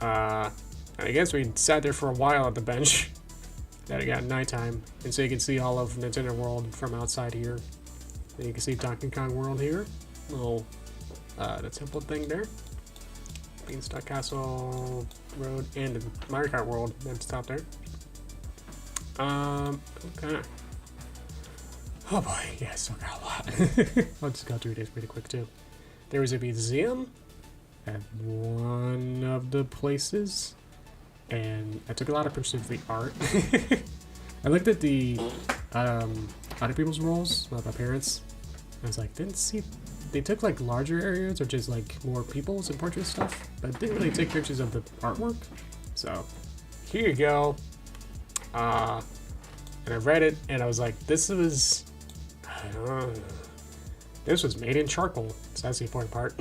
I guess we sat there for a while at the bench. Then it got nighttime, and so you can see all of Nintendo World from outside here. And you can see Donkey Kong World here. Little the temple thing there. Beanstalk Castle Road and the Mario Kart World at the top there. Okay. Oh boy, yeah, I still got a lot. I'll just go through this pretty quick too. There was a museum at one of the places, and I took a lot of pictures of the art. I looked at the other people's roles, not my parents. I was like, didn't see. They took like larger areas or just like more people's and portrait stuff, but didn't really take pictures of the artwork. So here you go. And I read it, and I was like, this was made in charcoal. So that's the important part.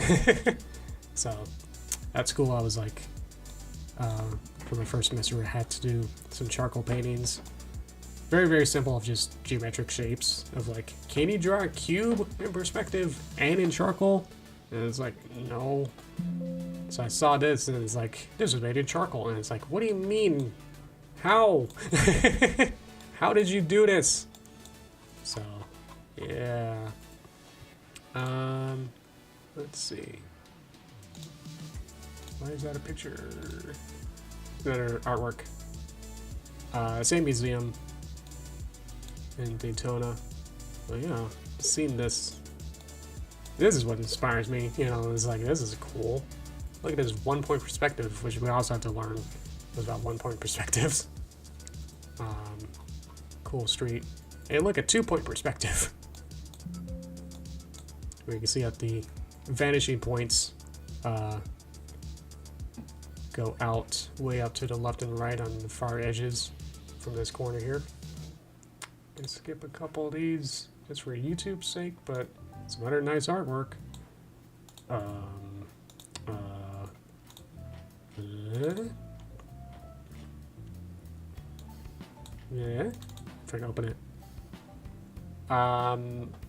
So at school, I was like, for my first semester, I had to do some charcoal paintings. Very simple, of just geometric shapes of like, can you draw a cube in perspective and in charcoal? And it's like, no. So I saw this, and it's like, this was made in charcoal. And it's like, what do you mean? How? How did you do this? So, yeah. Let's see. Why is that a picture? Another artwork. Same museum in Daytona. But yeah, seeing this. This is what inspires me. You know, it's like, this is cool. Look at this 1-point perspective, which we also have to learn. It's about 1-point perspectives. Cool street. Hey, look at 2-point perspective. Where you can see at the vanishing points go out, way out to the left and right on the far edges from this corner here. And skip a couple of these just for YouTube's sake, but some other nice artwork. Yeah, if I can open it.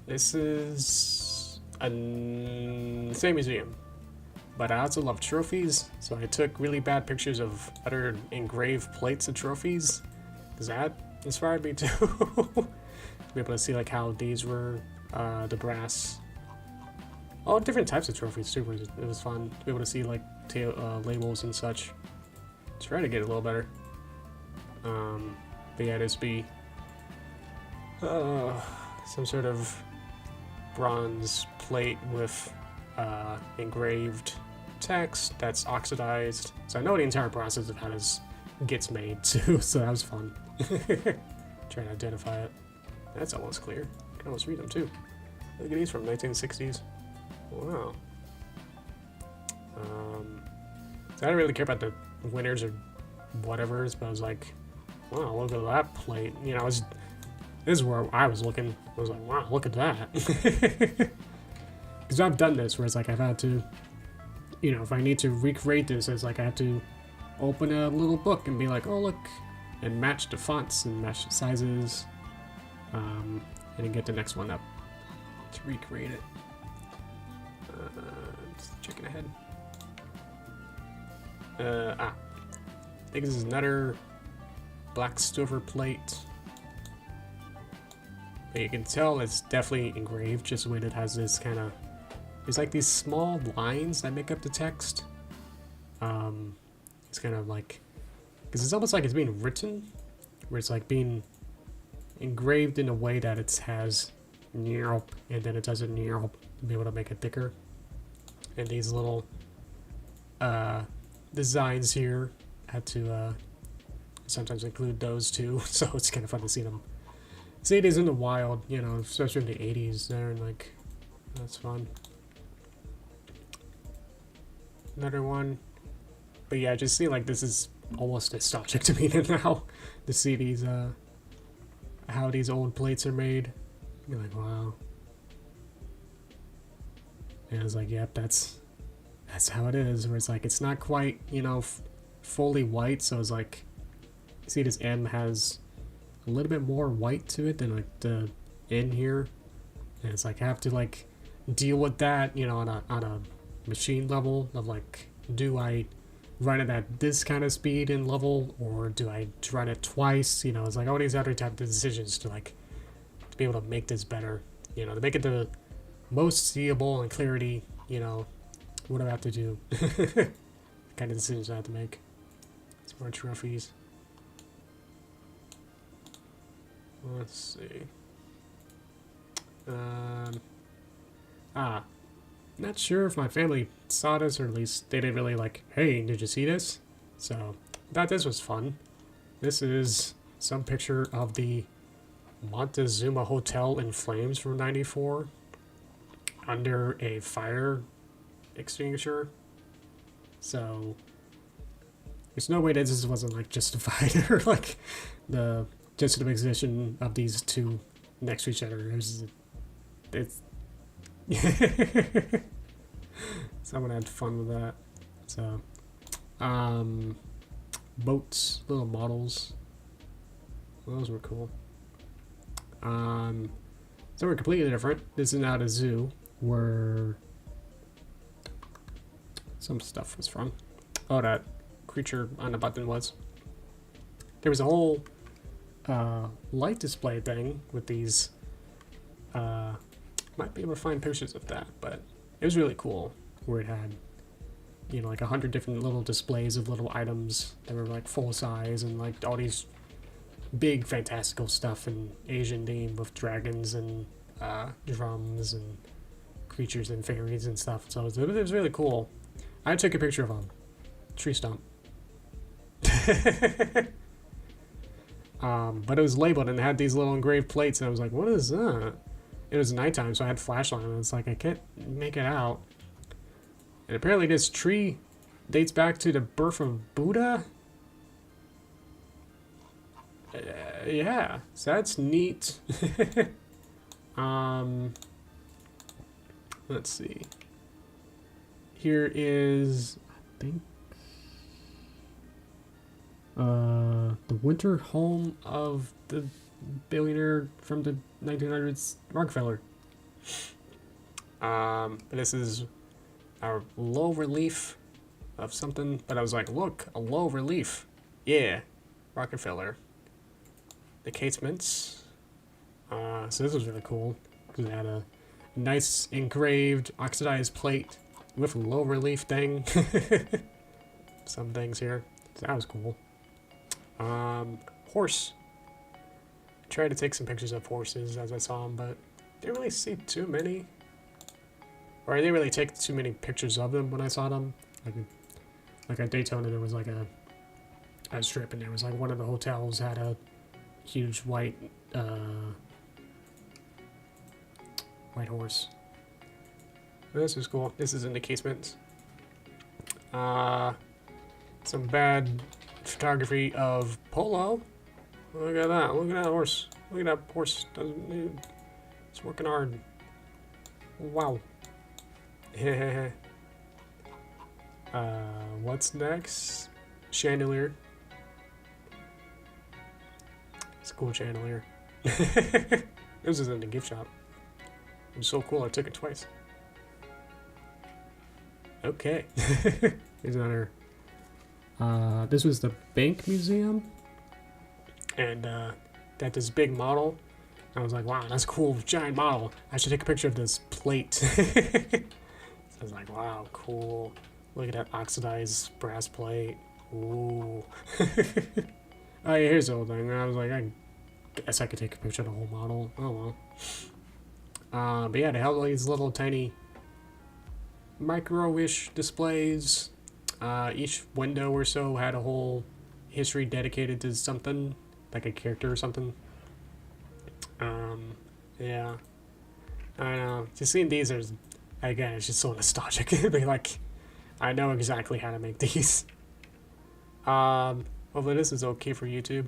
This is a same museum, But I also love trophies, so I took really bad pictures of other engraved plates of trophies, because that inspired me to be able to see like how these were, the brass, all different types of trophies too. It was fun to be able to see like labels and such. Try to get a little better. But yeah, this be some sort of bronze plate with engraved text that's oxidized. So I know the entire process of how this gets made too, so that was fun. Trying to identify it. That's almost clear. I can almost read them too. Look at these from 1960s. Wow. So I don't really care about the winners or whatever's, but I was like, wow, look at that plate. You know, this is where I was looking. I was like, wow, look at that. Because I've done this where it's like I've had to, you know, if I need to recreate this, it's like I have to open a little book and be like, oh, look, and match the fonts and match the sizes, and then get the next one up to recreate it. Just checking ahead. I think this is another black silver plate. But you can tell it's definitely engraved, just the way that it has this kind of... There's like these small lines that make up the text. It's kind of like... Because it's almost like it's being written, where it's like being engraved in a way that it has and then it does it to be able to make it thicker. And these little designs here had to sometimes include those too, so it's kind of fun to see them. See these in the wild, you know, especially in the 80s there, and like, that's fun. Another one. But yeah, just see like this is almost nostalgic to me now, to see these, how these old plates are made. You're like, wow. And it's like, yep, that's how it is, where it's like, it's not quite, you know, fully white, so it's like, see this M has a little bit more white to it than like the N here. And it's like, I have to like deal with that, you know, on a machine level of like, do I run it at this kind of speed and level, or do I run it twice? You know, it's like all these other type of decisions to like, to be able to make this better, you know, to make it the most seeable and clarity, you know, what do I have to do? Kind of decisions I have to make. Some more trophies. Let's see. Not sure if my family saw this, or at least they didn't really like, hey, did you see this? So, I thought this was fun. This is some picture of the Montezuma Hotel in flames from '94 under a fire extinguisher. So, there's no way that this wasn't like justified, or like the juxtaposition of these two next to each other. It's someone had fun with that. So, boats, little models. Well, those were cool. Somewhere completely different. This is not a zoo where some stuff was from. Oh, that creature on the button was. There was a whole light display thing with these. Might be able to find pictures of that, but it was really cool. Where it had, you know, like 100 different little displays of little items that were like full size, and like all these big fantastical stuff and Asian theme with dragons and drums and creatures and fairies and stuff. So it was really cool. I took a picture of a tree stump. But it was labeled and it had these little engraved plates, and I was like, what is that? It was nighttime, so I had flashlight, and it's like, I can't make it out. And apparently this tree dates back to the birth of Buddha. Yeah, so that's neat. Let's see. Here is, I think, the winter home of the billionaire from the 1900s, Rockefeller. But this is a low relief of something, but I was like, look, a low relief. Yeah, Rockefeller. The casements. So this was really cool because it had a nice engraved oxidized plate with a low relief thing. Some things here. So that was cool. Horse. I tried to take some pictures of horses as I saw them, but didn't really see too many. Or I didn't really take too many pictures of them when I saw them. Like at Daytona, there was like a strip, and there was like one of the hotels had a huge white horse. This is cool. This is in the casements. Some bad photography of Polo. Look at that. Look at that horse. Look at that horse. It's working hard. Wow. What's next? Chandelier. It's a cool chandelier. This is in the gift shop. It was so cool I took it twice. Okay. Here's another. This was the Bank Museum. And that this big model. I was like, wow, that's a cool giant model. I should take a picture of this plate. So I was like, wow, cool. Look at that oxidized brass plate. Ooh. Oh, yeah, here's the whole thing. I was like, I guess I could take a picture of the whole model. Oh well. But yeah, they have all these little tiny micro-ish displays. Each window or so had a whole history dedicated to something, like a character or something. Yeah. I don't know. Just seeing these, again, it's just so nostalgic. But like, I know exactly how to make these. Hopefully this is okay for YouTube.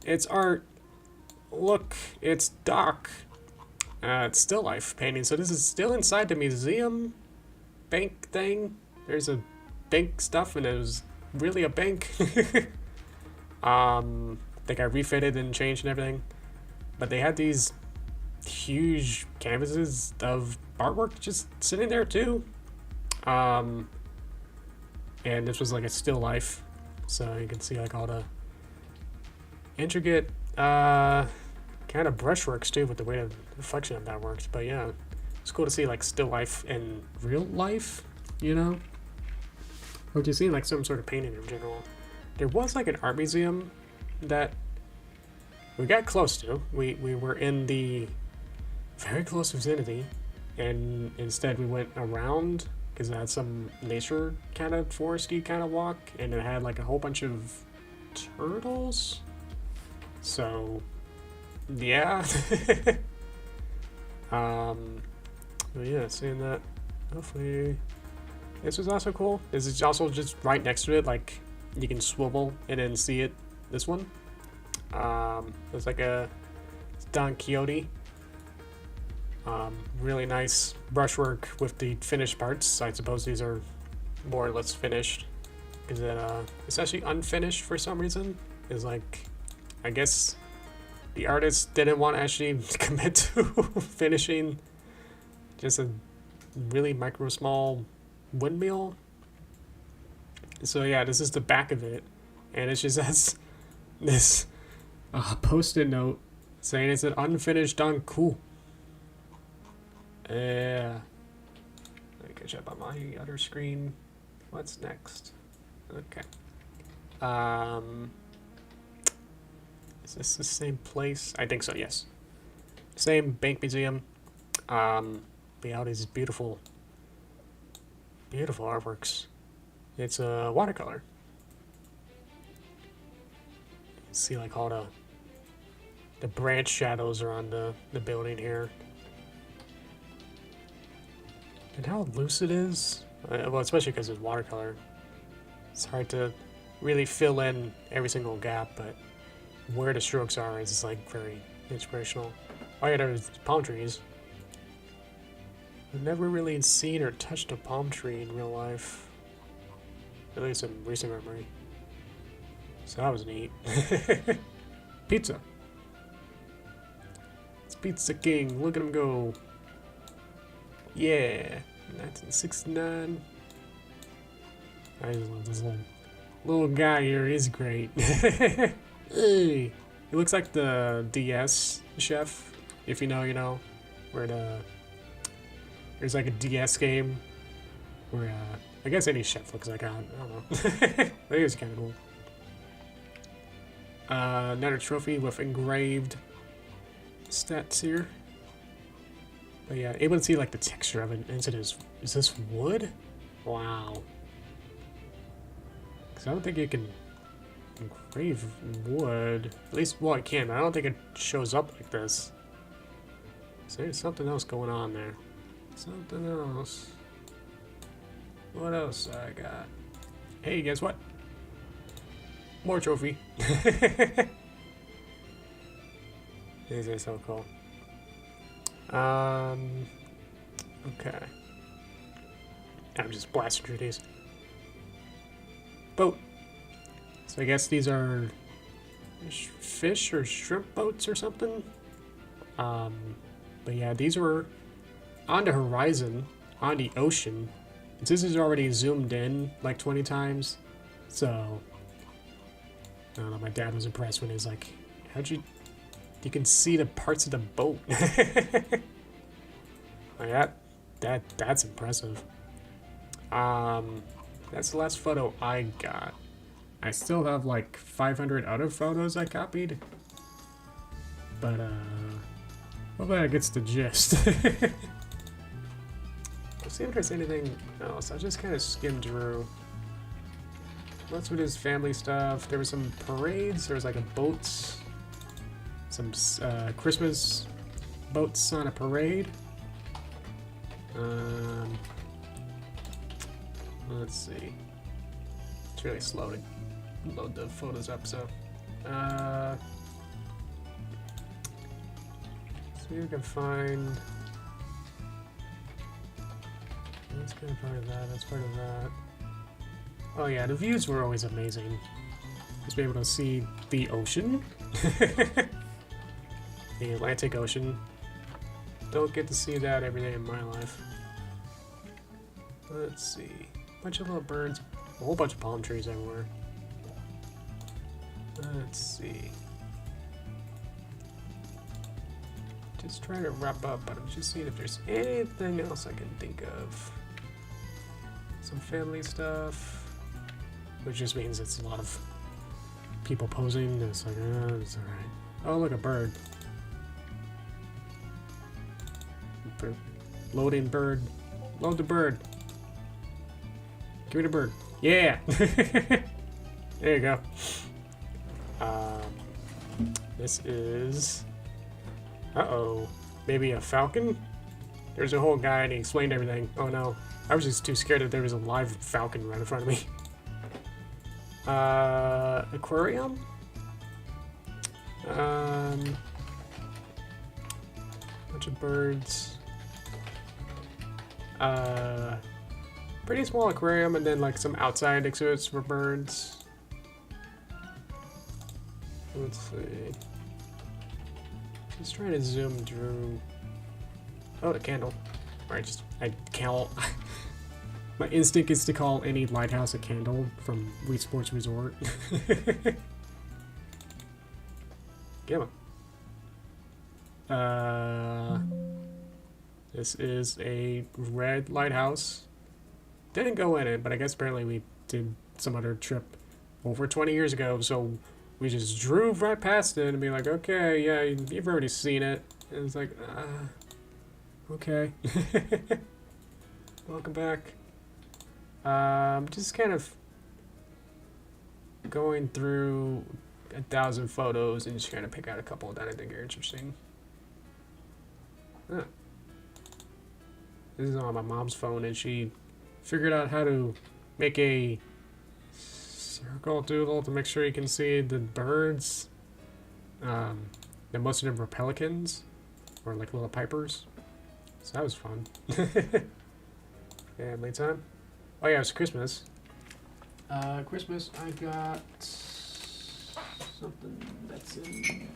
It's art. Look, it's Doc. It's still life painting. So this is still inside the museum bank thing. There's a bank stuff, and it was really a bank. They got refitted and changed and everything. But they had these huge canvases of artwork just sitting there too. And this was like a still life. So you can see like all the intricate kind of brushworks too with the way the reflection of that works. But yeah, it's cool to see like still life in real life, you know? Or just seeing like some sort of painting in general. There was like an art museum that we got close to. We were in the very close vicinity, and instead we went around because it had some nature kind of foresty kind of walk, and it had like a whole bunch of turtles. So yeah. But yeah, seeing that. Hopefully this was also cool. This is also just right next to it, like you can swivel and then see it. This one. There's like a Don Quixote. Really nice brushwork with the finished parts. I suppose these are more or less finished. Because it's actually unfinished for some reason. It's like, I guess the artist didn't want to actually commit to finishing just a really micro small windmill. So yeah, this is the back of it. And it just has this post-it note saying it's an unfinished Don Cool. Yeah. Let me catch up on my other screen. What's next? Okay. Is this the same place? I think so, yes. Same bank museum. We have these beautiful, beautiful artworks. It's a watercolor. You see like all the branch shadows are on the building here. And how loose it is. Well, especially because it's watercolor. It's hard to really fill in every single gap, but where the strokes are is like very inspirational. Oh yeah, there's palm trees. I've never really seen or touched a palm tree in real life. At least in recent memory. So that was neat. Pizza. It's Pizza King. Look at him go. Yeah. 1969. I just love this little guy here. He's great. Hey, he looks like the DS chef. If you know, you know. Where there's like a DS game where I guess any chef looks like. I don't know. I think it's kind of cool. Another trophy with engraved stats here. But yeah, able to see like the texture of it. Is this wood? Wow. Because I don't think you can engrave wood. At least, well, it can, but I don't think it shows up like this. So there's something else going on there. Something else. What else I got? Hey, guess what? More trophy. These are so cool. Okay. I'm just blasting through these. Boat. So I guess these are fish or shrimp boats or something. But yeah, these were on the horizon, on the ocean. This is already zoomed in like 20 times. So, I don't know, my dad was impressed when he was like, you can see the parts of the boat. Like that's impressive. That's the last photo I got. I still have like 500 other photos I copied. But, hopefully that gets the gist. Let's see if there's anything else. I just kind of skimmed through. Lots of his family stuff. There was some parades. There was like a boats. Some Christmas boats on a parade. Let's see. It's really slow to load the photos up, so. See if we can find. That's kind of part of that. That's part of that. Oh yeah, the views were always amazing. Just be able to see the ocean. The Atlantic Ocean. Don't get to see that every day in my life. Let's see. Bunch of little birds. A whole bunch of palm trees everywhere. Let's see. Just trying to wrap up, but I'm just seeing if there's anything else I can think of. Some family stuff, which just means it's a lot of people posing. It's like, it's alright. Oh, look, a bird. Loading bird. Load the bird. Give me the bird. Yeah! There you go. This is... Uh-oh. Maybe a falcon? There's a whole guy and he explained everything. Oh no. I was just too scared that there was a live falcon right in front of me. Aquarium? Bunch of birds. Pretty small aquarium and then like some outside exhibits for birds. Let's see. Just trying to zoom through. Oh, the candle. Alright, I can't. My instinct is to call any lighthouse a candle from Wii Sports Resort. Get on. This is a red lighthouse. Didn't go in it, but I guess apparently we did some other trip over 20 years ago, so we just drove right past it and be like, okay, yeah, you've already seen it. And it's like, okay. Welcome back. Just kind of going through 1,000 photos and just trying to pick out a couple that I think are interesting. Huh. This is on my mom's phone, and she figured out how to make a circle doodle to make sure you can see the birds. And most of them were pelicans, or like little pipers. So that was fun. Family time. Oh yeah, it was Christmas. Christmas, I got something that's in.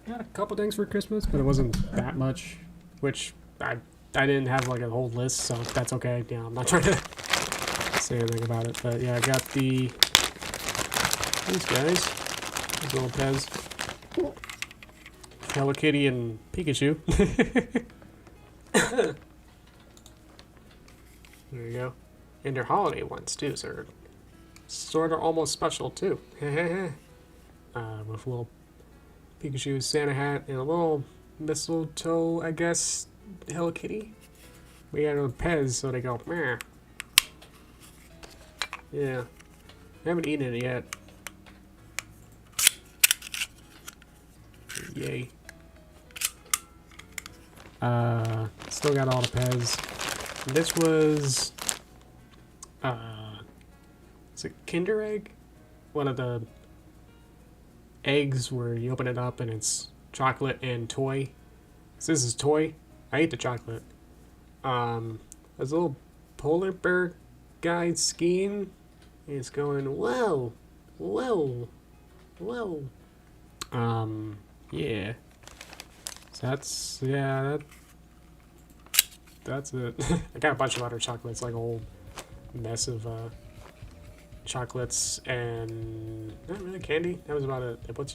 got a couple things for Christmas, but it wasn't that much, which I didn't have like a whole list, so that's okay. Yeah, I'm not trying to say anything about it, but yeah, I got these guys, these little Pez, Hello Kitty and Pikachu. There you go. And they're holiday ones too, so they're sort of almost special too. With a little Pikachu Santa hat and a little mistletoe, I guess, Hello Kitty. We got a Pez, so they go, meh. Yeah. I haven't eaten it yet. Yay. Still got all the Pez. This was, is it Kinder Egg? One of the eggs where you open it up and it's chocolate and toy. So this is toy. I ate the chocolate. There's a little polar bear guy skiing. He's going, whoa, whoa, whoa. Yeah. So that's it. I got a bunch of other chocolates, like a whole mess of chocolates and not really candy. That was about it. What's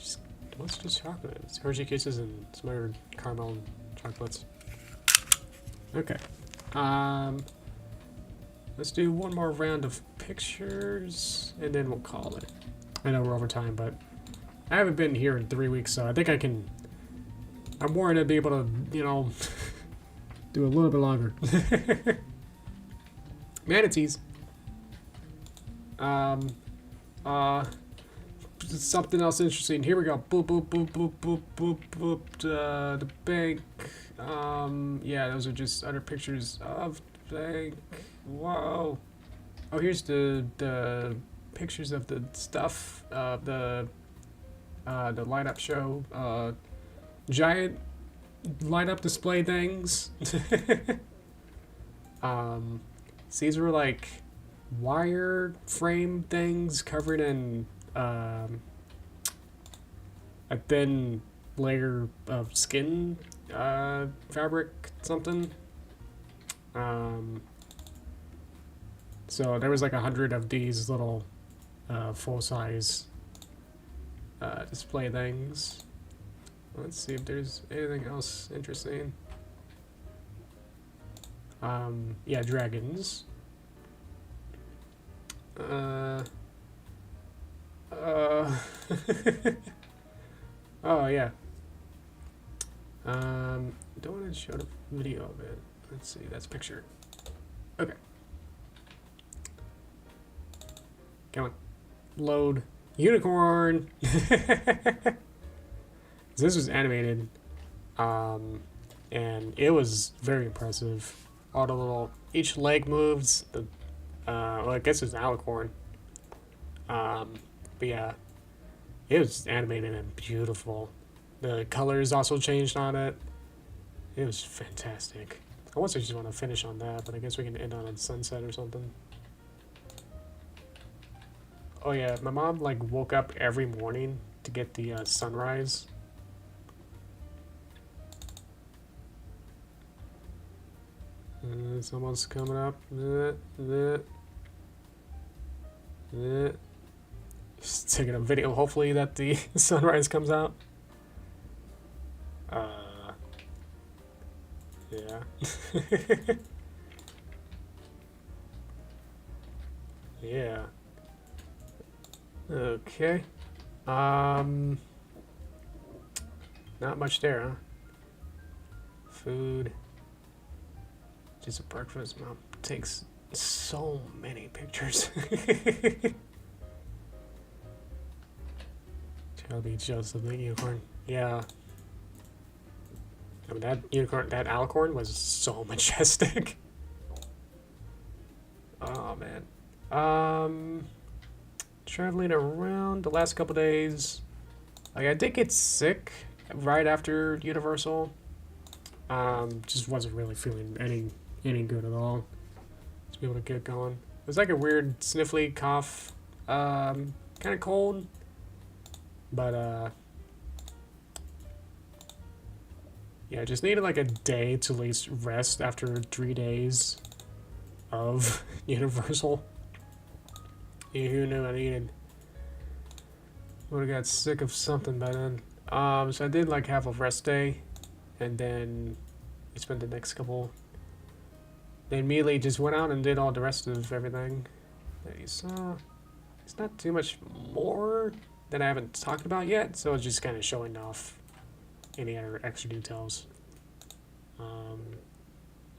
just chocolate? It's Hershey Kisses and some other caramel chocolates. Okay. Let's do one more round of pictures and then we'll call it. I know we're over time, but I haven't been here in 3 weeks, so I think I'm worried I'd be able to, you know, do a little bit longer. Manatees. Something else interesting. Here we go. Boop, boop, boop, boop, boop, boop, boop. The bank. Yeah, those are just other pictures of the bank. Whoa. Oh, here's the pictures of the stuff. The light up show. Giant light up display things. These were like wire frame things covered in a thin layer of skin fabric something. So there was like 100 of these little full-size display things. Let's see if there's anything else interesting. Yeah, dragons. Oh yeah. Don't want to show the video of it. Let's see, that's a picture. Okay. Come on. Load. Unicorn! This was animated. And it was very impressive. All the little, each leg moves. The, well, I guess it's an alicorn. But yeah, it was animated and beautiful. The colors also changed on it. It was fantastic. I also just want to finish on that, but I guess we can end on a sunset or something. Oh yeah, my mom like woke up every morning to get the sunrise. It's almost coming up. Just taking a video, hopefully that the sunrise comes out. Yeah. Yeah. Okay. Not much there, huh? Food. Just a breakfast. Mom takes so many pictures. Shelby Joseph the unicorn. Yeah. I mean, that unicorn, that alicorn was so majestic. Oh man. Traveling around the last couple days. Like, I did get sick right after Universal. Just wasn't really feeling any good at all. To be able to get going. It was like a weird sniffly cough. Kind of cold. But Yeah, I just needed like a day to at least rest after 3 days of Universal. Yeah, who knew I needed? Would have got sick of something by then. So I did like have a rest day, and then I spent the next couple. Then immediately just went out and did all the rest of everything that you saw. It's not too much more that I haven't talked about yet, so it's just kind of showing off any other extra details.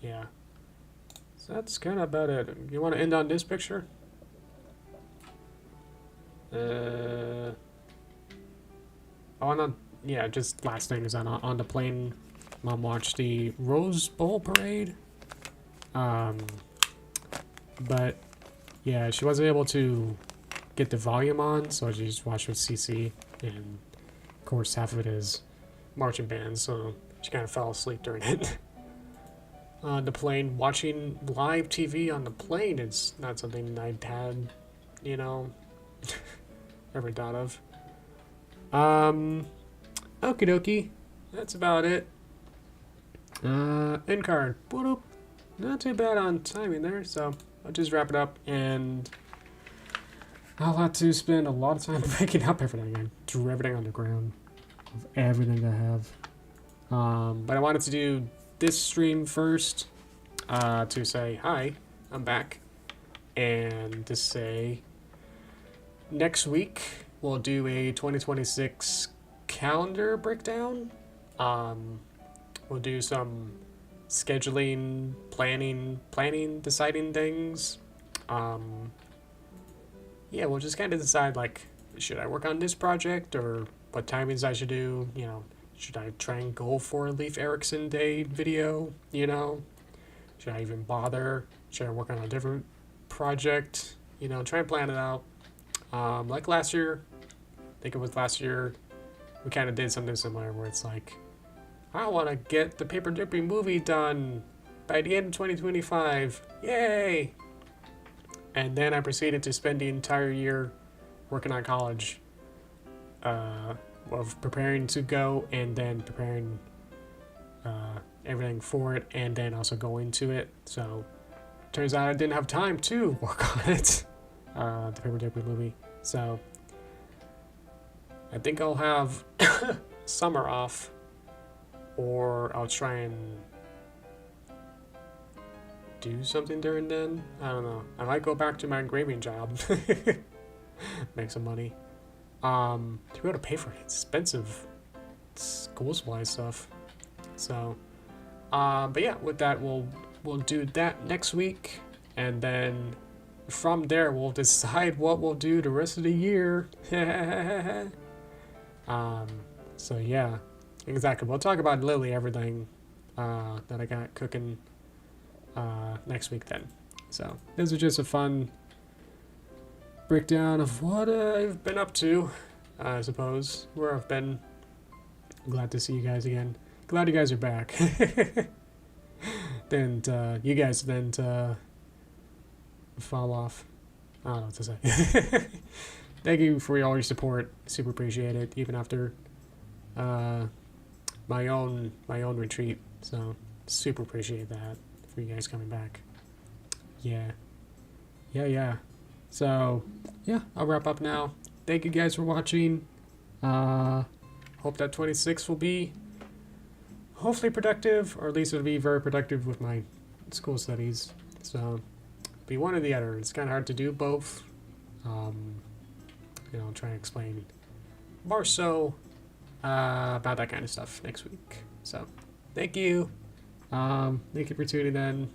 Yeah. So that's kind of about it. You want to end on this picture? Yeah, just last thing is on the plane, Mom watched the Rose Bowl parade. But yeah, she wasn't able to get the volume on, so I just watched with CC, and of course half of it is marching band, so she kind of fell asleep during it. On the plane, watching live TV on the plane is not something I'd had, you know, ever thought of. Okie dokie. That's about it. End card. Boop. Not too bad on timing there, so I'll just wrap it up, and I'll have to spend a lot of time picking up everything. I threw everything on the ground of everything I have. But I wanted to do this stream first to say hi, I'm back, and to say next week we'll do a 2026 calendar breakdown. We'll do some scheduling, planning, deciding things. Yeah, we'll just kind of decide, like, should I work on this project, or what timings I should do, you know. Should I try and go for a Leif Erikson Day video, you know? Should I even bother? Should I work on a different project? You know, try and plan it out. Like last year, I think it was last year, we kind of did something similar where it's like, I want to get the Paper Derpy movie done by the end of 2025. Yay! And then I proceeded to spend the entire year working on college. Of preparing to go, and then preparing everything for it, and then also going to it. So turns out I didn't have time to work on it, the Paper Derpy movie. So I think I'll have summer off, or I'll try and do something during then. I don't know. I might go back to my engraving job, make some money. To be able to pay for expensive school supply stuff. So, but yeah, with that, we'll do that next week, and then from there we'll decide what we'll do the rest of the year. So yeah, exactly. We'll talk about literally everything that I got cooking next week then. So this was just a fun breakdown of what I've been up to, I suppose, where I've been. Glad to see you guys again. Glad you guys are back. Then you guys then fall off. I don't know what to say. Thank you for all your support. Super appreciate it, even after my own retreat. So super appreciate that for you guys coming back. Yeah. So, yeah, I'll wrap up now. Thank you guys for watching. Hope that 26 will be hopefully productive, or at least it'll be very productive with my school studies. So, be one or the other. It's kind of hard to do both. You know, I'll try and explain more so about that kind of stuff next week. So, thank you. Thank you for tuning in.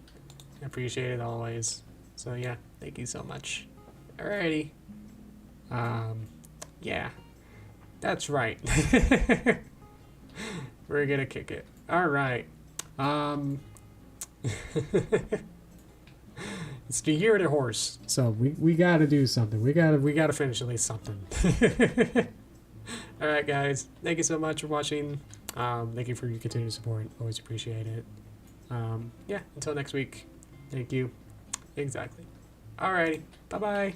I appreciate it always. So, yeah, thank you so much. Alrighty. Yeah. That's right. We're gonna kick it. Alright. It's the year of the horse. So we gotta do something. We gotta finish at least something. Alright guys. Thank you so much for watching. Thank you for your continued support. Always appreciate it. Yeah, until next week. Thank you. Exactly. Alrighty. Bye-bye.